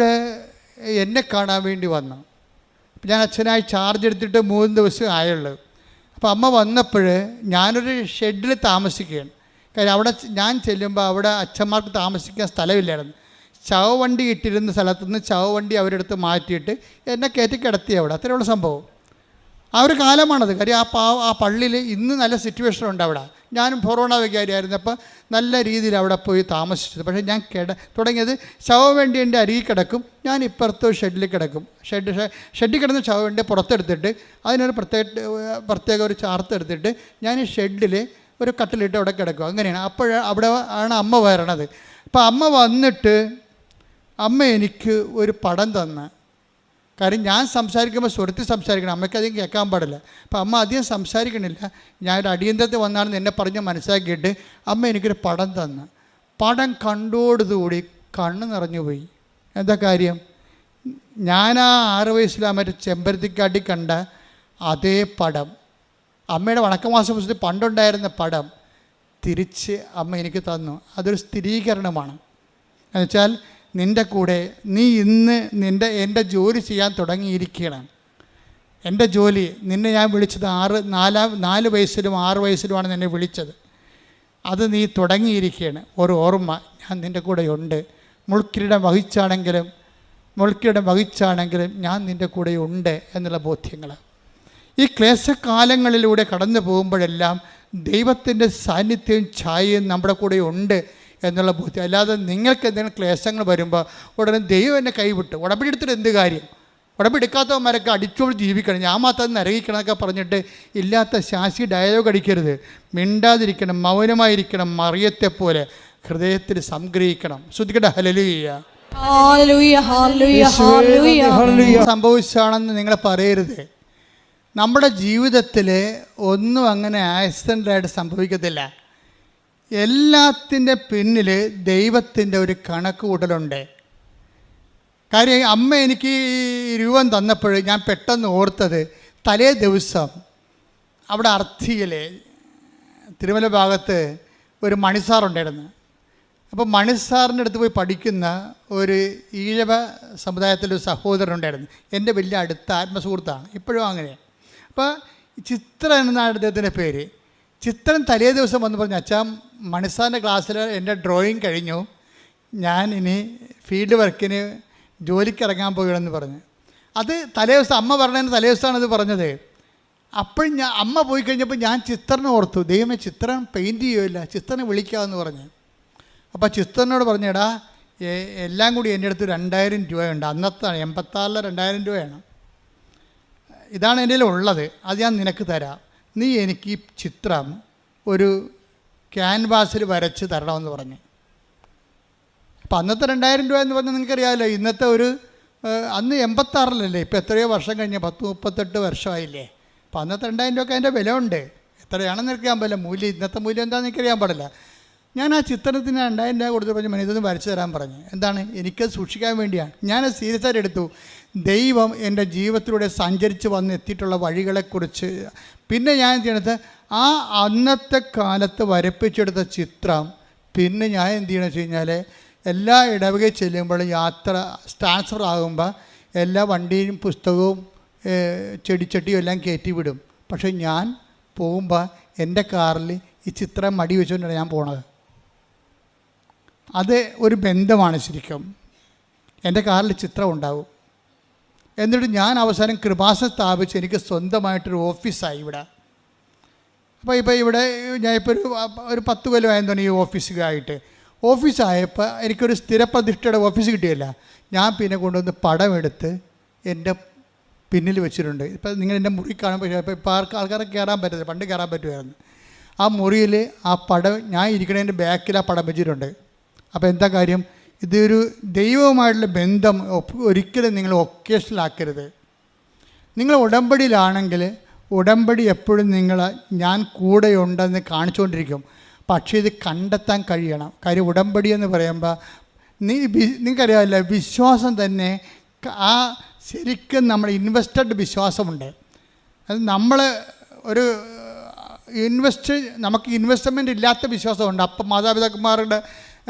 എന്നെ കാണാൻ വേണ്ടി വന്നു. ഞാൻ അച്ഛനായി ചാർജ് എടുത്തിട്ട് 3 ദിവസം ആയുള്ളൂ. അപ്പോൾ അമ്മ വന്നപ്പോൾ ഞാനൊരു ഷെഡിൽ താമസിക്കുകയാണ്. കാര്യം അവിടെ ഞാൻ ചെല്ലുമ്പോൾ അവിടെ അച്ഛന്മാർക്ക് താമസിക്കാൻ സ്ഥലമില്ലായിരുന്നു. ചവവണ്ടി ഇട്ടിരുന്ന സ്ഥലത്തുനിന്ന് ചവവണ്ടി അവരെടുത്ത് മാറ്റിയിട്ട് എന്നെ കയറ്റി കിടത്തി അവിടെ. അത്രയുള്ള സംഭവം. ആ ഒരു കാലമാണത്. കാര്യം ആ പള്ളിയിൽ ഇന്ന് നല്ല സിറ്റുവേഷൻ ഉണ്ട് അവിടെ. ഞാനും ഫൊറോണ വികാരിയായിരുന്നു. അപ്പോൾ നല്ല രീതിയിൽ അവിടെ പോയി താമസിച്ചത്. പക്ഷേ ഞാൻ തുടങ്ങിയത് ശവവണ്ടി എൻ്റെ അരികിൽ കിടക്കും, ഞാൻ ഇപ്പുറത്ത് ഷെഡിൽ കിടക്കും. ഷെഡിൽ കിടന്ന് ശവവണ്ടി പുറത്തെടുത്തിട്ട് അതിനൊരു പ്രത്യേക ഒരു ചാർത്ത് എടുത്തിട്ട് ഞാൻ ഈ ഷെഡിൽ ഒരു കട്ടിലിട്ട് അവിടെ കിടക്കും. അങ്ങനെയാണ്. അവിടെ ആണ് അമ്മ വരണത്. അപ്പോൾ അമ്മ വന്നിട്ട് അമ്മ എനിക്ക് ഒരു പടം തന്ന്. കാര്യം ഞാൻ സംസാരിക്കുമ്പോൾ സ്വരത്തിൽ സംസാരിക്കണം, അമ്മയ്ക്ക് അധികം കേൾക്കാൻ പാടില്ല. അപ്പോൾ അമ്മ അധികം സംസാരിക്കണില്ല. ഞാനൊരു അടിയന്തരത്തിൽ വന്നാണെന്ന് എന്നെ പറഞ്ഞ് മനസ്സിലാക്കിയിട്ട് അമ്മ എനിക്കൊരു പടം തന്ന്. പടം കണ്ടോടുകൂടി കണ്ണ് നിറഞ്ഞു പോയി. എന്താ കാര്യം? ഞാൻ ആ 6 വയസ്സിലാ മറ്റേ ചെമ്പരത്തിക്കാട്ടി കണ്ട അതേ പടം, അമ്മയുടെ വണക്കമാസ പുസ്തകത്തിൽ പണ്ടുണ്ടായിരുന്ന പടം തിരിച്ച് അമ്മ എനിക്ക് തന്നു. അതൊരു സ്ഥിരീകരണമാണ്. എന്നുവെച്ചാൽ നിൻ്റെ കൂടെ നീ ഇന്ന് എൻ്റെ ജോലി ചെയ്യാൻ തുടങ്ങിയിരിക്കുകയാണ്. എൻ്റെ ജോലി നിന്നെ ഞാൻ വിളിച്ചത് 4 വയസ്സിലും 6 വയസ്സിലുമാണ് നിന്നെ വിളിച്ചത്. അത് നീ തുടങ്ങിയിരിക്കുകയാണ്. ഒരു ഓർമ്മ, ഞാൻ നിൻ്റെ കൂടെ ഉണ്ട്. മുൾക്കിരീടം വഹിച്ചാണെങ്കിലും ഞാൻ നിൻ്റെ കൂടെ ഉണ്ട് എന്നുള്ള ബോധ്യങ്ങൾ. ഈ ക്ലേശകാലങ്ങളിലൂടെ കടന്നു പോകുമ്പോഴെല്ലാം ദൈവത്തിൻ്റെ സാന്നിധ്യവും ഛായയും നമ്മുടെ കൂടെ ഉണ്ട് എന്നുള്ള ബോധ്യം. അല്ലാതെ നിങ്ങൾക്ക് എന്തെങ്കിലും ക്ലേശങ്ങൾ വരുമ്പോൾ ഉടനെ ദൈവം എന്നെ കൈവിട്ടു, ഉടമ്പടി എടുത്തിട്ട് എന്ത് കാര്യം? ഉടമ്പടി എടുക്കാത്തവന്മാരൊക്കെ അടിച്ചോട് ജീവിക്കണം, ഞാൻ മാത്രം നരകിക്കണം എന്നൊക്കെ പറഞ്ഞിട്ട് ഇല്ലാത്ത ശാസി ഡയലോഗ് അടിക്കരുത്. മിണ്ടാതിരിക്കണം, മൗനമായിരിക്കണം, മറിയത്തെ പോലെ ഹൃദയത്തിൽ സംഗ്രഹിക്കണം. ശ്രദ്ധിക്കട്ടെ. ഹല്ലേലൂയ. സംഭവിച്ചാണെന്ന് നിങ്ങൾ പറയരുത്. നമ്മുടെ ജീവിതത്തിൽ ഒന്നും അങ്ങനെ ആക്സിഡൻ്റായിട്ട് സംഭവിക്കത്തില്ല. എല്ലാത്തിൻ്റെ പിന്നിൽ ദൈവത്തിൻ്റെ ഒരു കണക്ക് കൂട്ടലുണ്ട്. കാര്യം അമ്മ എനിക്ക് രൂപം തന്നപ്പോൾ ഞാൻ പെട്ടെന്ന് ഓർത്തത്, തലേ ദിവസം അവിടെ അർത്ഥിയിൽ തിരുമല ഭാഗത്ത് ഒരു മണിസാറുണ്ടായിരുന്നു. അപ്പോൾ മണിസാറിൻ്റെ അടുത്ത് പോയി പഠിക്കുന്ന ഒരു ഈഴവ സമുദായത്തിലൊരു സഹോദരനുണ്ടായിരുന്നു. എൻ്റെ വലിയ അടുത്ത ആത്മസുഹൃത്താണ്, ഇപ്പോഴും അങ്ങനെ. അപ്പോൾ ചിത്ര എന്നാണ് അദ്ദേഹത്തിൻ്റെ പേര്. ചിത്രൻ തലേ ദിവസം വന്ന് പറഞ്ഞു, അച്ഛാ മണിസാറിൻ്റെ ക്ലാസ്സിൽ എൻ്റെ ഡ്രോയിങ് കഴിഞ്ഞു, ഞാൻ ഇനി ഫീൽഡ് വർക്കിന് ജോലിക്ക് ഇറങ്ങാൻ പോകണമെന്ന് പറഞ്ഞു. അത് തലേ ദിവസം അമ്മ പറഞ്ഞതിന് തലേ ദിവസമാണ് അത് പറഞ്ഞത്. അപ്പോഴും അമ്മ പോയി കഴിഞ്ഞപ്പോൾ ഞാൻ ചിത്രനെ ഓർത്തു, ദൈവമേ ചിത്രം പെയിൻറ്റ് ചെയ്യുമില്ല, ചിത്രനെ വിളിക്കാമെന്ന് പറഞ്ഞു. അപ്പോൾ ചിത്രനോട് പറഞ്ഞെടാ, എല്ലാം കൂടി എൻ്റെ അടുത്ത് 2000 രൂപയുണ്ട്. അന്നത്താണ് 86 2000 രൂപയാണ്. ഇതാണ് എൻ്റെ ഉള്ളത്, അത് ഞാൻ നിനക്ക് തരാം. നീ എനിക്ക് ഈ ചിത്രം ഒരു ക്യാൻവാസിൽ വരച്ച് തരണമെന്ന് പറഞ്ഞു. അപ്പം അന്നത്തെ 2000 രൂപ എന്ന് പറഞ്ഞാൽ നിങ്ങൾക്കറിയാമല്ലോ, ഇന്നത്തെ ഒരു അന്ന് 86 ഇപ്പം എത്രയോ വർഷം കഴിഞ്ഞ് 38 വർഷമായില്ലേ. അപ്പം അന്നത്തെ 2000 രൂപയ്ക്ക് അതിൻ്റെ വില ഉണ്ട്. എത്രയാണെന്ന് എനിക്കറിയാൻ പാടില്ല, മൂല്യം ഇന്നത്തെ മൂല്യം എന്താണെന്ന് എനിക്കറിയാൻ പാടില്ല. ഞാൻ ആ ചിത്രത്തിന് 2000 രൂപ കൊടുത്ത് പറഞ്ഞു, ഇതൊന്ന് വരച്ച് തരാൻ പറഞ്ഞു. എന്താണ്? എനിക്കത് സൂക്ഷിക്കാൻ വേണ്ടിയാണ്. ഞാനത് സീരിയസ് ആയിട്ട് എടുത്തു. ദൈവം എൻ്റെ ജീവിതത്തിലൂടെ സഞ്ചരിച്ച് വന്ന് എത്തിയിട്ടുള്ള വഴികളെക്കുറിച്ച് പിന്നെ ഞാൻ ചെയ്യണത് ആ അന്നത്തെ കാലത്ത് വരപ്പിച്ചെടുത്ത ചിത്രം പിന്നെ ഞാൻ എന്ത് ചെയ്യണമെന്ന് വെച്ച് കഴിഞ്ഞാൽ എല്ലാ ഇടവകയിൽ ചെല്ലുമ്പോഴും യാത്ര ട്രാൻസ്ഫർ ആകുമ്പോൾ എല്ലാ വണ്ടിയും പുസ്തകവും ചെടിച്ചട്ടിയും എല്ലാം കയറ്റി വിടും. പക്ഷേ ഞാൻ പോകുമ്പോൾ എൻ്റെ കാറിൽ ഈ ചിത്രം മടി വെച്ചുകൊണ്ടാണ് ഞാൻ പോണത്. അത് ഒരു ബന്ധമാണ് ശരിക്കും. എൻ്റെ കാറിൽ ചിത്രം ഉണ്ടാവും. എന്നിട്ട് ഞാൻ അവസാനം കൃപാസനം സ്ഥാപിച്ച് എനിക്ക് സ്വന്തമായിട്ടൊരു ഓഫീസായി ഇവിടെ. അപ്പോൾ ഇവിടെ ഞാൻ ഇപ്പോൾ ഒരു 10 കൊല്ലമായെന്ന് ഈ ഓഫീസുകായിട്ട്. ഓഫീസായപ്പോൾ എനിക്കൊരു സ്ഥിരപ്രതിഷ്ഠയുടെ ഓഫീസ് കിട്ടിയല്ല. ഞാൻ പിന്നെ കൊണ്ടുവന്ന് പടമെടുത്ത് എൻ്റെ പിന്നിൽ വെച്ചിട്ടുണ്ട്. ഇപ്പം നിങ്ങൾ എൻ്റെ മുറി കാണുമ്പോൾ ഇപ്പോൾ ആൾക്കാർക്ക് കയറാൻ പറ്റത്തില്ല, പണ്ട് കയറാൻ പറ്റുമായിരുന്നു. ആ മുറിയിൽ ആ പടം, ഞാൻ ഇരിക്കണതിൻ്റെ ബാക്കിൽ ആ പടം വെച്ചിട്ടുണ്ട്. അപ്പോൾ എന്താ കാര്യം? ഇതൊരു ദൈവവുമായിട്ടുള്ള ബന്ധം ഒരിക്കലും നിങ്ങൾ ഒക്കേഷനിലാക്കരുത്. നിങ്ങൾ ഉടമ്പടിയിലാണെങ്കിൽ ഉടമ്പടി എപ്പോഴും ഞാൻ കൂടെയുണ്ടെന്ന് കാണിച്ചുകൊണ്ടിരിക്കും. പക്ഷേ ഇത് കണ്ടെത്താൻ കഴിയണം. കാര്യം ഉടമ്പടി എന്ന് പറയുമ്പോൾ നിങ്ങൾക്കറിയാമല്ല, വിശ്വാസം തന്നെ ആ ശരിക്കും നമ്മൾ ഇൻവെസ്റ്റഡ് വിശ്വാസമുണ്ട്. അത് നമ്മൾ ഒരു നമുക്ക് ഇൻവെസ്റ്റ്മെൻറ്റ് ഇല്ലാത്ത വിശ്വാസമുണ്ട്. അപ്പം മാതാപിതാക്കന്മാരുടെ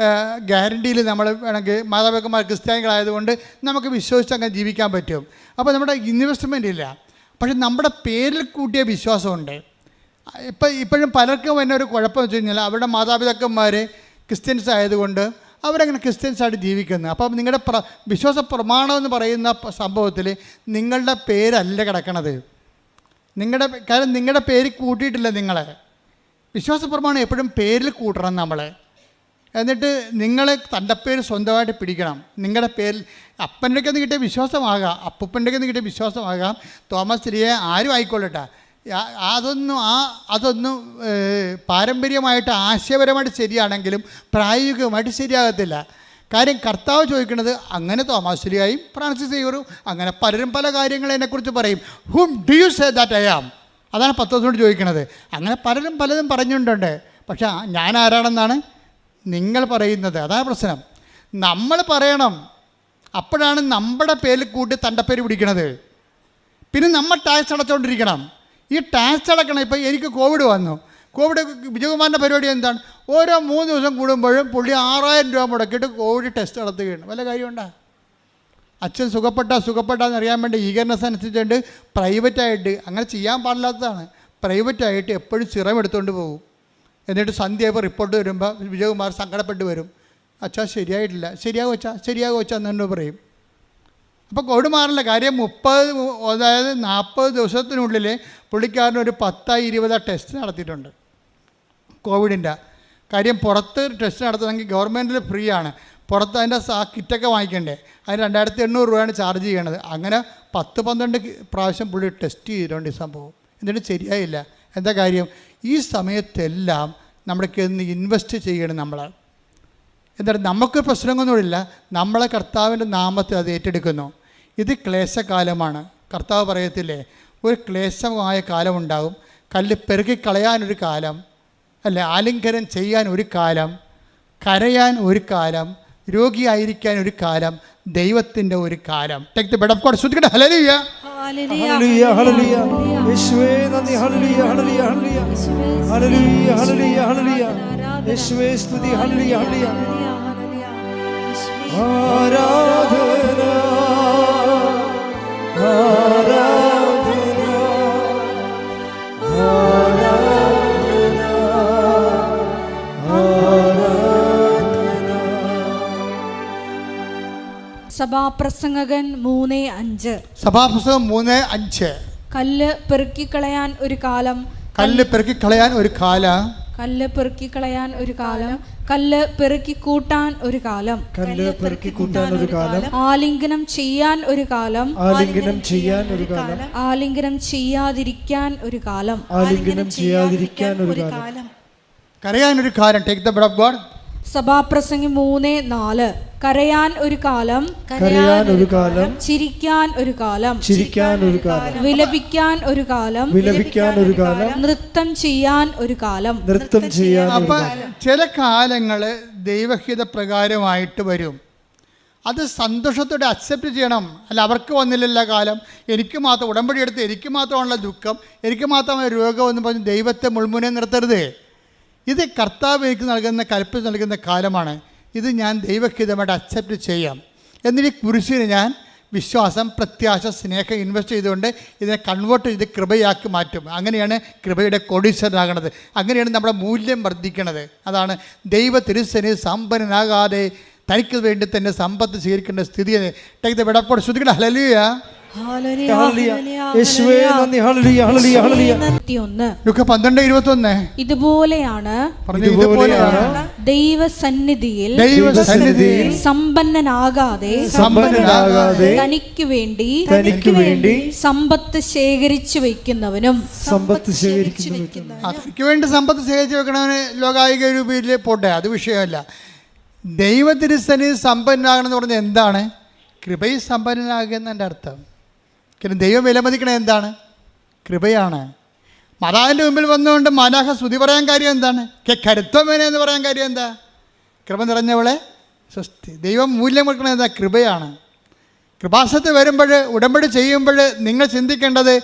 ഗ്യാരണ്ടിയിൽ നമ്മൾ വേണമെങ്കിൽ, മാതാപിതാക്കന്മാർ ക്രിസ്ത്യാനികളായതുകൊണ്ട് നമുക്ക് വിശ്വസിച്ച് അങ്ങനെ ജീവിക്കാൻ പറ്റും. അപ്പോൾ നമ്മുടെ ഇൻവെസ്റ്റ്മെൻ്റ് ഇല്ല. പക്ഷെ നമ്മുടെ പേരിൽ കൂട്ടിയ വിശ്വാസമുണ്ട്. ഇപ്പോഴും പലർക്കും തന്നെ ഒരു കുഴപ്പം വെച്ച് കഴിഞ്ഞാൽ അവരുടെ മാതാപിതാക്കന്മാർ ക്രിസ്ത്യൻസ് ആയതുകൊണ്ട് അവരങ്ങനെ ക്രിസ്ത്യൻസായിട്ട് ജീവിക്കുന്നത്. അപ്പം നിങ്ങളുടെ വിശ്വാസ പ്രമാണം എന്ന് പറയുന്ന സംഭവത്തിൽ നിങ്ങളുടെ പേരല്ല കിടക്കണത്. കാര്യം നിങ്ങളുടെ പേര് കൂട്ടിയിട്ടില്ല. നിങ്ങളെ വിശ്വാസ പ്രമാണം എപ്പോഴും പേരിൽ കൂട്ടണം നമ്മൾ. എന്നിട്ട് നിങ്ങൾ തൻ്റെ പേര് സ്വന്തമായിട്ട് പിടിക്കണം. നിങ്ങളുടെ പേരിൽ അപ്പൻ്റെ നിന്ന് കിട്ടിയ വിശ്വാസമാകാം, അപ്പൂപ്പൻ്റെ നിന്ന് കിട്ടിയ വിശ്വാസമാകാം, തോമസ് തിരിയെ ആരും ആയിക്കൊള്ളട്ടെ. അതൊന്നും പാരമ്പര്യമായിട്ട് ആശയപരമായിട്ട് ശരിയാണെങ്കിലും പ്രായോഗികമായിട്ട് ശരിയാകത്തില്ല. കാര്യം കർത്താവ് ചോദിക്കുന്നത്, അങ്ങനെ തോമസ് ലിയായും ഫ്രാൻസിസ് സേവ്യറും അങ്ങനെ പലരും പല കാര്യങ്ങൾ എന്നെക്കുറിച്ച് പറയും. Whom do you say that I am? അതാണ് പത്തോസിനോട് ചോദിക്കുന്നത്. അങ്ങനെ പലരും പലതും പറഞ്ഞിട്ടുണ്ട്. പക്ഷെ ഞാൻ ആരാണെന്നാണ് നിങ്ങൾ പറയുന്നത്. അതാണ് പ്രശ്നം. നമ്മൾ പറയണം. അപ്പോഴാണ് നമ്മുടെ പേരിൽ കൂട്ടി തൻ്റെ പേര് പിടിക്കണത്. പിന്നെ നമ്മൾ ടാക്സ് അടച്ചുകൊണ്ടിരിക്കണം. ഈ ടാക്സ് അടക്കണം. ഇപ്പോൾ എനിക്ക് കോവിഡ് വന്നു. കോവിഡ് വിജയകുമാറിൻ്റെ പരിപാടി എന്താണ്? ഓരോ 3 ദിവസം കൂടുമ്പോഴും പുള്ളി 6000 രൂപ മുടക്കിയിട്ട് കോവിഡ് ടെസ്റ്റ് നടത്തുകയാണ്. വല്ല കാര്യമുണ്ടോ? അച്ഛൻ സുഖപ്പെട്ടാന്ന് അറിയാൻ വേണ്ടി ഈഗർനെസ് അനുസരിച്ചുകൊണ്ട് പ്രൈവറ്റായിട്ട്, അങ്ങനെ ചെയ്യാൻ പാടില്ലാത്തതാണ്, പ്രൈവറ്റായിട്ട് എപ്പോഴും സിറം എടുത്തുകൊണ്ട് പോകും. എന്നിട്ട് സന്ധ്യയായപ്പോൾ റിപ്പോർട്ട് വരുമ്പോൾ വിജയകുമാർ സങ്കടപ്പെട്ട് വരും. അച്ഛാ ശരിയായിട്ടില്ല. ശരിയാകും അച്ഛാ എന്നു പറയും. അപ്പോൾ കോവിഡ് മാറില്ല. കാര്യം 40 ദിവസത്തിനുള്ളിൽ പുള്ളിക്കാരന് ഒരു 10-20 ടെസ്റ്റ് നടത്തിയിട്ടുണ്ട് കോവിഡിൻ്റെ. കാര്യം പുറത്ത് ടെസ്റ്റ് നടത്തണമെങ്കിൽ ഗവൺമെൻറ്റിൽ ഫ്രീ ആണ്, പുറത്ത് അതിൻ്റെ കിറ്റൊക്കെ വാങ്ങിക്കണ്ടേ. അതിന് 2800 രൂപയാണ് ചാർജ് ചെയ്യണത്. അങ്ങനെ 10-12 പ്രാവശ്യം പുള്ളി ടെസ്റ്റ് ചെയ്തിട്ടുണ്ട് ഈ സംഭവം. എന്നിട്ട് ശരിയായില്ല. എന്താ കാര്യം? ഈ സമയത്തെല്ലാം നമ്മൾക്ക് ഇൻവെസ്റ്റ് ചെയ്യണം. നമ്മൾ എന്താണ്, നമുക്ക് പ്രശ്നങ്ങളൊന്നുമില്ല. നമ്മളെ കർത്താവിൻ്റെ നാമത്തിൽ അത് ഏറ്റെടുക്കുന്നു. ഇത് ക്ലേശകാലമാണ്. കർത്താവ് പറയത്തില്ലേ, ഒരു ക്ലേശമായ കാലമുണ്ടാകും. കല്ല് പെറുക്കിക്കളയാനൊരു കാലം, അല്ലെ ആലിംഗനം ചെയ്യാൻ ഒരു കാലം, കരയാൻ ഒരു കാലം, രോഗിയായിരിക്കാൻ ഒരു കാലം, ദൈവത്തിൻ്റെ ഒരു കാലം. Take the word of God. ശ്രദ്ധിക്കട്ടെ. Hallelujah, hallelujah, hallelujah. യേശുവേ നന്ദി. Hallelujah, hallelujah, hallelujah. Hallelujah, hallelujah, hallelujah. യേശുവേ സ്തുതി. Hallelujah, hallelujah. ആരാധന, ആരാധന, ആരാധന, ആരാധന. സഭാപ്രസംഗകൻ 3:5. സഭാപ്രസംഗം 3:5. കല്ല് പെറുക്കിക്കളയാൻ ഒരു കാലം, കല്ല് പെറുക്കിക്കളയാൻ ഒരു കാലം, കല്ല് പെറുക്കിക്കളയാൻ ഒരു കാലം, കല്ല് പെറുക്കി കൂട്ടാൻ ഒരു കാലം, കല്ല് പെറുക്കി കൂട്ടാൻ ഒരു കാലം, ആലിംഗനം ചെയ്യാൻ ഒരു കാലം, ആലിംഗനം ചെയ്യാൻ ഒരു കാലം, ആലിംഗനം ചെയ്യാതിരിക്കാൻ ഒരു കാലം, ആലിംഗനം ചെയ്യാതിരിക്കാൻ ഒരു കാലം, കരയാൻ ഒരു കാലം. Take the word of God. സഭാപ്രസംഗി 3:4. കരയാൻ ഒരു കാലം, കരയാൻ ഒരു കാലം, ചിരിക്കാൻ ഒരു കാലം, ചിരിക്കാൻ ഒരു കാലം, വിലപിക്കാൻ ഒരു കാലം, വിലപിക്കാൻ ഒരു കാലം, നൃത്തം ചെയ്യാൻ ഒരു കാലം, നൃത്തം ചെയ്യാൻ ഒരു അപ്പം കാലം. ചില കാലങ്ങൾ ദൈവഹിത പ്രകാരമായിട്ട് വരും. അത് സന്തോഷത്തോടെ അക്സെപ്റ്റ് ചെയ്യണം. അല്ല, അവർക്ക് വന്നില്ലല്ലോ കാലം, എനിക്ക് മാത്രം ഉടമ്പടി എടുത്ത് എനിക്ക് മാത്രമാണല്ലോ ദുഃഖം, എനിക്ക് മാത്രമായ രോഗം എന്ന് പറഞ്ഞ് ദൈവത്തെ മുൾമുനെ നിർത്തരുത്. ഇത് കർത്താവ് എനിക്ക് നൽകുന്ന കൽപ്പന നൽകുന്ന കാലമാണ്. ഇത് ഞാൻ ദൈവഹിതമായിട്ട് അക്സെപ്റ്റ് ചെയ്യാം. എന്നിട്ട് ഈ കുരിശിന് ഞാൻ വിശ്വാസം, പ്രത്യാശ, സ്നേഹം ഇൻവെസ്റ്റ് ചെയ്തുകൊണ്ട് ഇതിനെ കൺവേർട്ട് ചെയ്ത് കൃപയാക്കി മാറ്റും. അങ്ങനെയാണ് കൃപയുടെ കോടീശ്വരനാകണത്. അങ്ങനെയാണ് നമ്മുടെ മൂല്യം വർദ്ധിക്കണത്. അതാണ് ദൈവ തിരുസന് സമ്പന്നനാകാതെ തനിക്ക് വേണ്ടി തന്നെ സമ്പത്ത് സ്വീകരിക്കേണ്ട സ്ഥിതി. Take the word of God. ശ്രദ്ധിക്കണം. ഹല്ലേലൂയ, യേശുവേ നന്ദി. Hallelujah hallelujah hallelujah. 21. ലുക്ക 12:21. ഇതുപോലെയാണ് ദൈവസന്നിധിയിൽ സമ്പന്നനാകാതെ തനിക്ക് വേണ്ടി സമ്പത്ത് ശേഖരിച്ചു വെക്കുന്നവനും തനിക്ക് വേണ്ടി സമ്പത്ത് ശേഖരിച്ചു വെക്കണവന് ലോകായിക രൂപയിൽ പോട്ടെ, അത് വിഷയമല്ല. ദൈവത്തിരുസന്നിധി സമ്പന്നനാകണമെന്ന് പറഞ്ഞാൽ എന്താണ്? കൃപയിൽ സമ്പന്നനാകുക എന്നതിൻ്റെ അർത്ഥം. കാരണം ദൈവം വിലമതിക്കണത് എന്താണ്? കൃപയാണ്. മാതാവിൻ്റെ മുമ്പിൽ വന്നുകൊണ്ട് മാലാഖ സ്തുതി പറയാൻ കാര്യം എന്താണ്? കരുത്വമേനെ എന്ന് പറയാൻ കാര്യം എന്താ? കൃപ നിറഞ്ഞവളെ സ്വസ്തി. ദൈവം മൂല്യം കൊടുക്കണത് എന്താ? കൃപയാണ്. കൃപാസനത്ത് വരുമ്പോൾ, ഉടമ്പടി ചെയ്യുമ്പോൾ നിങ്ങൾ ചിന്തിക്കേണ്ടത്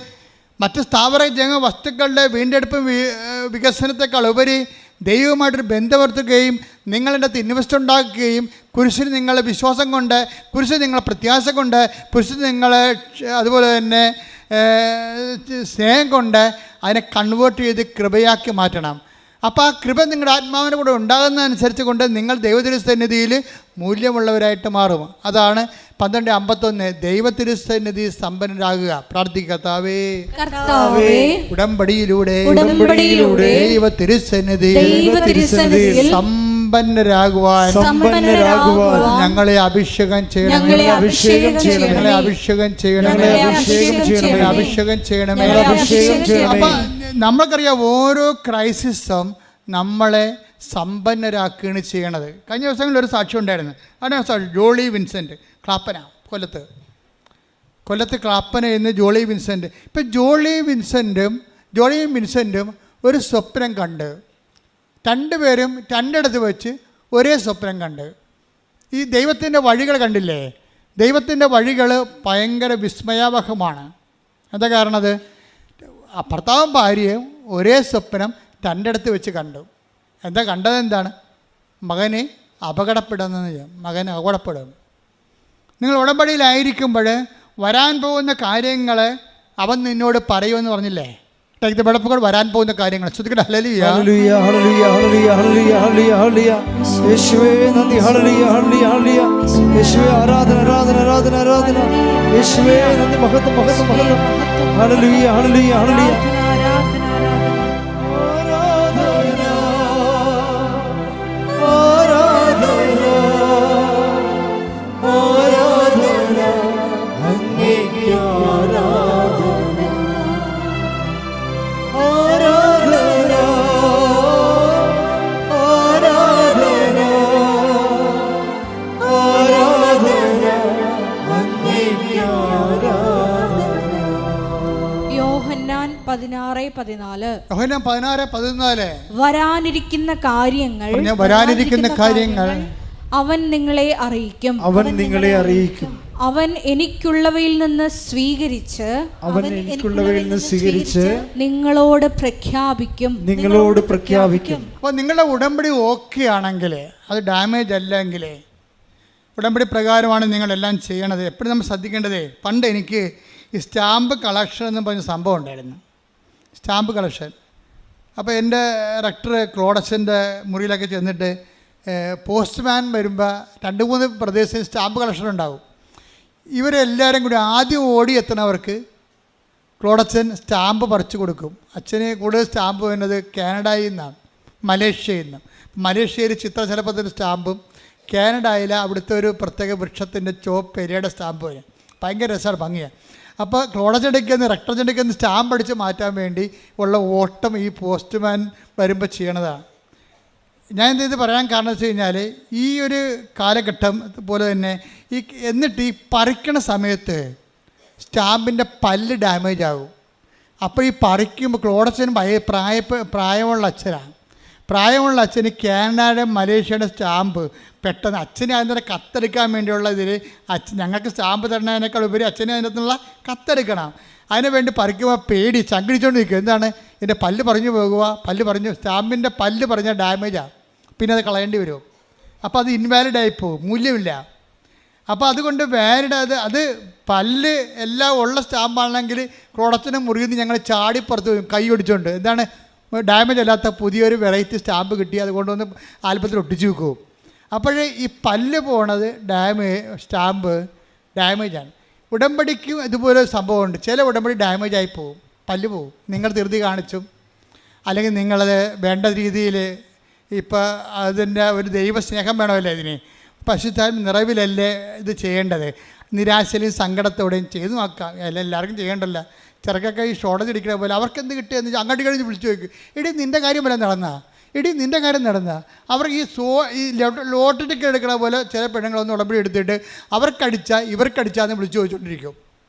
മറ്റ് സ്ഥാവര ജംഗ വസ്തുക്കളുടെ വീണ്ടെടുപ്പും വികസനത്തെക്കാൾ ഉപരി ദൈവവുമായിട്ടൊരു ബന്ധപ്പെടുത്തുകയും നിങ്ങളുടെ ഇൻവെസ്റ്റ് ഉണ്ടാക്കുകയും കുരിശിൽ നിങ്ങളെ വിശ്വാസം കൊണ്ട്, കുരിശിൽ നിങ്ങളെ പ്രത്യാശ കൊണ്ട്, കുരിശിൽ നിങ്ങളെ അതുപോലെ തന്നെ സ്നേഹം കൊണ്ട് അതിനെ കൺവേർട്ട് ചെയ്ത് കൃപയാക്കി മാറ്റണം. അപ്പോൾ ആ കൃപ നിങ്ങളുടെ ആത്മാവിൻ്റെ കൂടെ ഉണ്ടാകുന്നതനുസരിച്ച് കൊണ്ട് നിങ്ങൾ ദൈവതിരുസന്നിധിയിൽ മൂല്യമുള്ളവരായിട്ട് മാറും. അതാണ് 12:51 ദൈവതിരുസന്നിധി സമ്പന്നരാകുക. പ്രാർത്ഥിക്കർത്താവേ, ഉടമ്പടിയിലൂടെ ദൈവതിരുസന്നിധിയിൽ സമ്പന്നരാകുവാൻ ഞങ്ങളെ അഭിഷേകം ചെയ്യണം, ഞങ്ങളെ അഭിഷേകം ചെയ്യണമേ. അപ്പം നമ്മൾക്കറിയാം ഓരോ ക്രൈസിസും നമ്മളെ സമ്പന്നരാക്കുകയാണ് ചെയ്യണത്. കഴിഞ്ഞ ദിവസങ്ങളിൽ ഒരു സാക്ഷ്യം ഉണ്ടായിരുന്നു. അതിനാ സാക്ഷി ജോളി വിൻസെൻ്റ്, ക്ലാപ്പന, കൊല്ലത്ത് ക്ലാപ്പന എന്ന് ജോളി വിൻസെൻ്റ്. ഇപ്പം ജോളിയും വിൻസെൻറ്റും ഒരു സ്വപ്നം കണ്ട്, രണ്ടുപേരും രണ്ടിടത്ത് വെച്ച് ഒരേ സ്വപ്നം കണ്ട്. ഈ ദൈവത്തിൻ്റെ വഴികൾ കണ്ടില്ലേ? ദൈവത്തിൻ്റെ വഴികൾ ഭയങ്കര വിസ്മയാവഹമാണ്. എന്താ കാരണത്? ഭർത്താവും ഭാര്യയും ഒരേ സ്വപ്നം രണ്ടിടത്ത് വെച്ച് കണ്ടു. എന്താ കണ്ടത്? എന്താണ്? മകന് അപകടപ്പെടും. നിങ്ങൾ ഉടമ്പടിയിലായിരിക്കുമ്പോൾ വരാൻ പോകുന്ന കാര്യങ്ങൾ അവൻ നിന്നോട് പറയുമെന്ന് പറഞ്ഞില്ലേ? വരാൻ പോകുന്ന കാര്യങ്ങൾ ശ്രദ്ധിക്കട്ടെ. Hallelujah hallelujah hallelujah hallelujah hallelujah hallelujah. യേശുവേ നന്ദി. Hallelujah hallelujah hallelujah. യേശുവേ ആരാധന ആരാധന ആരാധന ആരാധന. യേശുവേ നന്ദി. മഹത്വം മഹത്വം മഹത്വം. Hallelujah hallelujah hallelujah. യോഹന്നാൻ 16:14 വരാനിരിക്കുന്ന കാര്യങ്ങൾ അവൻ നിങ്ങളെ അറിയിക്കും. അവൻ എനിക്കുള്ളവയിൽ നിന്ന് സ്വീകരിച്ച് നിങ്ങളോട് പ്രഖ്യാപിക്കും. അപ്പോൾ നിങ്ങളുടെ ഉടമ്പടി ഓക്കെ ആണെങ്കിൽ, അത് ഡാമേജ് അല്ലെങ്കിൽ, ഉടമ്പടി പ്രകാരമാണ് നിങ്ങളെല്ലാം ചെയ്യണത്. എപ്പോഴും നമ്മൾ ശ്രദ്ധിക്കേണ്ടത്, പണ്ട് എനിക്ക് ഈ സ്റ്റാമ്പ് കളക്ഷൻ എന്ന് പറഞ്ഞ സംഭവം ഉണ്ടായിരുന്നു. Stamp collection. അപ്പോൾ എൻ്റെ റെക്ടർ ക്ലോഡസിൻ്റെ മുറിയിലൊക്കെ ചെന്നിട്ട് പോസ്റ്റ്മാൻ വരുമ്പോൾ 2-3 പ്രദേശത്ത് സ്റ്റാമ്പ് കളക്ഷൻ ഉണ്ടാവും. ഇവരെല്ലാവരും കൂടി ആദ്യം ഓടി എത്തുന്നവർക്ക് ക്ലോഡച്ചൻ സ്റ്റാമ്പ് പറിച്ചു കൊടുക്കും. അച്ഛന് കൂടുതൽ സ്റ്റാമ്പ് വരുന്നത് കാനഡയിൽ നിന്നാണ്, മലേഷ്യയിൽ നിന്ന്. മലേഷ്യയിൽ ചിത്രശലഭത്തിൻ്റെ സ്റ്റാമ്പും, കാനഡയിൽ അവിടുത്തെ ഒരു പ്രത്യേക വൃക്ഷത്തിൻ്റെ ചോപ്പ് പെരിയുടെ സ്റ്റാമ്പ് വരും. ഭയങ്കര രസമാണ്, ഭംഗിയാണ്. അപ്പോൾ ക്ലോഡച്ചെടിക്കുന്ന റെക്ടർച്ചെടിക്കുന്ന സ്റ്റാമ്പ് അടിച്ച് മാറ്റാൻ വേണ്ടി ഉള്ള ഓട്ടം ഈ പോസ്റ്റ്മാൻ വരുമ്പോൾ ചെയ്യണതാണ്. ഞാൻ ഇത് പറയാൻ കാരണം വെച്ച് കഴിഞ്ഞാൽ, ഈ ഒരു കാലഘട്ടം പോലെ തന്നെ എന്നിട്ട് ഈ പറിക്കണ സമയത്ത് സ്റ്റാമ്പിൻ്റെ പല്ല് ഡാമേജ് ആകും. അപ്പോൾ ഈ പറിക്കുമ്പോൾ ക്ലോഡച്ചൻ പ്രായമുള്ള അച്ഛനാണ്. പ്രായമുള്ള അച്ഛന് കാനഡയുടെ മലേഷ്യയുടെ സ്റ്റാമ്പ് പെട്ടെന്ന് അച്ഛനെ അതിൻ്റെ കത്തെടുക്കാൻ വേണ്ടിയുള്ള ഇതിൽ ഞങ്ങൾക്ക് സ്റ്റാമ്പ് തരണതിനേക്കാൾ ഉപരി അച്ഛനെ അതിനകത്തുള്ള കത്തെടുക്കണം. അതിന് വേണ്ടി പറിക്കുമ്പോൾ പേടി ചങ്കിടിച്ചുകൊണ്ട് നിൽക്കും. എന്താണ്? എൻ്റെ പല്ല് പറഞ്ഞു പോകുക, സ്റ്റാമ്പിൻ്റെ പല്ല് പറഞ്ഞാൽ ഡാമേജാണ്, പിന്നെ അത് കളയേണ്ടി വരും. അപ്പോൾ അത് ഇൻവാലിഡായി പോകും, മൂല്യമില്ല. അപ്പോൾ അതുകൊണ്ട് അത് പല്ല് എല്ലാം ഉള്ള സ്റ്റാമ്പാണെങ്കിൽ ക്ലോഡച്ചനും മുറിയിൽ നിന്ന് ഞങ്ങൾ ചാടിപ്പുറത്ത് വരും കൈ ഒടിച്ചുകൊണ്ട്. എന്താണ്? ഡാമേജ് അല്ലാത്ത പുതിയൊരു വെറൈറ്റി സ്റ്റാമ്പ് കിട്ടി, അതുകൊണ്ടൊന്ന് ആൽബത്തിൽ ഒട്ടിച്ചു വെക്കും. അപ്പോൾ ഈ പല്ല് പോണത് സ്റ്റാമ്പ് ഡാമേജാണ്. ഉടമ്പടിക്ക് ഇതുപോലെ സംഭവമുണ്ട്. ചില ഉടമ്പടി ഡാമേജ് ആയി പോവും, പല്ല് പോവും. നിങ്ങൾ ധൃതി കാണിച്ചും അല്ലെങ്കിൽ നിങ്ങളത് വേണ്ട രീതിയിൽ ഇപ്പോൾ അതിൻ്റെ ഒരു ദൈവസ്നേഹം വേണമല്ലോ ഇതിന്. പശുത്താൻ നിറവിലല്ലേ ഇത് ചെയ്യേണ്ടത്. നിരാശയിലും സങ്കടത്തോടെയും ചെയ്തു നോക്കാം. എല്ലാവർക്കും ചെയ്യേണ്ടല്ല. ചെറുക്കൊക്കെ ഈ ഷോർട്ടേജ് അടിക്കണ പോലെ അവർക്കെന്ത് കിട്ടിയെന്ന് അങ്ങോട്ട് കഴിഞ്ഞ് വിളിച്ചു ചോദിക്കും, എടി നിൻ്റെ കാര്യം വരെ നടന്നാ, എടി നിൻ്റെ കാര്യം നടന്നാ. അവർക്ക് ഈ ലോട്ടറിക്ക് എടുക്കണ പോലെ ചില പെണ്ണുങ്ങളൊന്നും ഉടമ്പടി എടുത്തിട്ട് ഇവർക്കടിച്ചാന്ന് വിളിച്ചു ചോദിച്ചുകൊണ്ടിരിക്കും.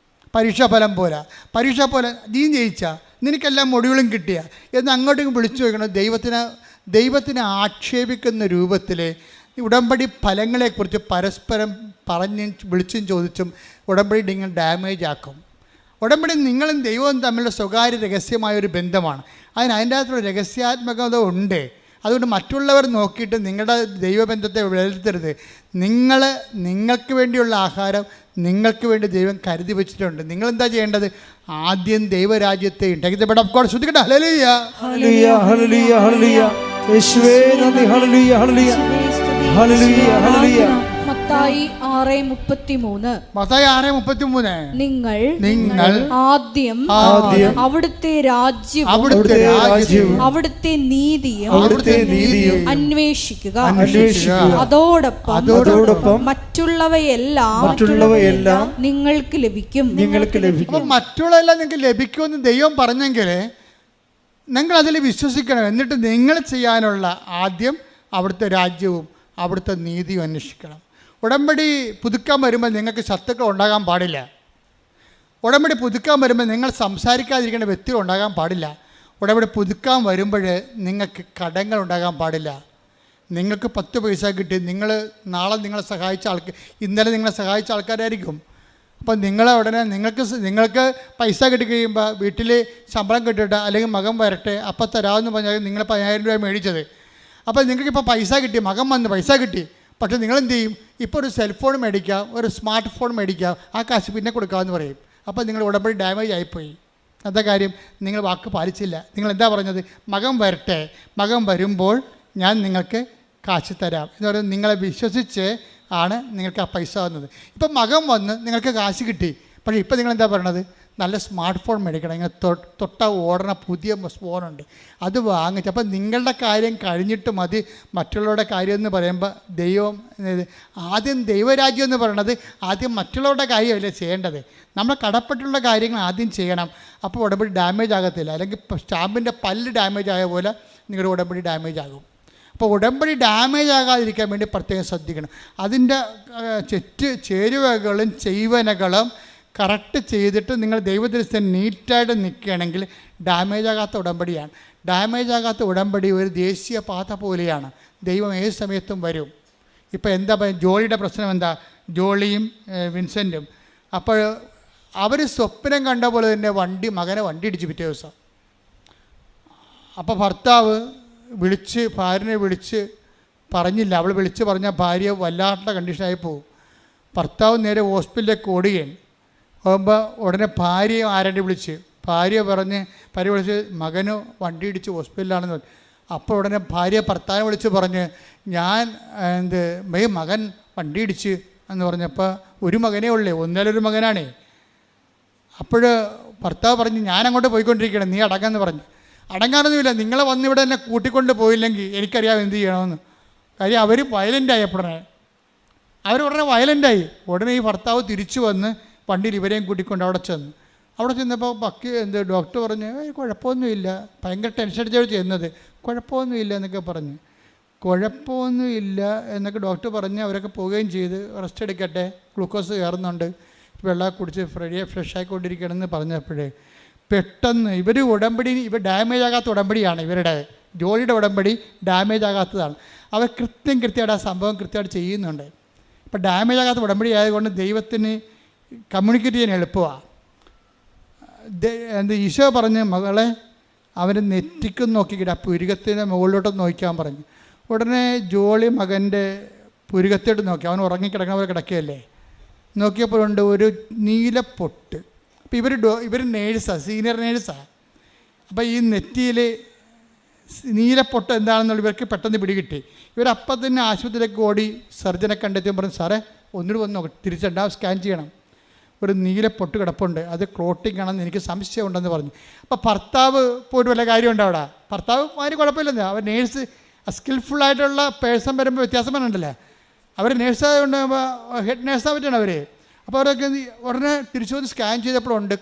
പരീക്ഷാഫലം പോരാ, പരീക്ഷ പോലെ നീ ജയിച്ചാ, നിനക്കെല്ലാം മൊഴികളും കിട്ടിയ എന്ന് അങ്ങോട്ടും വിളിച്ചു ചോദിക്കണം. ദൈവത്തിനെ ആക്ഷേപിക്കുന്ന രൂപത്തിൽ ഉടമ്പടി ഫലങ്ങളെക്കുറിച്ച് പരസ്പരം പറഞ്ഞും വിളിച്ചും ചോദിച്ചും ഉടമ്പടി നിങ്ങൾ ഡാമേജ് ആക്കും. ഉടമ്പടി നിങ്ങളും ദൈവവും തമ്മിലുള്ള സ്വകാര്യ രഹസ്യമായൊരു ബന്ധമാണ്. അതിൻ്റെ അകത്തൊരു രഹസ്യാത്മകത ഉണ്ട്. അതുകൊണ്ട് മറ്റുള്ളവർ നോക്കിയിട്ട് നിങ്ങളുടെ ദൈവബന്ധത്തെ വിലയിരുത്തരുത്. നിങ്ങൾക്ക് വേണ്ടിയുള്ള ആഹാരം നിങ്ങൾക്ക് വേണ്ടി ദൈവം കരുതി വെച്ചിട്ടുണ്ട്. നിങ്ങളെന്താ ചെയ്യേണ്ടത്? ആദ്യം ദൈവരാജ്യത്തെ ശ്രദ്ധിക്കട്ടെ. Hallelujah, hallelujah, hallelujah, hallelujah. യേശുവേ നന്ദി. Hallelujah, hallelujah, hallelujah, hallelujah. Mathai 6:33. Mathai 6:33. നിങ്ങൾ ആദ്യം അവിടുത്തെ രാജ്യവും അവിടുത്തെ നീതിയും അന്വേഷിക്കുക. അതോടൊപ്പം മറ്റുള്ളവയെല്ലാം നിങ്ങൾക്ക് ലഭിക്കും. അപ്പം മറ്റുള്ളതെല്ലാം നിങ്ങൾക്ക് ലഭിക്കുമെന്ന് ദൈവം പറഞ്ഞെങ്കിൽ നിങ്ങൾ അതിൽ വിശ്വസിക്കണം. എന്നിട്ട് നിങ്ങൾ ചെയ്യാനുള്ള ആദ്യം അവിടുത്തെ രാജ്യവും അവിടുത്തെ നീതിയും അന്വേഷിക്കണം. ഉടമ്പടി പുതുക്കാൻ വരുമ്പോൾ നിങ്ങൾക്ക് ശത്രുക്കൾ ഉണ്ടാകാൻ പാടില്ല. ഉടമ്പടി പുതുക്കാൻ വരുമ്പോൾ നിങ്ങൾ സംസാരിക്കാതിരിക്കേണ്ട വ്യക്തികൾ ഉണ്ടാകാൻ പാടില്ല. ഉടമ്പടി പുതുക്കാൻ വരുമ്പോൾ നിങ്ങൾക്ക് കടങ്ങൾ ഉണ്ടാകാൻ പാടില്ല. നിങ്ങൾക്ക് 10 പൈസ കിട്ടി, നാളെ നിങ്ങളെ സഹായിച്ച ഇന്നലെ നിങ്ങളെ സഹായിച്ച ആൾക്കാരായിരിക്കും. അപ്പം ഉടനെ നിങ്ങൾക്ക് പൈസ കിട്ടിക്കഴിയുമ്പോൾ വീട്ടിൽ ശമ്പളം കിട്ടിയിട്ട് അല്ലെങ്കിൽ മകൻ വരട്ടെ അപ്പം തരാമെന്ന് പറഞ്ഞാൽ നിങ്ങൾ 10,000 രൂപ മേടിച്ചത്. അപ്പോൾ നിങ്ങൾക്കിപ്പോൾ പൈസ കിട്ടി, മകൻ വന്ന് പൈസ കിട്ടി. പക്ഷേ നിങ്ങളെന്ത് ചെയ്യും? ഇപ്പോൾ ഒരു സെൽഫോൺ മേടിക്കാം, ഒരു സ്മാർട്ട് ഫോൺ മേടിക്കാം, ആ കാശ് പിന്നെ കൊടുക്കാമെന്ന് പറയും. അപ്പോൾ നിങ്ങൾ ഉടമ്പടി ഡാമേജ് ആയിപ്പോയി. എന്താ കാര്യം? നിങ്ങൾ വാക്ക് പാലിച്ചില്ല. നിങ്ങൾ എന്താ പറഞ്ഞത്? മകൻ വരട്ടെ, മകൻ വരുമ്പോൾ ഞാൻ നിങ്ങൾക്ക് കാശ് തരാം എന്ന് പറയുന്നത് നിങ്ങളെ വിശ്വസിച്ച് ആണ് നിങ്ങൾക്ക് ആ പൈസ വന്നത്. ഇപ്പം മകൻ വന്ന് നിങ്ങൾക്ക് കാശ് കിട്ടി. പക്ഷേ ഇപ്പം നിങ്ങളെന്താ പറയണത്? നല്ല സ്മാർട്ട് ഫോൺ മേടിക്കണം, ഇങ്ങനെ തൊട്ട ഓടണ പുതിയ ഫോണുണ്ട്, അത് വാങ്ങിച്ച്. അപ്പം നിങ്ങളുടെ കാര്യം കഴിഞ്ഞിട്ട് മതി മറ്റുള്ളവരുടെ കാര്യം എന്ന് പറയുമ്പോൾ ആദ്യം ദൈവരാജ്യം എന്ന് പറയണത് ആദ്യം മറ്റുള്ളവരുടെ കാര്യമല്ലേ ചെയ്യേണ്ടത്. നമ്മൾ കടപ്പെട്ടുള്ള കാര്യങ്ങൾ ആദ്യം ചെയ്യണം. അപ്പോൾ ഉടമ്പടി ഡാമേജ് ആകത്തില്ല. അല്ലെങ്കിൽ സ്റ്റാമ്പിൻ്റെ പല്ല് ഡാമേജ് ആയ പോലെ നിങ്ങളുടെ ഉടമ്പടി ഡാമേജ് ആകും. അപ്പോൾ ഉടമ്പടി ഡാമേജ് ആകാതിരിക്കാൻ വേണ്ടി പ്രത്യേകം ശ്രദ്ധിക്കണം. അതിൻ്റെ ചേരുവകളും ചെയ്വനകളും കറക്റ്റ് ചെയ്തിട്ട് നിങ്ങൾ ദൈവദൃശ്യം നീറ്റായിട്ട് നിൽക്കുകയാണെങ്കിൽ ഡാമേജ് ആകാത്ത ഉടമ്പടിയാണ്. ഡാമേജ് ആകാത്ത ഉടമ്പടി ഒരു ദേശീയ പാത പോലെയാണ്. ദൈവം ഏത് സമയത്തും വരും. ഇപ്പോൾ എന്താ പറയുക, ജോളിയുടെ പ്രശ്നം എന്താ? ജോളിയും വിൻസെൻറ്റും അപ്പോൾ അവർ സ്വപ്നം കണ്ട പോലെ തന്നെ മകനെ വണ്ടി ഇടിച്ച് പിറ്റേ ദിവസം. അപ്പോൾ ഭർത്താവ് ഭാര്യനെ വിളിച്ച് പറഞ്ഞില്ല. അവൾ വിളിച്ച് പറഞ്ഞാൽ ഭാര്യ വല്ലാത്ത കണ്ടീഷനായി പോകും. ഭർത്താവ് നേരെ ഹോസ്പിറ്റലിലേക്ക് ഓടുകയാണ്. പോകുമ്പോൾ ഉടനെ ഭാര്യയെ ആരെങ്കിലും ഭാര്യ വിളിച്ച് മകന് വണ്ടി ഇടിച്ച് ഹോസ്പിറ്റലിലാണെന്ന് പറഞ്ഞു. അപ്പോൾ ഉടനെ ഭാര്യ ഭർത്താവിനെ വിളിച്ച് പറഞ്ഞ് ഞാൻ മകൻ വണ്ടി ഇടിച്ച് എന്ന് പറഞ്ഞപ്പോൾ ഒരു മകനേ ഉള്ളേ, ഒന്നിലൊരു മകനാണേ. അപ്പോൾ ഭർത്താവ് പറഞ്ഞു ഞാൻ അങ്ങോട്ട് പോയിക്കൊണ്ടിരിക്കണം, നീ അടങ്ങാമെന്ന് പറഞ്ഞു. അടങ്ങാനൊന്നുമില്ല, നിങ്ങളെ വന്നിവിടെ എന്നെ കൂട്ടിക്കൊണ്ട് പോയില്ലെങ്കിൽ എനിക്കറിയാം എന്ത് ചെയ്യണമെന്ന്. കാര്യം അവർ വയലൻ്റായി. ഉടനെ വയലൻ്റായി. ഉടനെ ഈ ഭർത്താവ് തിരിച്ചു വന്ന് വണ്ടിയിൽ ഇവരെയും കൂട്ടിക്കൊണ്ട് അവിടെ ചെന്നപ്പോൾ ഡോക്ടർ പറഞ്ഞ് കുഴപ്പമൊന്നുമില്ല, ഭയങ്കര ടെൻഷൻ അടിച്ചാണ് ചെയ്യുന്നത്, കുഴപ്പമൊന്നുമില്ല എന്നൊക്കെ പറഞ്ഞ്. കുഴപ്പമൊന്നുമില്ല എന്നൊക്കെ ഡോക്ടർ പറഞ്ഞ് അവരൊക്കെ പോവുകയും ചെയ്ത് റെസ്റ്റ് എടുക്കട്ടെ, ഗ്ലൂക്കോസ് കയറുന്നുണ്ട്, വെള്ളം കുടിച്ച് ഫ്രഷ് ആയിക്കൊണ്ടിരിക്കണമെന്ന് പറഞ്ഞപ്പോഴേ പെട്ടെന്ന് ഇവർ ഡാമേജ് ആകാത്ത ഉടമ്പടിയാണ്. ഇവരുടെ ജോലിയുടെ ഉടമ്പടി ഡാമേജ് ആകാത്തതാണ്. അവർ കൃത്യമായിട്ട് ആ സംഭവം കൃത്യമായിട്ട് ചെയ്യുന്നുണ്ട്. ഇപ്പോൾ ഡാമേജ് ആകാത്ത ഉടമ്പടി ആയതുകൊണ്ട് ദൈവത്തിന് കമ്മ്യൂണിക്കേറ്റ് ചെയ്യാൻ എളുപ്പമാണ്. ഈശോ പറഞ്ഞ് മകളെ അവന് നെറ്റിക്കും നോക്കിക്കിട്ട് ആ പുരുകത്തിൻ്റെ മുകളിലോട്ട് നോക്കാൻ പറഞ്ഞു. ഉടനെ ജോളി മകൻ്റെ പുരുകത്തോട്ട് നോക്കി. അവൻ ഉറങ്ങിക്കിടക്കണ പോലെ കിടക്കുകയല്ലേ. നോക്കിയപ്പോഴുണ്ട് ഒരു നീലപ്പൊട്ട്. അപ്പോൾ ഇവർ നേഴ്സാണ്, സീനിയർ നേഴ്സാണ്. അപ്പോൾ ഈ നെറ്റിയിൽ നീലപ്പൊട്ട് എന്താണെന്നുള്ള ഇവർക്ക് പെട്ടെന്ന് പിടികിട്ടി. ഇവരപ്പം തന്നെ ആശുപത്രിയിലേക്ക് ഓടി സർജനെ കണ്ടെത്തി പറഞ്ഞു, സാറേ ഒന്നുകൂടി വന്ന് നോക്കി, തിരിച്ചുണ്ടാവും, സ്കാൻ ചെയ്യണം. ഒരു നീല പൊട്ട് കിടപ്പുണ്ട്, അത് ക്ലോട്ടിംഗ് ആണെന്ന് എനിക്ക് സംശയമുണ്ടെന്ന് പറഞ്ഞു. അപ്പോൾ ഭർത്താവ് പോയിട്ട് വല്ല കാര്യമുണ്ടോ അവിടെ? ഭർത്താവ് അതിന് കുഴപ്പമില്ലെന്ന്. അവർ നേഴ്സ് സ്കിൽഫുള്ളായിട്ടുള്ള പേഴ്സൺ വരുമ്പോൾ വ്യത്യാസം പറഞ്ഞിട്ടുണ്ടല്ലേ. അവർ നേഴ്സായതുകൊണ്ട് ഹെഡ് നേഴ്സാൻ പറ്റുകയാണ് അവർ. അപ്പോൾ അവരൊക്കെ ഉടനെ തിരിച്ചു വന്ന് സ്കാൻ ചെയ്തപ്പോഴുണ്ട്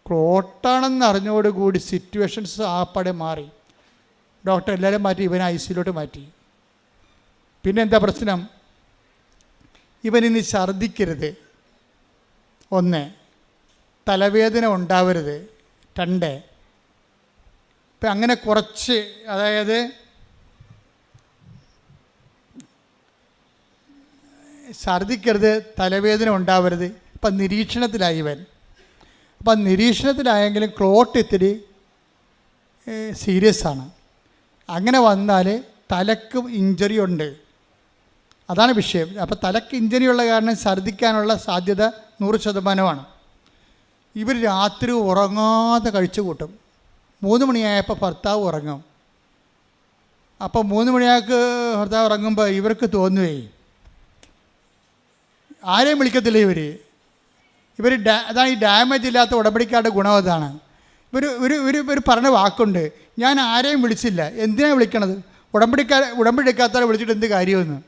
ക്ലോട്ടാണെന്ന് അറിഞ്ഞോടുകൂടി സിറ്റുവേഷൻസ് ആപ്പാടെ മാറി. ഡോക്ടർ എല്ലാവരും മാറ്റി, ഇവനെ ICUലോട്ട് മാറ്റി. പിന്നെ എന്താ പ്രശ്നം? ഇവനിനി ഛർദ്ദിക്കരുത്, 1, തലവേദന ഉണ്ടാവരുത്, 2, ഇപ്പം അങ്ങനെ കുറച്ച്, അതായത് ഛർദ്ദിക്കരുത്, തലവേദന ഉണ്ടാവരുത്. ഇപ്പം നിരീക്ഷണത്തിലായി ഇവൻ. അപ്പം നിരീക്ഷണത്തിലായെങ്കിലും ക്ലോട്ട് ഇത്തിരി സീരിയസ് ആണ്. അങ്ങനെ വന്നാൽ തലക്ക് ഇഞ്ചറി ഉണ്ട്, അതാണ് വിഷയം. അപ്പോൾ തലക്ക് ഇഞ്ചറി ഉള്ള കാരണം ഛർദ്ദിക്കാനുള്ള സാധ്യത 100%. ഇവർ രാത്രി ഉറങ്ങാതെ കഴിച്ചു കൂട്ടും. 3 മണിയായപ്പോൾ ഭർത്താവ് ഉറങ്ങും. അപ്പോൾ 3 മണിയാൾക്ക് ഭർത്താവ് ഉറങ്ങുമ്പോൾ ഇവർക്ക് തോന്നുവേ, ആരെയും വിളിക്കത്തില്ല ഇവർ അതാണ് ഈ ഡാമേജ് ഇല്ലാത്ത ഉടമ്പടിക്കാരുടെ ഗുണം. അതാണ് ഇവർ പറഞ്ഞ വാക്കുണ്ട്, ഞാൻ ആരെയും വിളിച്ചില്ല, എന്തിനാണ് വിളിക്കണത്? ഉടമ്പടി എടുക്കാത്തവരെ വിളിച്ചിട്ട് എന്ത് കാര്യമെന്ന്.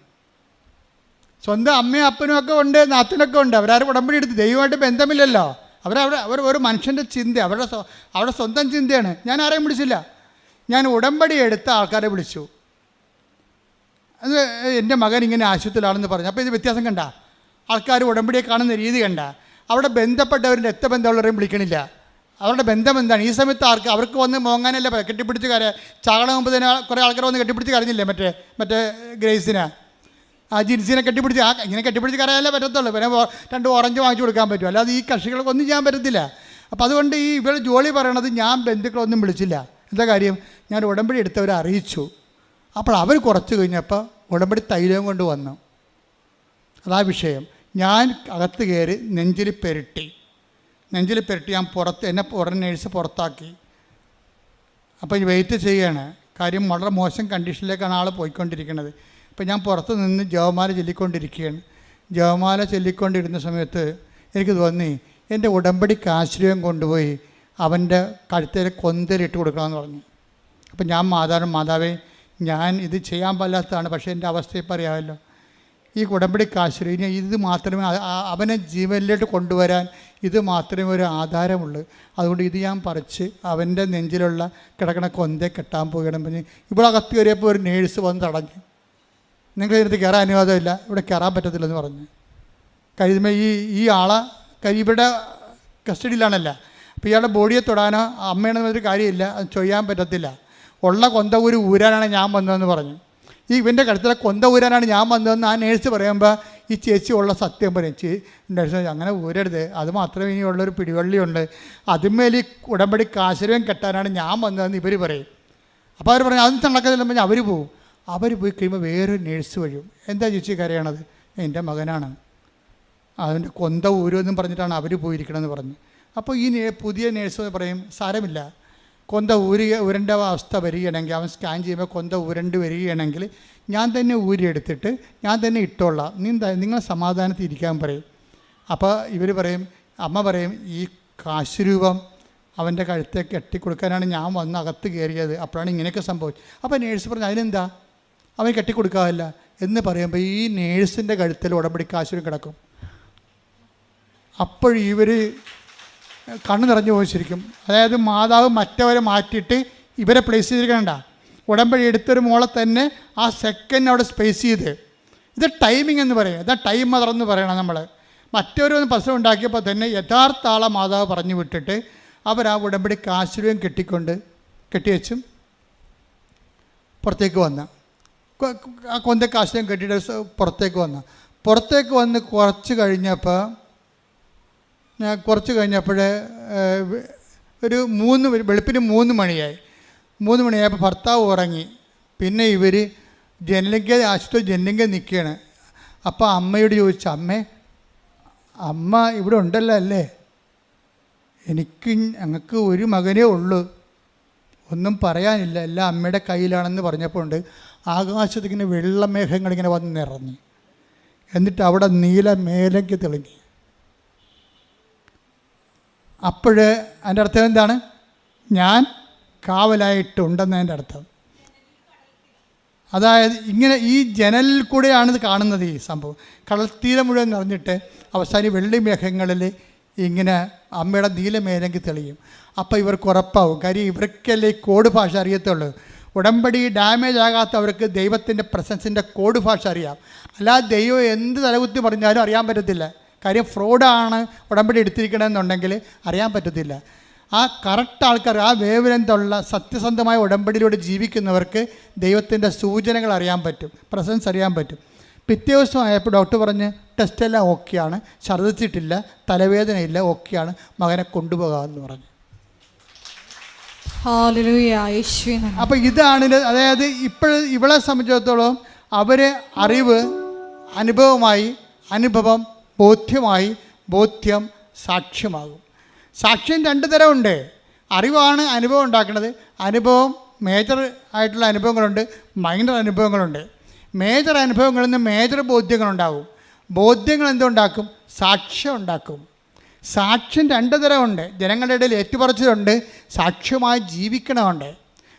സ്വന്തം അമ്മയും അപ്പനും ഒക്കെ ഉണ്ട്, നാത്തിനൊക്കെ ഉണ്ട്, അവരാരും ഉടമ്പടി എടുത്ത് ദൈവമായിട്ട് ബന്ധമില്ലല്ലോ. അവർ ഒരു മനുഷ്യൻ്റെ ചിന്ത, അവരുടെ സ്വന്തം ചിന്തയാണ്. ഞാൻ ആരെയും വിളിച്ചില്ല, ഞാൻ ഉടമ്പടി എടുത്ത ആൾക്കാരെ വിളിച്ചു. അത് എൻ്റെ മകൻ ഇങ്ങനെ ആശുപത്രിയിലാണെന്ന് പറഞ്ഞു. അപ്പോൾ ഇത് വ്യത്യാസം കണ്ട, ആൾക്കാർ ഉടമ്പടിയെ കാണുന്ന രീതി കണ്ട. അവിടെ ബന്ധപ്പെട്ടവരുടെ രക്തബന്ധമുള്ളവരെയും വിളിക്കണില്ല. അവരുടെ ബന്ധം എന്താണ്? ഈ സമയത്ത് അവർക്ക് വന്ന് മോങ്ങാനല്ല, കെട്ടിപ്പിടിച്ച് ചാകണ മുമ്പ് തന്നെ കുറേ ആൾക്കാർ വന്ന് കെട്ടിപ്പിടിച്ച് കരഞ്ഞില്ലേ മറ്റേ ഗ്രേസിനെ, ആ ജിൻസിനെ കെട്ടിപ്പിടിച്ച് ഇങ്ങനെ കെട്ടിപ്പിടിച്ച് കരയാനല്ലേ പറ്റത്തുള്ളൂ. പിന്നെ 2 ഓറഞ്ച് വാങ്ങിച്ചു കൊടുക്കാൻ പറ്റും, അല്ലാതെ ഈ കക്ഷികൾക്ക് ഒന്നും ചെയ്യാൻ പറ്റത്തില്ല. അപ്പോൾ അതുകൊണ്ട് ഈ ഇവർ ജോലി പറയണത്, ഞാൻ ബന്ധുക്കളൊന്നും വിളിച്ചില്ല. എന്താ കാര്യം? ഞാൻ ഉടമ്പടി എടുത്തവരെ അറിയിച്ചു. അപ്പോൾ അവർ കുറച്ച് കഴിഞ്ഞപ്പോൾ ഉടമ്പടി തൈലം കൊണ്ട് വന്നു. അതാ വിഷയം. ഞാൻ അകത്ത് കയറി നെഞ്ചിൽ പെരട്ടി ഞാൻ എന്നെ ഉടനെ നേഴ്സ് പുറത്താക്കി. അപ്പോൾ ഈ വെയിറ്റ് ചെയ്യാണ്. കാര്യം വളരെ മോശം കണ്ടീഷനിലേക്കാണ് ആൾ പോയിക്കൊണ്ടിരിക്കുന്നത്. അപ്പോൾ ഞാൻ പുറത്ത് നിന്ന് ജപമാല ചൊല്ലിക്കൊണ്ടിരിക്കുകയാണ്. ജപമാല ചൊല്ലിക്കൊണ്ടിരുന്ന സമയത്ത് എനിക്ക് തോന്നി, എൻ്റെ ഉടമ്പടിക്ക് ആശ്രയം കൊണ്ടുപോയി അവൻ്റെ കഴുത്തേൽ കൊന്തലിട്ട് കൊടുക്കണമെന്ന് പറഞ്ഞു. അപ്പം ഞാൻ മാതാവേ, ഞാൻ ഇത് ചെയ്യാൻ പാടില്ലാത്തതാണ്, പക്ഷേ എൻ്റെ അവസ്ഥ ഇപ്പം അറിയാമല്ലോ. ഈ ഉടമ്പടിക്ക് ആശ്രയം ഇത് മാത്രമേ അവനെ ജീവനിലോട്ട് കൊണ്ടുവരാൻ ഇത് മാത്രമേ ഒരു ആധാരമുള്ളൂ. അതുകൊണ്ട് ഇത് ഞാൻ പറിച്ച് അവൻ്റെ നെഞ്ചിലുള്ള കിടക്കണ കൊന്തയെ കെട്ടാൻ പോവുകയാണ്. പറഞ്ഞ് ഇവിടെ അകത്ത് കയറിയപ്പോൾ ഒരു നേഴ്സ് വന്ന് തടഞ്ഞു. നിങ്ങൾ ഇതിനകത്ത് കയറാൻ അനുവാദമില്ല, ഇവിടെ കയറാൻ പറ്റത്തില്ലെന്ന് പറഞ്ഞു. കഴിയുമ്പോൾ ഈ ആളെ ഇവിടെ കസ്റ്റഡിയിലാണല്ല. അപ്പോൾ ഇയാളുടെ ബോഡിയെ തൊടാനോ അമ്മയാണെന്നൊരു കാര്യമില്ല, അത് ചെയ്യാൻ പറ്റത്തില്ല. ഉള്ള കൊന്ത ഊരാനാണ് ഞാൻ വന്നതെന്ന് പറഞ്ഞു. ഇവൻ്റെ കഴുത്തിലെ കൊന്ത ഊരാനാണ് ഞാൻ വന്നതെന്ന് ആ നേഴ്സ് പറയുമ്പോൾ ഈ ചേച്ചി ഉള്ള സത്യം പറയും. നേഴ്സ് അങ്ങനെ ഊരരുത്, അത് മാത്രമേ ഇനിയുള്ളൊരു പിടിവള്ളിയുണ്ട്, അതുമേൽ ഈ ഉടമ്പടിക്ക് ആശ്രയം കെട്ടാനാണ് ഞാൻ വന്നതെന്ന് ഇവർ പറയും. അപ്പോൾ അവർ പറഞ്ഞു അതൊന്നും നടക്കത്തില്ല. പറഞ്ഞാൽ അവർ പോവും. അവർ പോയി കഴിയുമ്പോൾ വേറൊരു നേഴ്സ് വരും. എന്താ ചേച്ചി കരയണത്? എൻ്റെ മകനാണ്, അതിൻ്റെ കൊന്ത ഊരുമെന്നും പറഞ്ഞിട്ടാണ് അവർ പോയിരിക്കണമെന്ന് പറഞ്ഞു. അപ്പോൾ ഈ പുതിയ നേഴ്സ് പറയും സാരമില്ല, കൊന്ത ഉരണ്ട അവസ്ഥ വരികയാണെങ്കിൽ, അവൻ സ്കാൻ ചെയ്യുമ്പോൾ കൊന്ത ഉരണ്ട് വരികയാണെങ്കിൽ ഞാൻ തന്നെ ഊരിയെടുത്തിട്ട് ഞാൻ തന്നെ ഇട്ടോളാം, നിങ്ങൾ സമാധാനത്തിൽ ഇരിക്കാൻ പറയും. അപ്പോൾ ഇവർ പറയും, അമ്മ പറയും, ഈ കാശുരൂപം അവൻ്റെ കഴുത്തെ കെട്ടിക്കൊടുക്കാനാണ് ഞാൻ വന്ന് അകത്ത് കയറിയത്, അപ്പോഴാണ് ഇങ്ങനെയൊക്കെ സംഭവിച്ചത്. അപ്പോൾ നേഴ്സ് പറഞ്ഞു അതിനെന്താ, അവൻ കെട്ടിക്കൊടുക്കാറില്ല എന്ന് പറയുമ്പോൾ ഈ നേഴ്സിൻ്റെ കഴുത്തിൽ ഉടമ്പടി കാശുരം കിടക്കും. അപ്പോൾ ഇവർ കണ്ണ് നിറഞ്ഞു പോയി ശരിക്കും. അതായത് മാതാവ് മറ്റവരെ മാറ്റിയിട്ട് ഇവരെ പ്ലേസ് ചെയ്തിരിക്കണ്ട, ഉടമ്പടി എടുത്തൊരു മോളെ തന്നെ ആ സെക്കൻഡ് അവിടെ സ്പേസ് ചെയ്ത്. ഇത് ടൈമിംഗ് എന്ന് പറയും, ഇതാ ടൈം മദറെന്ന് പറയണം നമ്മൾ. മറ്റവരൊന്ന് പ്രശ്നം ഉണ്ടാക്കിയപ്പോൾ തന്നെ യഥാർത്ഥ ആളെ മാതാവ് പറഞ്ഞു വിട്ടിട്ട് അവർ ആ ഉടമ്പടി കാശുരൂപം കെട്ടിവെച്ചും പുറത്തേക്ക് വന്ന് ആ കൊന്ത കാശുരൂപം കെട്ടിയിട്ട് പുറത്തേക്ക് വന്ന് കുറച്ച് കഴിഞ്ഞപ്പോൾ ഒരു വെളുപ്പിന് 3 മണിയായി. 3 മണിയായപ്പോൾ ഭർത്താവ് ഉറങ്ങി. പിന്നെ ഇവർ ആശുപത്രി ജനലിംഗ നിൽക്കുകയാണ്. അപ്പോൾ അമ്മയോട് ചോദിച്ചു, അമ്മ ഇവിടെ ഉണ്ടല്ലോ അല്ലേ? ഞങ്ങൾക്ക് ഒരു മകനേ ഉള്ളൂ, ഒന്നും പറയാനില്ല, എല്ലാം അമ്മയുടെ കയ്യിലാണെന്ന് പറഞ്ഞപ്പോൾ ഉണ്ട് ആകാശത്തിങ്ങനെ വെള്ളമേഘങ്ങളിങ്ങനെ വന്ന് നിറഞ്ഞു. എന്നിട്ട് അവിടെ നീല മേലേക്ക് തെളിഞ്ഞു. അപ്പോൾ അതിൻ്റെ അർത്ഥം എന്താണ്? ഞാൻ കാവലായിട്ടുണ്ടെന്നതിൻ്റെ അർത്ഥം. അതായത് ഇങ്ങനെ ഈ ജനലിൽ കൂടെയാണ് ഇത് കാണുന്നത്. ഈ സംഭവം കടൽത്തീരം മുഴുവൻ നിറഞ്ഞിട്ട് അവസാനം വെള്ളി മേഘങ്ങളിൽ ഇങ്ങനെ അമ്മയുടെ നീലമേലെങ്കിൽ തെളിയും. അപ്പോൾ ഇവർക്ക് ഉറപ്പാവും. കാര്യം ഇവർക്കല്ലേ ഈ കോഡ് ഭാഷ അറിയത്തുള്ളൂ. ഉടമ്പടി ഡാമേജ് ആകാത്തവർക്ക് ദൈവത്തിൻ്റെ പ്രസൻസിൻ്റെ കോഡ് ഭാഷ അറിയാം. അല്ലാതെ ദൈവം എന്ത് തലകുത്തി പറഞ്ഞാലും അറിയാൻ പറ്റത്തില്ല. കാര്യം ഫ്രോഡാണ് ഉടമ്പടി എടുത്തിരിക്കണമെന്നുണ്ടെങ്കിൽ അറിയാൻ പറ്റത്തില്ല. ആ കറക്റ്റ് ആൾക്കാർ, ആ വേവലെന്തുള്ള സത്യസന്ധമായ ഉടമ്പടിയിലൂടെ ജീവിക്കുന്നവർക്ക് ദൈവത്തിൻ്റെ സൂചനകൾ അറിയാൻ പറ്റും, പ്രസൻസ് അറിയാൻ പറ്റും. പിറ്റേ ദിവസം ആയപ്പോൾ ഡോക്ടർ പറഞ്ഞ് ടെസ്റ്റെല്ലാം ഓക്കെയാണ്, ഛർദ്ദിച്ചിട്ടില്ല, തലവേദനയില്ല, ഓക്കെയാണ്, മകനെ കൊണ്ടുപോകാമെന്ന് പറഞ്ഞു. അപ്പോൾ ഇതാണ്. അതായത് ഇവളെ സംബന്ധിച്ചിടത്തോളം അവർ അറിവ് അനുഭവമായി, അനുഭവം ബോധ്യമായി, ബോധ്യം സാക്ഷ്യമാകും. സാക്ഷ്യം രണ്ട് തരമുണ്ട്. അറിവാണ് അനുഭവം ഉണ്ടാക്കുന്നത്. അനുഭവം മേജർ ആയിട്ടുള്ള അനുഭവങ്ങളുണ്ട്, മൈനർ അനുഭവങ്ങളുണ്ട്. മേജർ അനുഭവങ്ങളിൽ നിന്ന് മേജർ ബോധ്യങ്ങളുണ്ടാകും. ബോധ്യങ്ങൾ എന്തുണ്ടാക്കും? സാക്ഷ്യം ഉണ്ടാക്കും. സാക്ഷ്യം രണ്ട് തരമുണ്ട്. ജനങ്ങളുടെ ഇടയിൽ ഏറ്റുപറച്ചിലുണ്ട്, സാക്ഷ്യമായി ജീവിക്കണമുണ്ട്.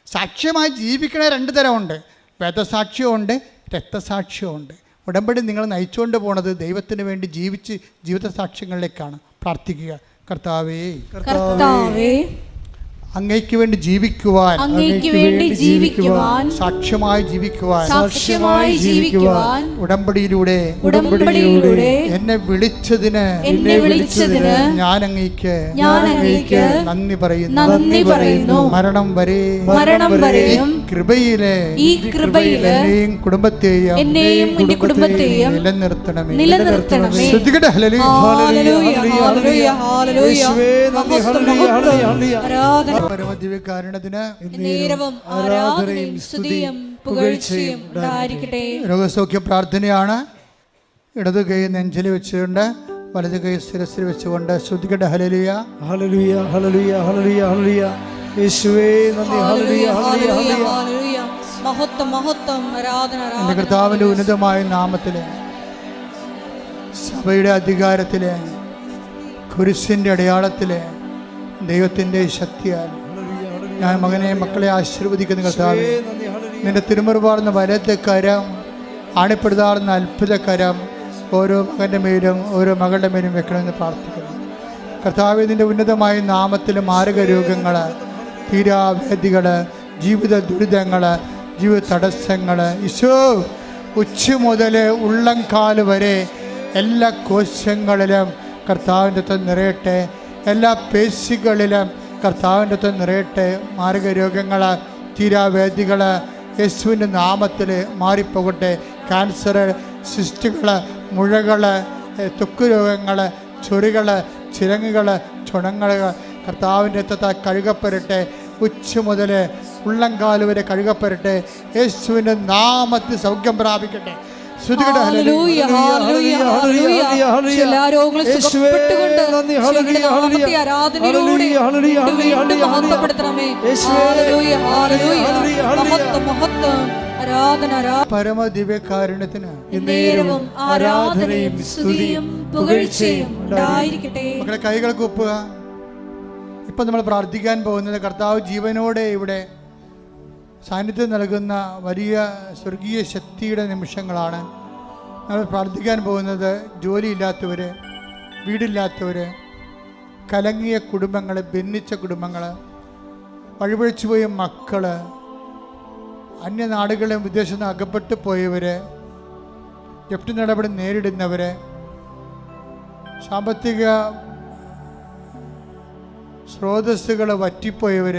സാക്ഷ്യമായി ജീവിക്കണ രണ്ട് തരമുണ്ട്. വേദസാക്ഷ്യമുണ്ട്, രക്തസാക്ഷ്യമുണ്ട്. ഉടമ്പടി നിങ്ങൾ നയിച്ചുകൊണ്ട് പോണത് ദൈവത്തിന് വേണ്ടി ജീവിച്ച് ജീവിത സാക്ഷ്യങ്ങളിലേക്കാണ്. പ്രാർത്ഥിക്കുക. കർത്താവേ, അങ്ങയ്ക്ക് വേണ്ടി ജീവിക്കുവാൻ, സാക്ഷ്യമായി ജീവിക്കുവാൻ ഉടമ്പടിയിലൂടെ എന്നെ വിളിച്ചതിന് ഞാൻ അങ്ങയ്ക്ക് നന്ദി പറയുന്നു. മരണം വരെ കൃപയിലെ എന്നെയും കുടുംബത്തെയും നിലനിർത്തണമേ. ശ്രദ്ധിക്കട്ടെ. പരമദിവ്യകാരുണ്യത്തിന് രോഗസൗഖ്യ പ്രാർത്ഥനയാണ്. ഇടതു കൈ നെഞ്ചിൽ വെച്ചുകൊണ്ട് വലതു കൈ ശിരസിൽ വെച്ചുകൊണ്ട് ശ്രദ്ധിക്കട്ടെ. Hallelujah, hallelujah, hallelujah, hallelujah, hallelujah. യേശുവേ നന്ദി. Hallelujah, hallelujah, hallelujah. മഹത്വം, മഹത്വം, ആരാധന. എൻ്റെ കർത്താവിൻ്റെ ഉന്നതമായ നാമത്തിൽ, സഭയുടെ അധികാരത്തിൽ, കുരിശിൻ്റെ അടയാളത്തിൽ, ദൈവത്തിൻ്റെ ശക്തിയാൽ ഞാൻ മകനെ മക്കളെ ആശീർവദിക്കുന്ന കർത്താവേ, നിന്റെ തിരുമുറുപാടുന്ന വലത്തെ കരം, ആണിപ്പെടുതാറുന്ന അത്ഭുത കരം ഓരോ മകൻ്റെ മേലും ഓരോ മകളുടെ മേലും വെക്കണമെന്ന് പ്രാർത്ഥിക്കുന്നു. കർത്താവേ, നിന്റെ ഉന്നതമായ നാമത്തിൽ മാരക രോഗങ്ങൾ, തീരാവേദികൾ, ജീവിത ദുരിതങ്ങൾ, ജീവിത തടസ്സങ്ങൾ, ഈശോ ഉച്ച മുതൽ ഉള്ളംകാല് വരെ എല്ലാ കോശങ്ങളിലും കർത്താവിൻ്റെ അകത്ത് നിറയട്ടെ. എല്ലാ പേശികളിലും കർത്താവിൻ്റെ അകത്ത് നിറയട്ടെ. മാരക രോഗങ്ങൾ, തീരാവേദികൾ യേശുവിൻ്റെ നാമത്തിൽ മാറിപ്പോകട്ടെ. ക്യാൻസർ, സിസ്റ്റുകൾ, മുഴകൾ, ത്വക്ക് രോഗങ്ങൾ, ചൊറികൾ, ചിരങ്ങുകൾ, ചുണങ്ങൾ കർത്താവിൻ്റെ അകത്ത് കഴുകപ്പെടട്ടെ. ഉച്ച മുതൽ ഉള്ളംകാല് വരെ കഴുകപ്പെടട്ടെ. യേശുവിൻ്റെ നാമത്തിൽ സൗഖ്യം പ്രാപിക്കട്ടെ. പരമദിവ്യകാരുണ്യത്തിന് ആരാധനയും സ്തുതിയും പുകഴ്ചയും ഉണ്ടായിരിക്കട്ടെ. മക്കളെ കൈകൾ കൂപ്പുക. ഇപ്പം നമ്മൾ പ്രാർത്ഥിക്കാൻ പോകുന്നത് കർത്താവ് ജീവനോടെ ഇവിടെ സാന്നിധ്യം നൽകുന്ന വലിയ സ്വർഗീയ ശക്തിയുടെ നിമിഷങ്ങളാണ്. നമ്മൾ പ്രാർത്ഥിക്കാൻ പോകുന്നത് ജോലിയില്ലാത്തവർ, വീടില്ലാത്തവർ, കലങ്ങിയ കുടുംബങ്ങൾ, ഭിന്നിച്ച കുടുംബങ്ങൾ, വഴിപഴിച്ചു പോയ മക്കൾ, അന്യനാടുകളിലും വിദേശത്ത് നിന്ന് അകപ്പെട്ടു പോയവർ, ജപ്തി നടപടി നേരിടുന്നവർ, സാമ്പത്തിക സ്രോതസ്സുകൾ വറ്റിപ്പോയവർ,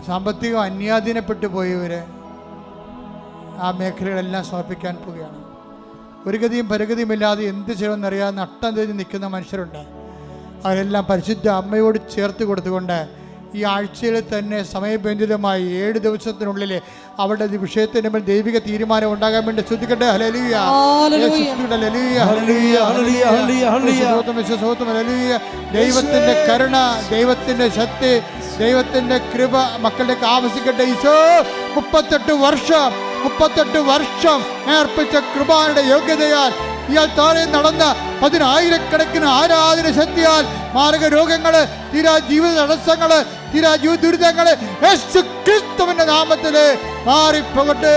സാമ്പത്തികം അന്യാധീനപ്പെട്ടു പോയവർ, ആ മേഖലകളെല്ലാം സമർപ്പിക്കാൻ പോവുകയാണ്. ഒരു ഗതിയും പരഗതിയുമില്ലാതെ എന്ത് ചെയ്യണമെന്നറിയാതെ നട്ടം തിരിഞ്ഞ് നിൽക്കുന്ന മനുഷ്യരുണ്ട്. അവരെല്ലാം പരിശുദ്ധ അമ്മയോട് ചേർത്ത് കൊടുത്തുകൊണ്ട് ഈ ആഴ്ചയിൽ തന്നെ സമയബന്ധിതമായി 7 ദിവസത്തിനുള്ളിൽ അവരുടെ വിഷയത്തിന് മേൽ ദൈവിക തീരുമാനം ഉണ്ടാകാൻ വേണ്ടി ശ്രദ്ധിക്കട്ടെ. ഹല്ലേലൂയ, ദൈവത്തിന്റെ കരുണ, ദൈവത്തിന്റെ ശക്തി, ദൈവത്തിന്റെ കൃപ മക്കളുടെ ആവശ്യിക്കട്ടെ. ഈശോ 38 വർഷം നേർപ്പിച്ച കൃപയുടെ യോഗ്യതയാൽ ഇയാൾ താഴെ നടന്ന 10,000-കണക്കിന് ആരാധന ശക്തിയാൽ മാരക രോഗങ്ങള്, തീരാ ജീവിത തടസ്സങ്ങള്, തീരാ ജീവിത ദുരിതങ്ങള് യേശു ക്രിസ്തുവിന്റെ നാമത്തില് മാറിപ്പോകട്ടെ.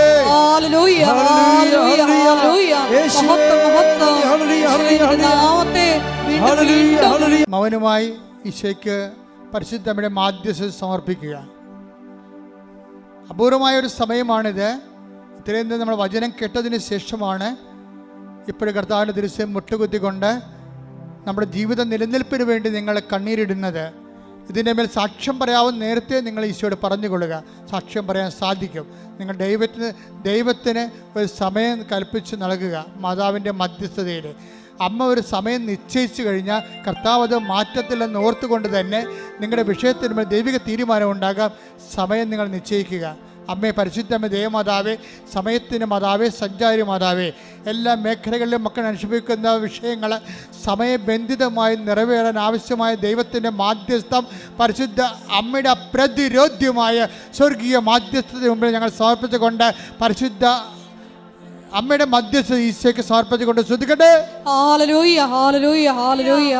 മൗനമായി ഈശോയ്ക്ക് പരിശുദ്ധമ്മയുടെ മാധ്യസ്ഥത സമർപ്പിക്കുക. അപൂർവമായ ഒരു സമയമാണിത്. ഇത്രയും നമ്മൾ വചനം കേട്ടതിന് ശേഷമാണ് ഇപ്പോഴും കർത്താവിൻ്റെ ദിവസം മുട്ടുകുത്തിക്കൊണ്ട് നമ്മുടെ ജീവിത നിലനിൽപ്പിന് വേണ്ടി നിങ്ങൾ കണ്ണീരിടുന്നത്. ഇതിൻ്റെ മേൽ സാക്ഷ്യം പറയാവുന്ന നേരത്തെ നിങ്ങൾ ഈശോയോട് പറഞ്ഞുകൊള്ളുക. സാക്ഷ്യം പറയാൻ സാധിക്കും. നിങ്ങൾ ദൈവത്തിന് ഒരു സമയം കൽപ്പിച്ച് നൽകുക. മാതാവിൻ്റെ മധ്യസ്ഥതയിൽ അമ്മ ഒരു സമയം നിശ്ചയിച്ചു കഴിഞ്ഞാൽ കർത്താവ് അത് മാറ്റത്തില്ലെന്ന് ഓർത്തുകൊണ്ട് തന്നെ നിങ്ങളുടെ വിഷയത്തിന് മേൽ ദൈവിക തീരുമാനം ഉണ്ടാകാം. സമയം നിങ്ങൾ നിശ്ചയിക്കുക. അമ്മേ, പരിശുദ്ധമ്മ, ദേവമാതാവേ, സമയത്തിന് മാതാവേ, സഞ്ചാരി മാതാവേ, എല്ലാ മേഖലകളിലും മക്കൾ അനുഭവിക്കുന്ന വിഷയങ്ങൾ സമയബന്ധിതമായി നിറവേറാൻ ആവശ്യമായ ദൈവത്തിൻ്റെ മാധ്യസ്ഥം പരിശുദ്ധ അമ്മയുടെ അപ്രതിരോധ്യമായ സ്വർഗീയ മാധ്യസ്ഥത്തിന് മുമ്പിൽ ഞങ്ങൾ സമർപ്പിച്ചുകൊണ്ട് പരിശുദ്ധ അമ്മയുടെ മധ്യസ്ഥ ഈശോയ്ക്ക് സമർപ്പിച്ചുകൊണ്ട് ശ്രദ്ധിക്കട്ടെ. Hallelujah, hallelujah, hallelujah.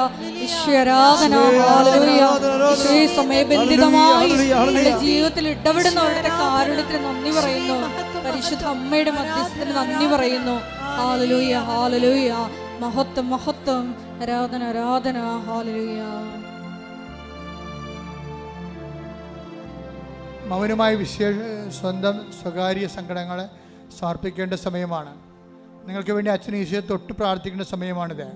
ഈശ്വരാധന, ഹല്ലേലൂയ. ഈശോയെ സമയബന്ധിതമായി നമ്മുടെ ജീവിതത്തിൽ ഇടപെടുന്നവരുടെ കാരുണ്യത്തിന് നന്ദി പറയുന്നു. പരിശുദ്ധ അമ്മയുടെ മധ്യസ്ഥത്തിന് നന്ദി പറയുന്നു. Hallelujah, hallelujah. മഹത്വം, മഹത്വം. ആരാധന, ആരാധന. ഹല്ലേലൂയ. മൗനമായി സ്വന്തം സ്വകാര്യ സങ്കടങ്ങളെ സമർപ്പിക്കേണ്ട സമയമാണ്. നിങ്ങൾക്ക് വേണ്ടി അച്ഛൻ ഈശോയെ തൊട്ട് പ്രാർത്ഥിക്കേണ്ട സമയമാണിത്.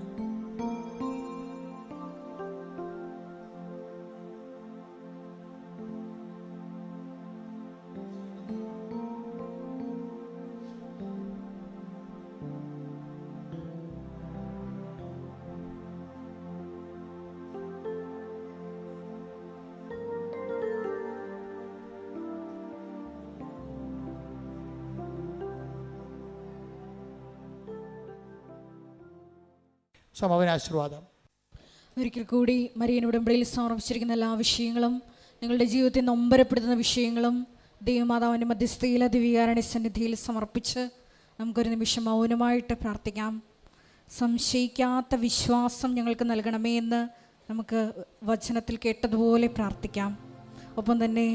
സമാപന ആശീർവാദം. ഒരിക്കൽ കൂടി മരിയൻ ഉടമ്പടിയിൽ സമർപ്പിച്ചിരിക്കുന്ന എല്ലാ വിഷയങ്ങളും, നിങ്ങളുടെ ജീവിതത്തെ നൊമ്പരപ്പെടുത്തുന്ന വിഷയങ്ങളും ദൈവമാതാവിൻ്റെ മധ്യസ്ഥയിലെ ദിവ്യകാരുണ്യ സന്നിധിയിൽ സമർപ്പിച്ച് നമുക്കൊരു നിമിഷം മൗനമായിട്ട് പ്രാർത്ഥിക്കാം. സംശയിക്കാത്ത വിശ്വാസം ഞങ്ങൾക്ക് നൽകണമേ എന്ന് നമുക്ക് വചനത്തിൽ കേട്ടതുപോലെ പ്രാർത്ഥിക്കാം. ഒപ്പം തന്നെ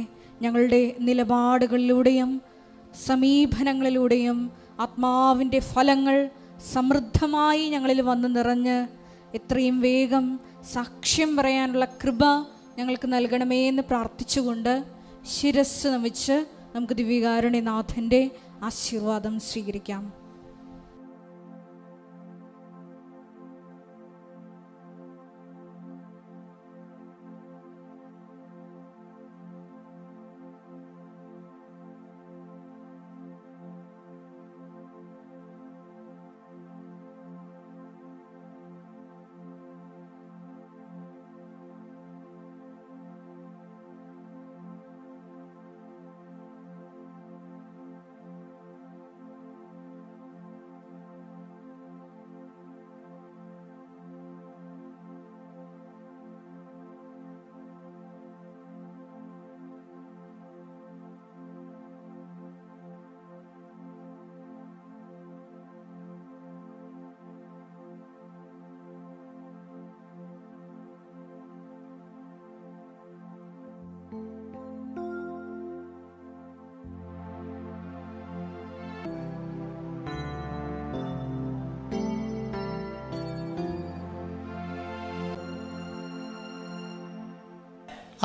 ഞങ്ങളുടെ നിലപാടുകളിലൂടെയും സമീപനങ്ങളിലൂടെയും ആത്മാവിൻ്റെ ഫലങ്ങൾ സമൃദ്ധമായി ഞങ്ങളിൽ വന്ന് നിറഞ്ഞ് എത്രയും വേഗം സാക്ഷ്യം പറയാനുള്ള കൃപ ഞങ്ങൾക്ക് നൽകണമേ എന്ന് പ്രാർത്ഥിച്ചുകൊണ്ട് ശിരസ് നമിച്ച് നമുക്ക് ദിവ്യകാരുണ്യനാഥൻ്റെ ആശീർവാദം സ്വീകരിക്കാം.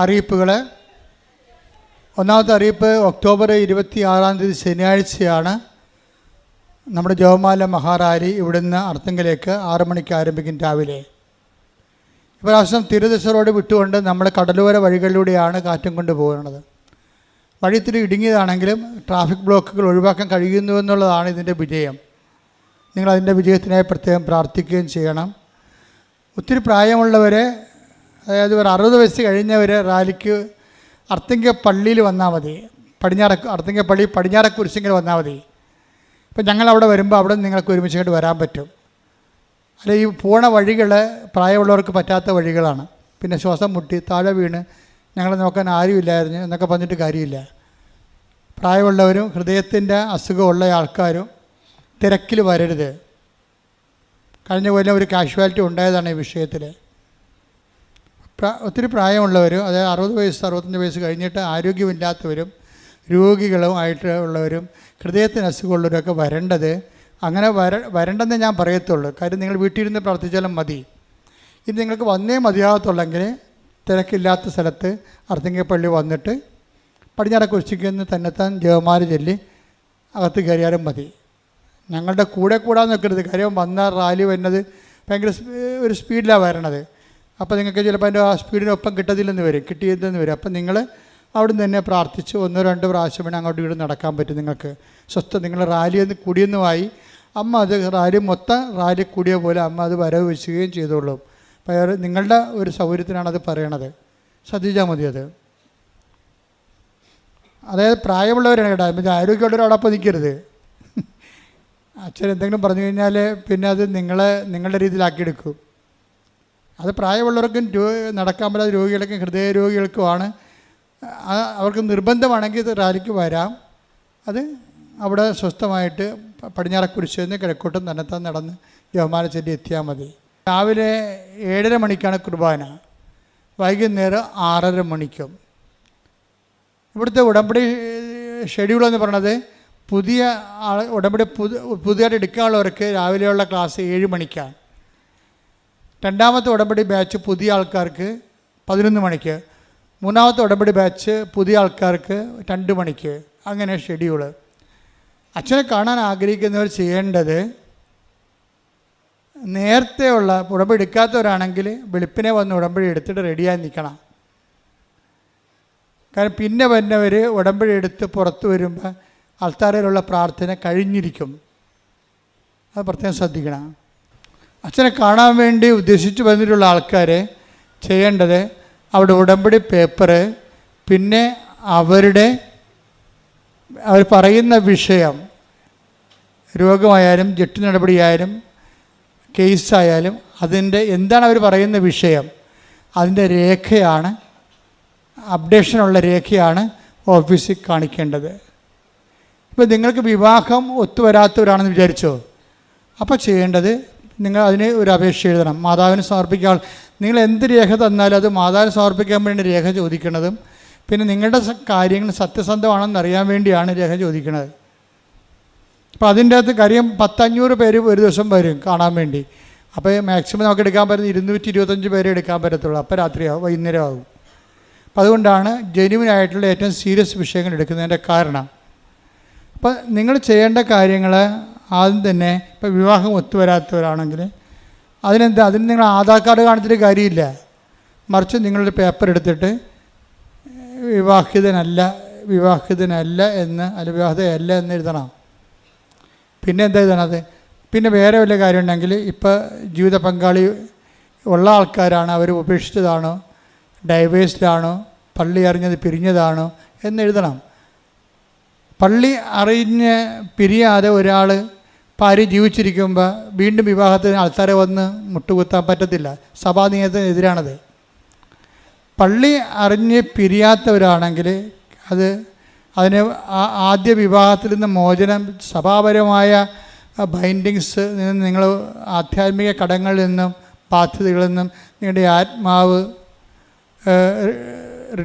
അറിയിപ്പുകൾ. ഒന്നാമത്തെ അറിയിപ്പ്, ഒക്ടോബർ 26 ശനിയാഴ്ചയാണ് നമ്മുടെ ജപമാല മഹാറാലി ഇവിടുന്ന് അർത്തുങ്കലേക്ക് 6 മണിക്ക് ആരംഭിക്കും രാവിലെ. ഇപ്രാവശ്യം തിരുദിശ റോഡ് വിട്ടുകൊണ്ട് നമ്മൾ കടലോര വഴികളിലൂടെയാണ് കാറ്റും കൊണ്ട് പോകുന്നത്. വഴി ഇത്തിരി ഇടുങ്ങിയതാണെങ്കിലും ട്രാഫിക് ബ്ലോക്കുകൾ ഒഴിവാക്കാൻ കഴിയുന്നു എന്നുള്ളതാണ് ഇതിൻ്റെ വിജയം. നിങ്ങളതിൻ്റെ വിജയത്തിനായി പ്രത്യേകം പ്രാർത്ഥിക്കുകയും ചെയ്യണം. ഒത്തിരി പ്രായമുള്ളവരെ, അതായത് ഒരു 60 വയസ്സ് കഴിഞ്ഞവർ റാലിക്ക് അർത്തിങ്ക പള്ളിയിൽ വന്നാൽ മതി. അർത്തിങ്ക പള്ളി പടിഞ്ഞാറക്കുരിശിങ്കിൽ വന്നാൽ മതി. ഇപ്പം ഞങ്ങളവിടെ വരുമ്പോൾ അവിടെ നിങ്ങൾക്ക് ഒരുമിച്ചിങ്ങോട്ട് വരാൻ പറ്റും. അല്ല, ഈ പോണ വഴികൾ പ്രായമുള്ളവർക്ക് പറ്റാത്ത വഴികളാണ്. പിന്നെ ശ്വാസം മുട്ടി താഴെ വീണ് ഞങ്ങളെ നോക്കാൻ ആരുമില്ലായിരുന്നു എന്നൊക്കെ പറഞ്ഞിട്ട് കാര്യമില്ല. പ്രായമുള്ളവരും ഹൃദയത്തിൻ്റെ അസുഖമുള്ള ആൾക്കാരും തിരക്കിൽ വരരുത്. കഴിഞ്ഞ കൊല്ലം ഒരു കാഷ്വാലിറ്റി ഉണ്ടായതാണ് ഈ വിഷയത്തിൽ. ഒത്തിരി പ്രായമുള്ളവരും, അതായത് 60 വയസ്സ് 65 വയസ്സ് കഴിഞ്ഞിട്ട് ആരോഗ്യമില്ലാത്തവരും രോഗികളും ആയിട്ട് ഉള്ളവരും ഹൃദയത്തിന് അസുഖമുള്ളവരൊക്കെ വരേണ്ടത്. അങ്ങനെ വരണ്ടെന്നേ ഞാൻ പറയത്തുള്ളൂ. കാര്യം നിങ്ങൾ വീട്ടിലിരുന്ന് പ്രാർത്ഥിച്ചാലും മതി. ഇനി നിങ്ങൾക്ക് വന്നേ മതിയാകത്തുള്ളെങ്കിൽ തിരക്കില്ലാത്ത സ്ഥലത്ത് അർത്തിങ്കപ്പള്ളി വന്നിട്ട് പടിഞ്ഞാറ കുരിശിക്കുന്ന് തന്നെത്താൻ ജപമാല ചൊല്ലി അകത്ത് കയറിയാലും മതി. ഞങ്ങളുടെ കൂടെ കൂടാൻ നിൽക്കരുത്. കാര്യം വന്ന റാലി വരുന്നത് ഭയങ്കര ഒരു സ്പീഡിലാണ് വരണത്. അപ്പോൾ നിങ്ങൾക്ക് ചിലപ്പോൾ അതിൻ്റെ ആ സ്പീഡിനൊപ്പം കിട്ടിയതെന്ന് വരും. അപ്പം നിങ്ങൾ അവിടെ നിന്ന് തന്നെ പ്രാർത്ഥിച്ച് 1-2 പ്രാവശ്യം വേണം അങ്ങോട്ട് വീട് നടക്കാൻ പറ്റും. നിങ്ങൾക്ക് സ്വസ്ഥ നിങ്ങൾ റാലി കൂടിയെന്നുമായി അമ്മ അത് മൊത്തം റാലി കൂടിയ പോലെ അമ്മ അത് വരവ് വെച്ചുകയും ചെയ്തോളൂ. അപ്പോൾ നിങ്ങളുടെ ഒരു സൗകര്യത്തിനാണ് അത് പറയണത്. ശ്രദ്ധിച്ചാൽ മതി അത്. അതായത് പ്രായമുള്ളവരാണ് കേട്ടോ. പിന്നെ ആരോഗ്യമുള്ളവരോടൊപ്പം നിൽക്കരുത്. അച്ഛൻ എന്തെങ്കിലും പറഞ്ഞു കഴിഞ്ഞാൽ പിന്നെ അത് നിങ്ങളുടെ രീതിയിലാക്കിയെടുക്കും. അത് പ്രായമുള്ളവർക്കും നടക്കാൻ പറ്റാത്ത രോഗികൾക്കും ഹൃദയ രോഗികൾക്കുമാണ്. അവർക്ക് നിർബന്ധമാണെങ്കിൽ ഇത് റാലിക്ക് വരാം. അത് അവിടെ സ്വസ്ഥമായിട്ട് പടിഞ്ഞാറക്കുരിശിൽ നിന്ന് കിഴക്കോട്ടും തന്നെത്താൻ നടന്ന് ജപമാല ചൊല്ലി എത്തിയാൽ മതി. രാവിലെ 7:30 മണിക്കാണ് കുർബാന, വൈകുന്നേരം 6:30 മണിക്കും. ഇവിടുത്തെ ഉടമ്പടി ഷെഡ്യൂളെന്ന് പറയണത് പുതിയ ഉടമ്പടി പുതിയതായിട്ട് എടുക്കാനുള്ളവർക്ക് രാവിലെയുള്ള ക്ലാസ് 7 മണിക്കാണ്. രണ്ടാമത്തെ ഉടമ്പടി ബാച്ച് പുതിയ ആൾക്കാർക്ക് 11 മണിക്ക്. മൂന്നാമത്തെ ഉടമ്പടി ബാച്ച് പുതിയ ആൾക്കാർക്ക് 2 മണിക്ക്. അങ്ങനെ ഷെഡ്യൂള്. അച്ഛനെ കാണാൻ ആഗ്രഹിക്കുന്നവർ ചെയ്യേണ്ടത് നേരത്തെയുള്ള ഉടമ്പടി എടുക്കാത്തവരാണെങ്കിൽ വെളുപ്പിനെ വന്ന് ഉടമ്പടി എടുത്തിട്ട് റെഡിയായി നിൽക്കണം. കാരണം പിന്നെ വന്നവർ ഉടമ്പടി എടുത്ത് പുറത്ത് വരുമ്പോൾ ആൾത്താരയിലുള്ള പ്രാർത്ഥന കഴിഞ്ഞിരിക്കും. അത് പ്രത്യേകം ശ്രദ്ധിക്കണം. അച്ഛനെ കാണാൻ വേണ്ടി ഉദ്ദേശിച്ച് വന്നിട്ടുള്ള ആൾക്കാർ ചെയ്യേണ്ടത് അവിടെ ഉടമ്പടി പേപ്പറ്, പിന്നെ അവർ പറയുന്ന വിഷയം, രോഗമായാലും ജപ്തി നടപടിയായാലും കേസായാലും അതിൻ്റെ എന്താണ് അവർ പറയുന്ന വിഷയം, അതിൻ്റെ രേഖയാണ്, അപ്ഡേഷനുള്ള രേഖയാണ് ഓഫീസിൽ കാണിക്കേണ്ടത്. ഇപ്പോൾ നിങ്ങൾക്ക് വിവാഹം ഒത്തുവരാത്തവരാണെന്ന് വിചാരിച്ചോ, അപ്പോൾ ചെയ്യേണ്ടത് നിങ്ങൾ അതിന് ഒരു അപേക്ഷ എഴുതണം, മാതാവിന് സമർപ്പിക്കാൻ. നിങ്ങൾ എന്ത് രേഖ തന്നാലും അത് മാതാവിന് സമർപ്പിക്കാൻ വേണ്ടി രേഖ ചോദിക്കുന്നതും, പിന്നെ നിങ്ങളുടെ കാര്യങ്ങൾ സത്യസന്ധമാണെന്ന് അറിയാൻ വേണ്ടിയാണ് രേഖ ചോദിക്കുന്നത്. അപ്പോൾ അതിൻ്റെ അകത്ത് കാര്യം 100-500 പേര് ഒരു ദിവസം വരും കാണാൻ വേണ്ടി. അപ്പോൾ മാക്സിമം നമുക്ക് എടുക്കാൻ പറ്റുന്ന 225 പേരെ എടുക്കാൻ പറ്റത്തുള്ളൂ. അപ്പോൾ രാത്രിയാവും, വൈകുന്നേരം ആകും. അപ്പോൾ അതുകൊണ്ടാണ് ജെന്യുവിനായിട്ടുള്ള ഏറ്റവും സീരിയസ് വിഷയങ്ങൾ എടുക്കുന്നതിൻ്റെ കാരണം. അപ്പോൾ നിങ്ങൾ ചെയ്യേണ്ട കാര്യങ്ങൾ ആദ്യം തന്നെ, ഇപ്പോൾ വിവാഹം ഒത്തുവരാത്തവരാണെങ്കിൽ അതിന് നിങ്ങൾ ആധാർ കാർഡ് കാണിച്ചിട്ട് കാര്യമില്ല. മറിച്ച് നിങ്ങളൊരു പേപ്പർ എടുത്തിട്ട് വിവാഹിതനല്ല എന്ന് അല്ല വിവാഹിതയല്ല എന്ന് എഴുതണം. പിന്നെ എന്താ എഴുതണത്? പിന്നെ വേറെ വല്ല കാര്യം ഉണ്ടെങ്കിൽ ഇപ്പോൾ ജീവിത പങ്കാളി ഉള്ള ആൾക്കാരാണ്, അവർ ഉപേക്ഷിച്ചതാണോ, ഡൈവേഴ്സ്ഡാണോ, പള്ളി അറിഞ്ഞത് പിരിഞ്ഞതാണോ എന്നെഴുതണം. പള്ളി അറിഞ്ഞ് പിരിയാതെ ഒരാൾ ഭാര്യ ജീവിച്ചിരിക്കുമ്പോൾ വീണ്ടും വിവാഹത്തിന് ആൾക്കാരെ വന്ന് മുട്ടുകുത്താൻ പറ്റത്തില്ല. സഭാനിയമത്തിനെതിരാണത്. പള്ളി അറിഞ്ഞ് പിരിയാത്തവരാണെങ്കിൽ അതിന് ആദ്യ വിവാഹത്തിൽ നിന്ന് മോചനം, സഭാപരമായ ബൈൻഡിങ്സ് നിന്ന്, നിങ്ങൾ ആധ്യാത്മിക കടങ്ങളിൽ നിന്നും ബാധ്യതകളിൽ നിന്നും നിങ്ങളുടെ ആത്മാവ്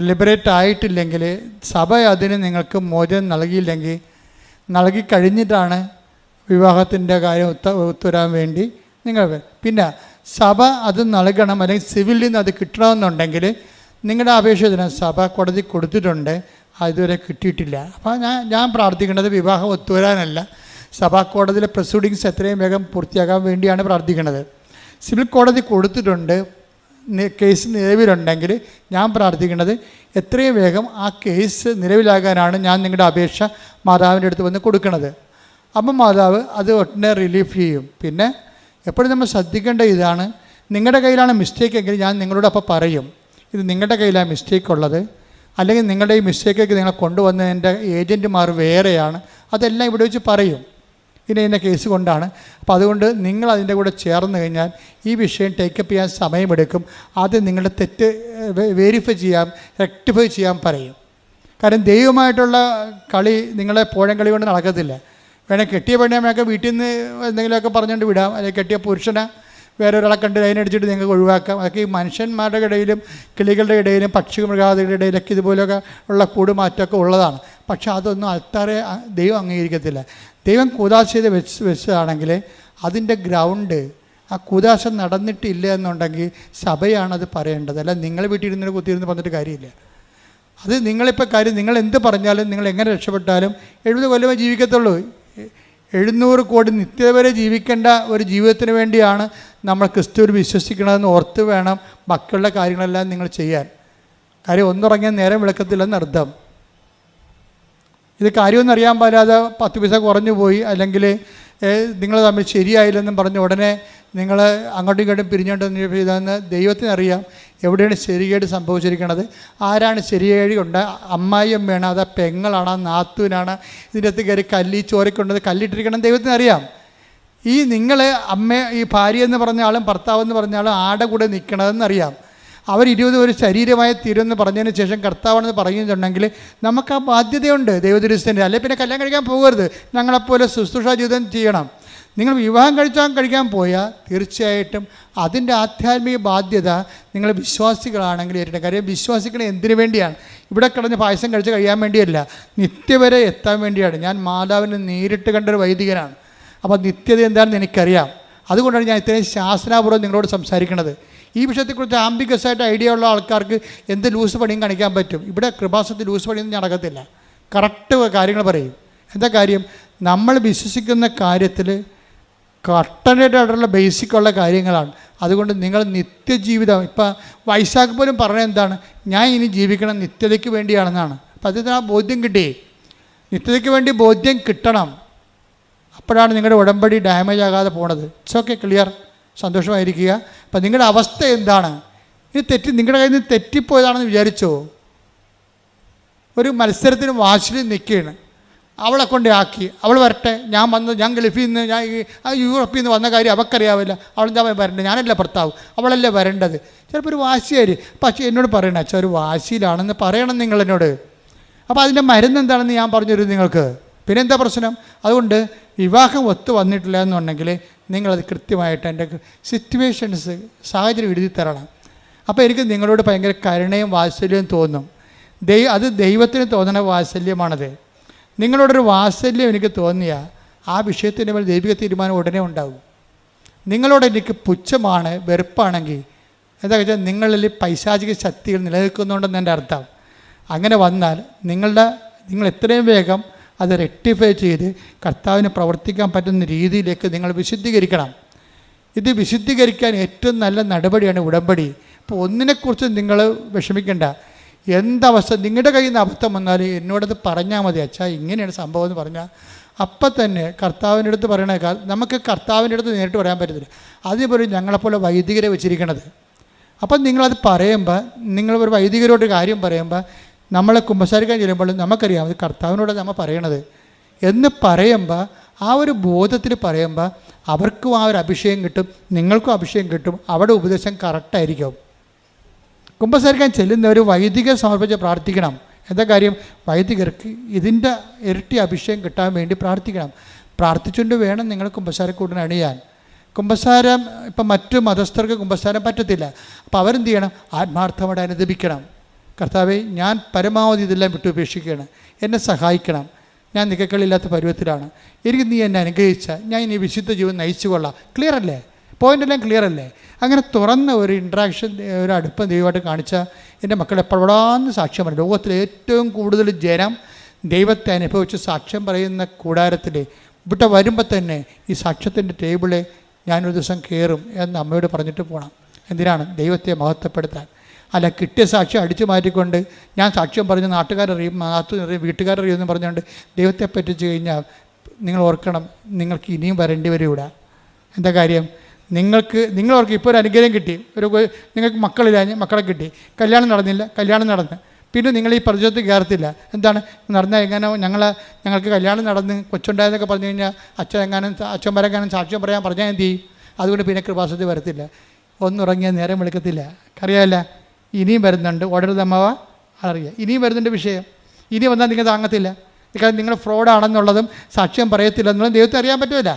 ലിബറേറ്റ് ആയിട്ടില്ലെങ്കിൽ, സഭ അതിന് നിങ്ങൾക്ക് മോചനം നൽകിക്കഴിഞ്ഞിട്ടാണ് വിവാഹത്തിൻ്റെ കാര്യം ഒത്തുവരാൻ വേണ്ടി നിങ്ങൾ. പിന്നെ സഭ അത് നൽകണം, അല്ലെങ്കിൽ സിവിലിൽ നിന്ന് അത് കിട്ടണമെന്നുണ്ടെങ്കിൽ നിങ്ങളുടെ അപേക്ഷ സഭ കോടതി കൊടുത്തിട്ടുണ്ട്, അതുവരെ കിട്ടിയിട്ടില്ല. അപ്പോൾ ഞാൻ പ്രാർത്ഥിക്കേണ്ടത് വിവാഹം ഒത്തുവരാനല്ല, സഭാ കോടതിയിലെ പ്രൊസീഡിങ്സ് എത്രയും വേഗം പൂർത്തിയാക്കാൻ വേണ്ടിയാണ് പ്രാർത്ഥിക്കുന്നത്. സിവിൽ കോടതി കൊടുത്തിട്ടുണ്ട്, കേസ് നിലവിലുണ്ടെങ്കിൽ ഞാൻ പ്രാർത്ഥിക്കേണ്ടത് എത്രയും വേഗം ആ കേസ് നിലവിലാകാനാണ് ഞാൻ നിങ്ങളുടെ അപേക്ഷ മാതാവിൻ്റെ അടുത്ത് വന്ന് കൊടുക്കുന്നത്. അപ്പം മാതാവ് അത് ഒട്ടനെ റിലീഫ് ചെയ്യും. പിന്നെ എപ്പോഴും നമ്മൾ ശ്രദ്ധിക്കേണ്ട ഇതാണ്, നിങ്ങളുടെ കയ്യിലാണ് മിസ്റ്റേക്ക് എങ്കിൽ ഞാൻ നിങ്ങളോട് അപ്പോൾ പറയും, ഇത് നിങ്ങളുടെ കയ്യിലാണ് മിസ്റ്റേക്ക് ഉള്ളത്, അല്ലെങ്കിൽ നിങ്ങളുടെ ഈ മിസ്റ്റേക്കൊക്കെ നിങ്ങളെ കൊണ്ടുവന്നതിൻ്റെ ഏജൻറ്റുമാർ വേറെയാണ്, അതെല്ലാം ഇവിടെ വെച്ച് പറയും. ഇന്ന കേസ് കൊണ്ടാണ്. അപ്പോൾ അതുകൊണ്ട് നിങ്ങൾ അതിൻ്റെ കൂടെ ചേർന്ന് കഴിഞ്ഞാൽ ഈ വിഷയം ടേക്കപ്പ് ചെയ്യാൻ സമയമെടുക്കും. ആദ്യം നിങ്ങളുടെ തെറ്റ് വെരിഫൈ ചെയ്യാൻ, റെക്ടിഫൈ ചെയ്യാൻ പറയും. കാരണം ദൈവമായിട്ടുള്ള കളി നിങ്ങളെ പോഴം കളി കൊണ്ട് നടക്കത്തില്ല. വേണേൽ കെട്ടിയ പെണ്ണമ്മയൊക്കെ വീട്ടിൽ നിന്ന് എന്തെങ്കിലുമൊക്കെ പറഞ്ഞുകൊണ്ട് വിടാം, അല്ലെങ്കിൽ കെട്ടിയ പുരുഷനെ വേറെ ഒരാളെ കണ്ട് അതിനടിച്ചിട്ട് നിങ്ങൾക്ക് ഒഴിവാക്കാം. അതൊക്കെ ഈ മനുഷ്യന്മാരുടെ ഇടയിലും കിളികളുടെ ഇടയിലും പക്ഷി മൃഗാദികളുടെ ഇടയിലൊക്കെ ഇതുപോലെയൊക്കെ ഉള്ള കൂടുമാറ്റമൊക്കെ ഉള്ളതാണ്. പക്ഷെ അതൊന്നും ആൾക്കാരെ ദൈവം അംഗീകരിക്കത്തില്ല. ദൈവം കൂദാശ ചെയ്ത് വെച്ചതാണെങ്കിൽ അതിൻ്റെ ഗ്രൗണ്ട് ആ കൂദാശ നടന്നിട്ടില്ല എന്നുണ്ടെങ്കിൽ സഭയാണത് പറയേണ്ടത്, അല്ല നിങ്ങൾ വീട്ടിൽ ഇരുന്നിട്ട് കുത്തിയിരുന്ന് പറഞ്ഞിട്ട് കാര്യമില്ല. അത് നിങ്ങളിപ്പോൾ കാര്യം, നിങ്ങൾ എന്ത് പറഞ്ഞാലും നിങ്ങൾ എങ്ങനെ രക്ഷപ്പെട്ടാലും 70 കൊല്ലമേ ജീവിക്കത്തുള്ളൂ. 700 കോടി നിത്യത വരെ ജീവിക്കേണ്ട ഒരു ജീവിതത്തിന് വേണ്ടിയാണ് നമ്മൾ ക്രിസ്തുവിൽ വിശ്വസിക്കണമെന്ന് ഓർത്ത് വേണം ബാക്കിയുള്ള കാര്യങ്ങളെല്ലാം നിങ്ങൾ ചെയ്യാൻ. കാര്യം ഒന്നുറങ്ങിയാൽ നേരം വിളക്കത്തില്ലെന്ന് അർത്ഥം. ഇത് കാര്യമൊന്നും അറിയാൻ പാടില്ലാതെ 10 പൈസ കുറഞ്ഞു പോയി, അല്ലെങ്കിൽ നിങ്ങൾ തമ്മിൽ ശരിയായില്ലെന്നും പറഞ്ഞ് ഉടനെ നിങ്ങൾ അങ്ങോട്ടും ഇങ്ങോട്ടും പിരിഞ്ഞോണ്ടെന്ന് ചെയ്താന്ന് ദൈവത്തിനറിയാം എവിടെയാണ് ശരികേട് സംഭവിച്ചിരിക്കുന്നത്, ആരാണ് ശരികേട് കൊണ്ട്, അമ്മായിയമ്മയാണ്, അത് പെങ്ങളാണ്, നാത്തൂനാണ്, ഇതിൻ്റെ അകത്ത് കയറി കല്ലി ചോരക്കൊണ്ടത് കല്ലിട്ടിരിക്കണം ദൈവത്തിനറിയാം. ഈ നിങ്ങൾ ഈ ഭാര്യ എന്ന് പറഞ്ഞ ആളും ഭർത്താവ് എന്ന് പറഞ്ഞ ആളും ആടെ കൂടെ നിൽക്കണതെന്നറിയാം. അവർ 20 ഒരു ശരീരമായി തീരുമെന്ന് പറഞ്ഞതിന് ശേഷം കർത്താവാണെന്ന് പറയുന്നുണ്ടെങ്കിൽ നമുക്ക് ആ ബാധ്യതയുണ്ട് ദൈവദൃശ്യത്തിൻ്റെ. അല്ലെങ്കിൽ പിന്നെ കല്യാണം കഴിക്കാൻ പോകരുത്, ഞങ്ങളെപ്പോലെ ശുശ്രൂഷ ജീവിതം ചെയ്യണം. നിങ്ങൾ വിവാഹം കഴിക്കാൻ പോയാൽ തീർച്ചയായിട്ടും അതിൻ്റെ ആധ്യാത്മിക ബാധ്യത നിങ്ങൾ വിശ്വാസികളാണെങ്കിൽ ഏറ്റവും. കാര്യം വിശ്വാസികളെ എന്തിനു വേണ്ടിയാണ്? ഇവിടെ കിടന്ന് പായസം കഴിച്ച് കഴിയാൻ വേണ്ടിയല്ല, നിത്യവരെ എത്താൻ വേണ്ടിയാണ്. ഞാൻ മാതാവിനെ നേരിട്ട് കണ്ടൊരു വൈദികനാണ്. അപ്പോൾ നിത്യത എന്താണെന്ന് എനിക്കറിയാം. അതുകൊണ്ടാണ് ഞാൻ ഇത്രയും ശാസ്ത്രാപൂർവ്വം നിങ്ങളോട് സംസാരിക്കുന്നത്. ഈ വിഷയത്തെക്കുറിച്ച് ആംബിഗസായിട്ട് ഐഡിയ ഉള്ള ആൾക്കാർക്ക് എന്ത് ലൂസ് പണിയും കാണിക്കാൻ പറ്റും. ഇവിടെ കൃപാസനത്തിൽ ലൂസ് പണിയൊന്നും നടക്കത്തില്ല, കറക്റ്റ് കാര്യങ്ങൾ പറയും. എന്താ കാര്യം? നമ്മൾ വിശ്വസിക്കുന്ന കാര്യത്തിൽ കട്ടനായിട്ടുള്ള ബേസിക്കുള്ള കാര്യങ്ങളാണ്. അതുകൊണ്ട് നിങ്ങൾ നിത്യജീവിതം, ഇപ്പം വൈശാഖ് പോലും പറഞ്ഞത് എന്താണ്? ഞാൻ ഇനി ജീവിക്കണം നിത്യതയ്ക്ക് വേണ്ടിയാണെന്നാണ്. അപ്പം അതിന് ആ ബോധ്യം കിട്ടി. നിത്യതയ്ക്ക് വേണ്ടി ബോധ്യം കിട്ടണം. അപ്പോഴാണ് നിങ്ങളുടെ ഉടമ്പടി ഡാമേജ് ആകാതെ പോണത്. ഇറ്റ്സ് ഓക്കെ, ക്ലിയർ, സന്തോഷമായിരിക്കുക. അപ്പം നിങ്ങളുടെ അവസ്ഥ എന്താണ്? ഇത് നിങ്ങളുടെ കയ്യിൽ നിന്ന് തെറ്റിപ്പോയതാണെന്ന് വിചാരിച്ചോ? ഒരു മത്സരത്തിന് വാശിയിൽ നിൽക്കുകയാണ്, അവളെ കൊണ്ട് ആക്കി, അവൾ വരട്ടെ, ഞാൻ ഗൾഫിൽ നിന്ന്, ഞാൻ യൂറോപ്പിൽ നിന്ന് വന്ന കാര്യം അവൾക്കറിയാവില്ല, അവളെന്താ വരണ്ടേ, ഞാനല്ല ഭർത്താവ്, അവളല്ലേ വരേണ്ടത്. ചിലപ്പോൾ ഒരു വാശിയായി. അപ്പം അച്ഛൻ എന്നോട് പറയണം, അച്ഛൻ ഒരു വാശിയിലാണെന്ന് പറയണം നിങ്ങൾ എന്നോട്. അപ്പോൾ അതിൻ്റെ മരുന്ന് എന്താണെന്ന് ഞാൻ പറഞ്ഞുതരും നിങ്ങൾക്ക്. പിന്നെ എന്താ പ്രശ്നം? അതുകൊണ്ട് വിവാഹം ഒത്തു വന്നിട്ടില്ല എന്നുണ്ടെങ്കിൽ നിങ്ങളത് കൃത്യമായിട്ട് എൻ്റെ സിറ്റുവേഷൻസ്, സാഹചര്യം എഴുതി തരണം. അപ്പോൾ എനിക്ക് നിങ്ങളോട് ഭയങ്കര കരുണയും വാത്സല്യവും തോന്നും. അത് ദൈവത്തിന് തോന്നുന്ന വാത്സല്യമാണത്. നിങ്ങളോടൊരു വാത്സല്യം എനിക്ക് തോന്നിയാൽ ആ വിഷയത്തിൻ്റെ മേൽ ദൈവിക തീരുമാനം ഉടനെ ഉണ്ടാകും. നിങ്ങളോട് എനിക്ക് പുച്ഛമാണ്, വെറുപ്പാണെങ്കിൽ എന്താ വെച്ചാൽ നിങ്ങളിൽ പൈശാചിക ശക്തികൾ നിലനിൽക്കുന്നുണ്ടെന്ന് എൻ്റെ അർത്ഥം. അങ്ങനെ വന്നാൽ നിങ്ങൾ എത്രയും വേഗം അത് റെക്ടിഫൈ ചെയ്ത് കർത്താവിന് പ്രവർത്തിക്കാൻ പറ്റുന്ന രീതിയിലേക്ക് നിങ്ങൾ വിശുദ്ധീകരിക്കണം. ഇത് വിശുദ്ധീകരിക്കാൻ ഏറ്റവും നല്ല നടപടിയാണ് ഉടമ്പടി. അപ്പോൾ ഒന്നിനെക്കുറിച്ച് നിങ്ങൾ വിഷമിക്കേണ്ട. എന്തവസ്ഥ നിങ്ങളുടെ കയ്യിൽ നിന്ന് അബദ്ധം വന്നാലും എന്നോടത് പറഞ്ഞാൽ മതി, അച്ഛാ ഇങ്ങനെയാണ് സംഭവം എന്ന് പറഞ്ഞാൽ അപ്പം തന്നെ കർത്താവിൻ്റെ അടുത്ത് പറയണേക്കാൾ നമുക്ക് കർത്താവിൻ്റെ അടുത്ത് നേരിട്ട് പറയാൻ പറ്റത്തില്ല. അതേപോലെ ഞങ്ങളെപ്പോലെ വൈദികരെ വെച്ചിരിക്കണത്. അപ്പം നിങ്ങളത് പറയുമ്പോൾ, നിങ്ങൾ ഒരു വൈദികരോട് കാര്യം പറയുമ്പോൾ, നമ്മളെ കുമ്പസാരിക്കാൻ ചെല്ലുമ്പോൾ നമുക്കറിയാം അത് കർത്താവിനോട് നമ്മൾ പറയണത് എന്ന് പറയുമ്പോൾ, ആ ഒരു ബോധത്തിൽ പറയുമ്പോൾ അവർക്കും ആ ഒരു അഭിഷേകം കിട്ടും, നിങ്ങൾക്കും അഭിഷേകം കിട്ടും. അവിടെ ഉപദേശം കറക്റ്റായിരിക്കും. കുമ്പസാരിക്കാൻ ചെല്ലുന്നവർ വൈദികരെ സമർപ്പിച്ച് പ്രാർത്ഥിക്കണം. എന്താ കാര്യം? വൈദികർക്ക് ഇതിൻ്റെ ഇരട്ടി അഭിഷേകം കിട്ടാൻ വേണ്ടി പ്രാർത്ഥിക്കണം. പ്രാർത്ഥിച്ചുകൊണ്ട് വേണം നിങ്ങൾ കുമ്പസാരക്കൂടിന് അണിയാൻ. കുമ്പസാരം ഇപ്പം മറ്റു മതസ്ഥർക്ക് കുമ്പസാരം പറ്റത്തില്ല. അപ്പോൾ അവരെന്ത് ചെയ്യണം? ആത്മാർത്ഥമായിട്ട് അനുദപിക്കണം. കർത്താവേ, ഞാൻ പരമാവധി ഇതെല്ലാം വിട്ടുപേക്ഷിക്കുകയാണ്, എന്നെ സഹായിക്കണം, ഞാൻ നികക്കളില്ലാത്ത പരുവത്തിലാണ്, എനിക്ക് നീ എന്നെ അനുഗ്രഹിച്ചാൽ ഞാൻ ഇനി വിശുദ്ധ ജീവൻ നയിച്ചു കൊള്ളാം. ക്ലിയർ അല്ലേ? പോയിൻ്റെല്ലാം ക്ലിയർ അല്ലേ? അങ്ങനെ തുറന്ന ഒരു ഇൻട്രാക്ഷൻ, ഒരു അടുപ്പം ദൈവമായിട്ട് കാണിച്ചാൽ എൻ്റെ മക്കൾ എപ്പോഴാന്ന് സാക്ഷ്യം പറയും. ലോകത്തിലെ ഏറ്റവും കൂടുതൽ ജനം ദൈവത്തെ അനുഭവിച്ച് സാക്ഷ്യം പറയുന്ന കൂടാരത്തിൽ ഇവിടെ വരുമ്പോൾ തന്നെ ഈ സാക്ഷ്യത്തിൻ്റെ ടേബിളിൽ ഞാനൊരു ദിവസം കയറും എന്ന് അമ്മയോട് പറഞ്ഞിട്ട് പോകണം. എന്തിനാണ്? ദൈവത്തെ മഹത്വപ്പെടുത്താൻ. അല്ല കിട്ടിയ സാക്ഷ്യം അടിച്ചു മാറ്റിക്കൊണ്ട് ഞാൻ സാക്ഷ്യം പറഞ്ഞ് നാട്ടുകാരറിയും, നാട്ടുകാരറിയും, വീട്ടുകാരറിയും എന്ന് പറഞ്ഞുകൊണ്ട് ദൈവത്തെ പറ്റിച്ച് കഴിഞ്ഞാൽ നിങ്ങൾ ഓർക്കണം, നിങ്ങൾക്ക് ഇനിയും വരേണ്ടി വരും ഇവിടെ. എന്താ കാര്യം? നിങ്ങളവർക്ക് ഇപ്പോൾ ഒരു അനുഗ്രഹം കിട്ടി, നിങ്ങൾക്ക് മക്കളില്ല, മക്കളെ കിട്ടി, കല്യാണം നടന്നില്ല, കല്യാണം നടന്ന്, പിന്നെ നിങ്ങൾ ഈ പരിചയത്തിൽ കയറത്തില്ല. എന്താണ് നടന്നാൽ എങ്ങനെ ഞങ്ങൾക്ക് കല്യാണം നടന്ന് കൊച്ചുണ്ടായെന്നൊക്കെ പറഞ്ഞു കഴിഞ്ഞാൽ അച്ഛന്മാരെങ്ങാനും സാക്ഷ്യം പറയാൻ പറഞ്ഞാൽ എന്ത് ചെയ്യും? അതുകൊണ്ട് പിന്നെ കൃപാസനത്തിൽ വരത്തില്ല, ഒന്നുറങ്ങിയാൽ നേരം വിളിക്കത്തില്ല. അറിയാമല്ല, ഇനിയും വരുന്നുണ്ട്. ഓടരുത് അമ്മാവ, അറിയാം, ഇനിയും വരുന്നുണ്ട് വിഷയം. ഇനി വന്നാൽ നിങ്ങൾ താങ്ങത്തില്ല. കാരണം നിങ്ങൾ ഫ്രോഡാണെന്നുള്ളതും സാക്ഷ്യം പറയത്തില്ലെന്നുള്ളതും ദൈവത്തെ അറിയാൻ പറ്റില്ല.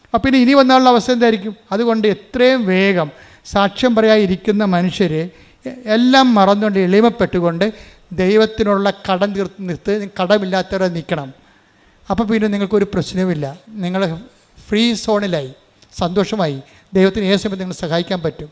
അപ്പം പിന്നെ ഇനി വന്നാലുള്ള അവസ്ഥ എന്തായിരിക്കും? അതുകൊണ്ട് എത്രയും വേഗം സാക്ഷ്യം പറയാതിരിക്കുന്ന മനുഷ്യർ എല്ലാം മറന്നുകൊണ്ട് എളിമപ്പെട്ടുകൊണ്ട് ദൈവത്തിനുള്ള കടം നിർത്ത് കടമില്ലാത്തവരെ നിൽക്കണം. അപ്പോൾ പിന്നെ നിങ്ങൾക്കൊരു പ്രശ്നവുമില്ല. നിങ്ങൾ ഫ്രീ സോണിലായി, സന്തോഷമായി. ദൈവത്തിന് ഏത് സമയത്ത് നിങ്ങൾ സഹായിക്കാൻ പറ്റും.